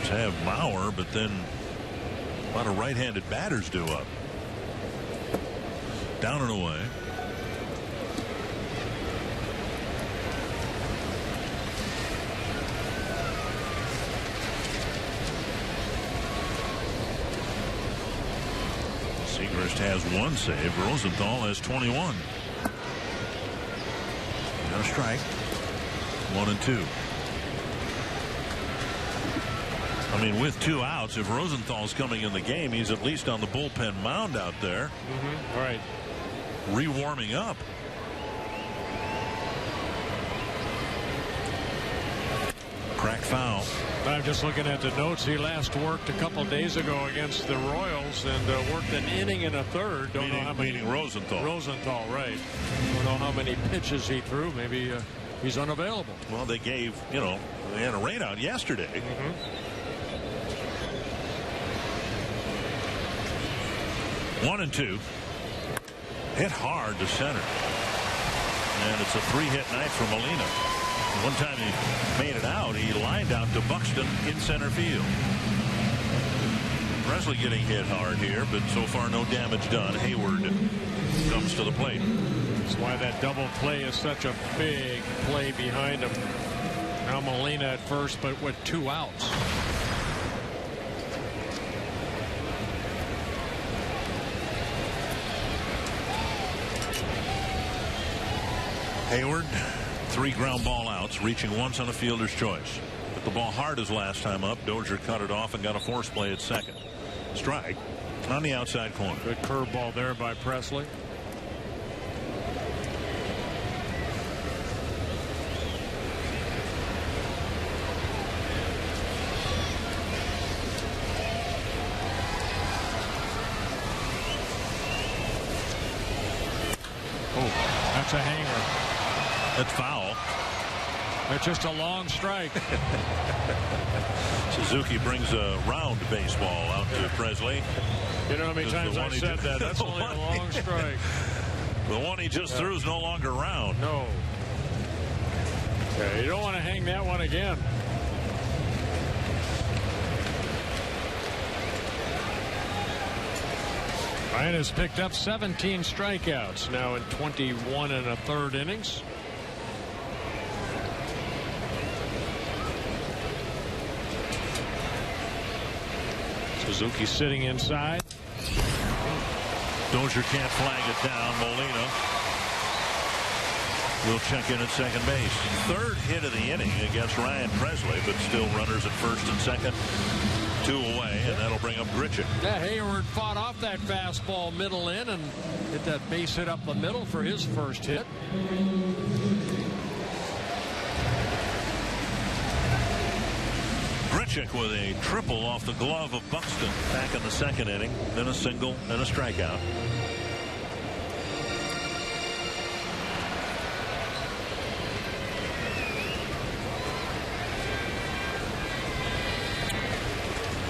Have Mauer, but then a lot of right-handed batters due up. Down and away. Segrist has 1 save. Rosenthal has 21. Got a strike. 1 and 2. I mean, with 2 outs, if Rosenthal's coming in the game, he's at least on the bullpen mound out there. Right. Re-warming up. Cracked foul. I'm just looking at the notes. He last worked a couple days ago against the Royals and worked an inning and a 3rd. Meaning Rosenthal. Rosenthal, right. Don't know how many pitches he threw. Maybe He's unavailable. Well, they gave, they had a rain out yesterday. 1-2. Hit hard to center. And it's a 3-hit night for Molina. One time he made it out, he lined out to Buxton in center field. Presley getting hit hard here, but so far no damage done. Hayward comes to the plate. That's why that double play is such a big play behind him. Now Molina at first, but with 2 outs. Hayward, 3 ground ball outs, reaching once on a fielder's choice. Hit the ball hard his last time up. Dozier cut it off and got a force play at second. Strike on the outside corner. Good curveball there by Presley. Oh, that's a hanger. That's foul. That's just a long strike. Suzuki brings a round baseball out to Presley. You know how many times I said that? That's only a long strike. The one he just threw is no longer round. No. Yeah, you don't want to hang that one again. Ryan has picked up 17 strikeouts now in 21 1/3 innings. Suzuki sitting inside. Dozier can't flag it down. Molina will check in at second base. 3rd hit of the inning against Ryan Presley, but still runners at first and second. 2 away, and that'll bring up Grichuk. Yeah, Hayward fought off that fastball middle in and hit that base hit up the middle for his first hit. Grichuk with a triple off the glove of Buxton back in the 2nd inning, then a single and a strikeout.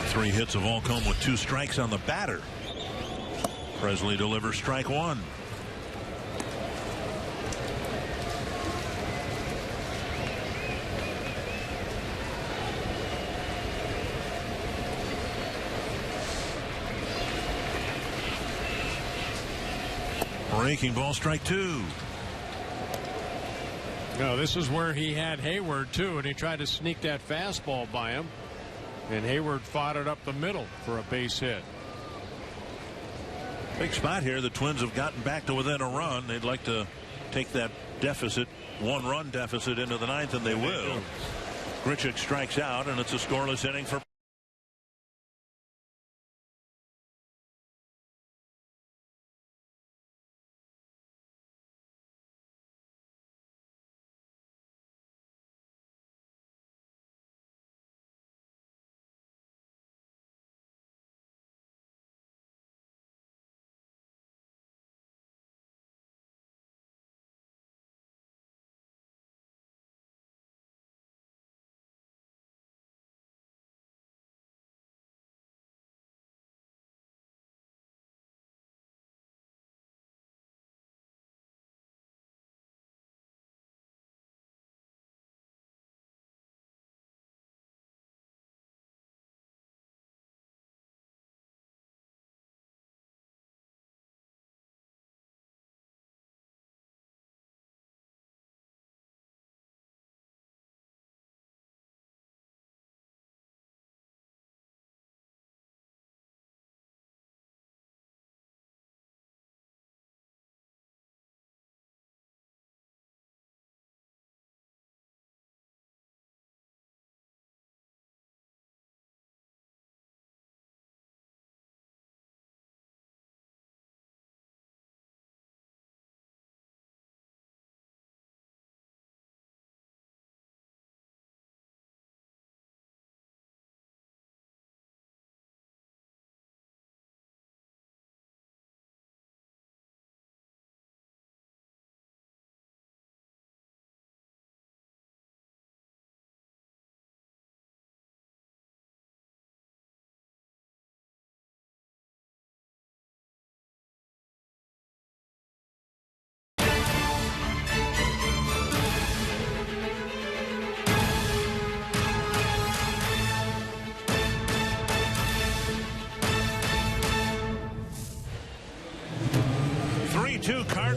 Three hits have all come with 2 strikes on the batter. Presley delivers strike 1. Breaking ball, strike 2. No, this is where he had Hayward too, and he tried to sneak that fastball by him, and Hayward fought it up the middle for a base hit. Big spot here. The Twins have gotten back to within a run. They'd like to take that deficit, 1-run deficit, into the 9th, and they will. Grichuk strikes out, and it's a scoreless inning for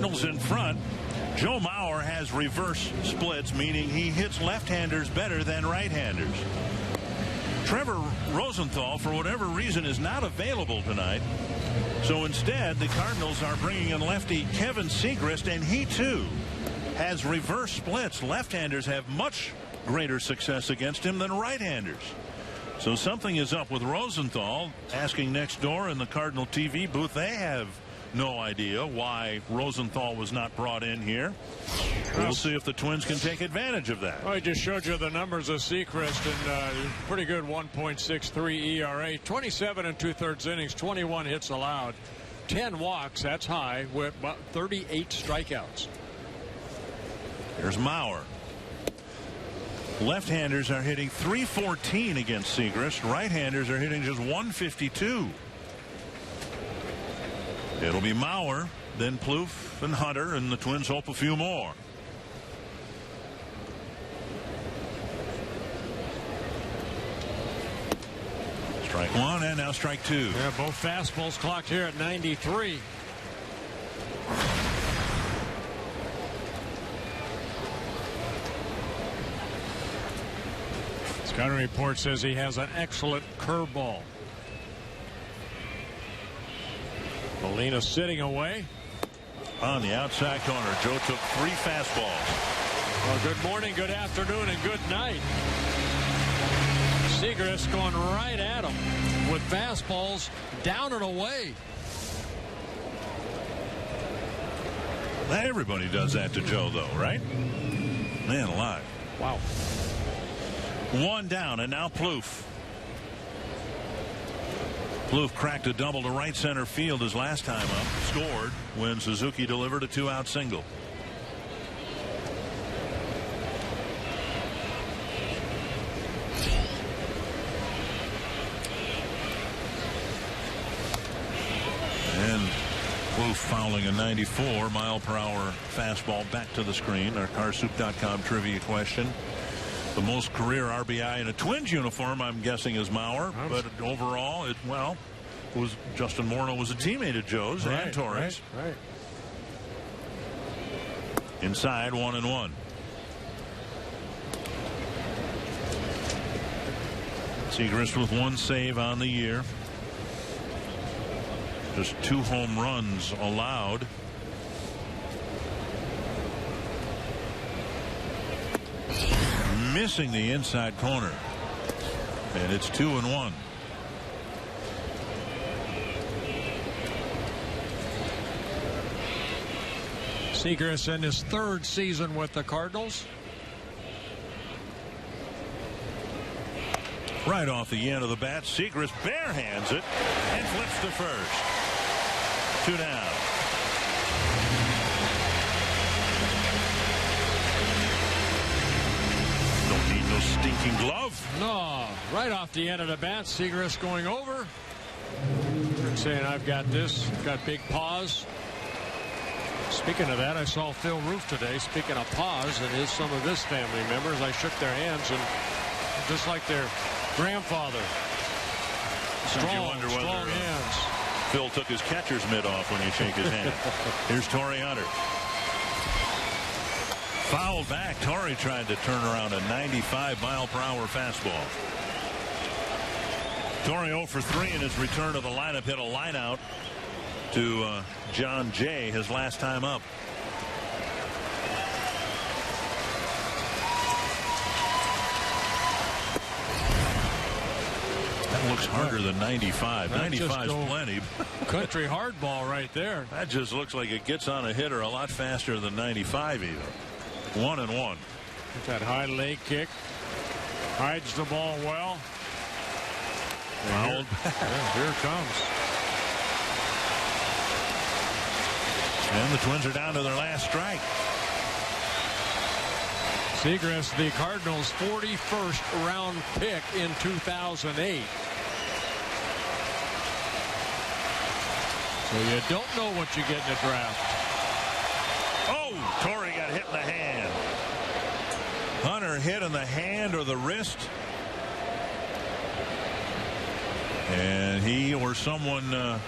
Cardinals in front. Joe Mauer has reverse splits, meaning he hits left-handers better than right-handers. Trevor Rosenthal, for whatever reason, is not available tonight. So instead, the Cardinals are bringing in lefty Kevin Segrist, and he too has reverse splits. Left-handers have much greater success against him than right-handers. So something is up with Rosenthal. Asking next door in the Cardinal TV booth, they have no idea why Rosenthal was not brought in here. We'll see if the Twins can take advantage of that. Well, I just showed you the numbers of Seacrest, and pretty good 1.63 ERA, 27 2/3 innings, 21 hits allowed, 10 walks, that's high, with about 38 strikeouts. Here's Mauer. Left-handers are hitting .314 against Segrist. Right-handers are hitting just .152. It'll be Mauer, then Plouffe and Hunter, and the Twins hope a few more. Strike one, and now strike two. Yeah, both fastballs clocked here at 93. Scouting report says he has an excellent curveball. Molina sitting away. On the outside corner, Joe took 3 fastballs. Well, good morning, good afternoon, and good night. Segrist going right at him with fastballs down and away. Everybody does that to Joe, though, right? Man alive. Wow. 1 down, and now Plouffe. Plouffe cracked a double to right center field his last time up. Scored when Suzuki delivered a 2-out single. And Plouffe fouling a 94-mile-per-hour fastball back to the screen. Our Carsoup.com trivia question. The most career RBI in a Twins uniform, I'm guessing, is Mauer. But overall, was Justin Morneau was a teammate of Joe's and Torres. Right. Inside, 1-1. Segrist with 1 save on the year. Just 2 home runs allowed. Missing the inside corner, and it's 2-1. Segrist in his 3rd season with the Cardinals. Right off the end of the bat, Segrist barehands it and flips to first. 2 down. No stinking glove. No, right off the end of the bat. Segrist going over and saying, I've got this. Got big paws. Speaking of that, I saw Phil Roof today. Speaking of paws, and some of his family members, I shook their hands, and just like their grandfather, strong hands. Phil took his catcher's mitt off when you shake his hand. Here's Torrey Hunter. Fouled back. Torrey tried to turn around a 95-mile-per-hour fastball. Torrey 0 for 3 in his return to the lineup. Hit a line out to John Jay his last time up. That looks harder than 95. 95 is plenty. Country hardball right there. That just looks like it gets on a hitter a lot faster than 95 even. 1-1. That high leg kick hides the ball well. Fouled. Here it comes. And the Twins are down to their last strike. Segrist, the Cardinals' 41st round pick in 2008. So you don't know what you get in the draft. Oh, Torrey got hit in the hand. Hunter hit in the hand or the wrist. And he or someone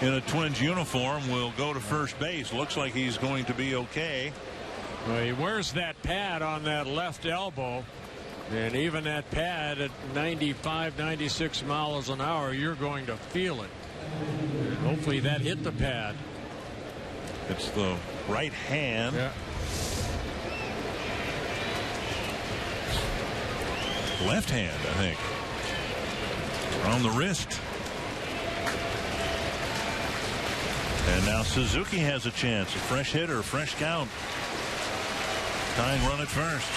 in a Twins uniform will go to first base. Looks like he's going to be okay. Well, he wears that pad on that left elbow, and even that pad at 95, 96 miles an hour, you're going to feel it. And hopefully that hit the pad. It's the right hand. Yeah. Left hand, I think. On the wrist. And now Suzuki has a chance. A fresh hitter, fresh count. Tying run at first.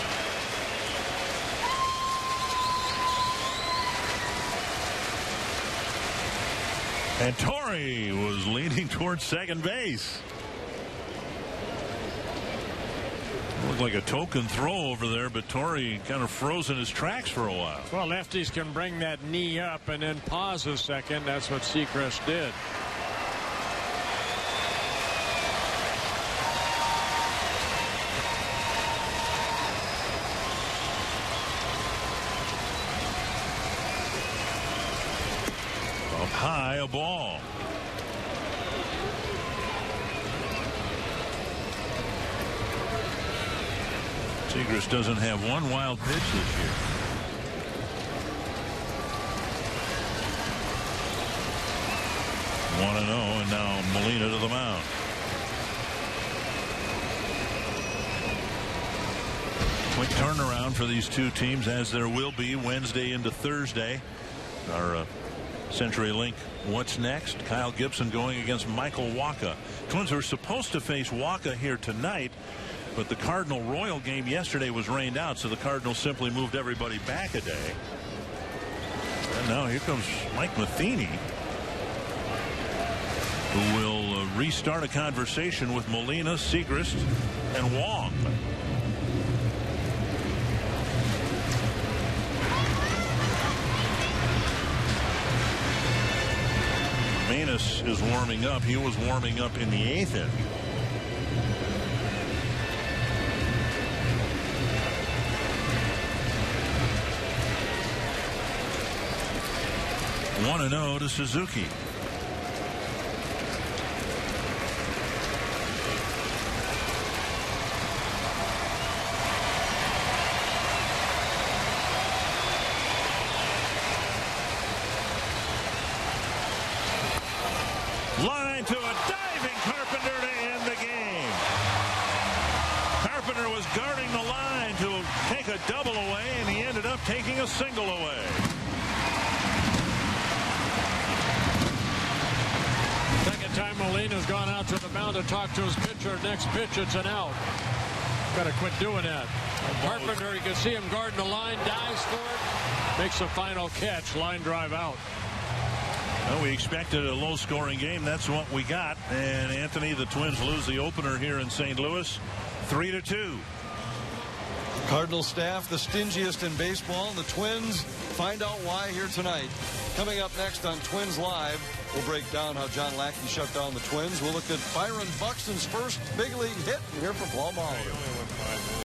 And Torrey was leaning towards second base. Looked like a token throw over there, but Torrey kind of froze in his tracks for a while. Well, lefties can bring that knee up and then pause a second. That's what Seacrest did. Up high, a ball. Seacrest doesn't have one wild pitch this year. One and 0, and now Molina to the mound. Quick turnaround for these two teams, as there will be Wednesday into Thursday. Our CenturyLink What's Next? Kyle Gibson going against Michael Wacha. Twins are supposed to face Wacha here tonight, but the Cardinal Royal game yesterday was rained out, so the Cardinals simply moved everybody back a day. And now here comes Mike Matheny, who will restart a conversation with Molina, Seacrest, and Wong. Manus is warming up. He was warming up in the 8th inning. One and 0 to Suzuki. Line to a diving Carpenter to end the game. Carpenter was guarding the line to take a double away, and he ended up taking a single away. Second time Molina's gone out to the mound to talk to his pitcher. Next pitch, it's an out. Got to quit doing that. Carpenter, you can see him guarding the line, dives for it, makes the final catch, line drive out. Well, we expected a low-scoring game. That's what we got. And Anthony, the Twins lose the opener here in St. Louis, 3-2. Cardinal staff, the stingiest in baseball. And the Twins find out why here tonight. Coming up next on Twins Live, we'll break down how John Lackey shut down the Twins. We'll look at Byron Buxton's first big league hit and hear from Paul Mahler.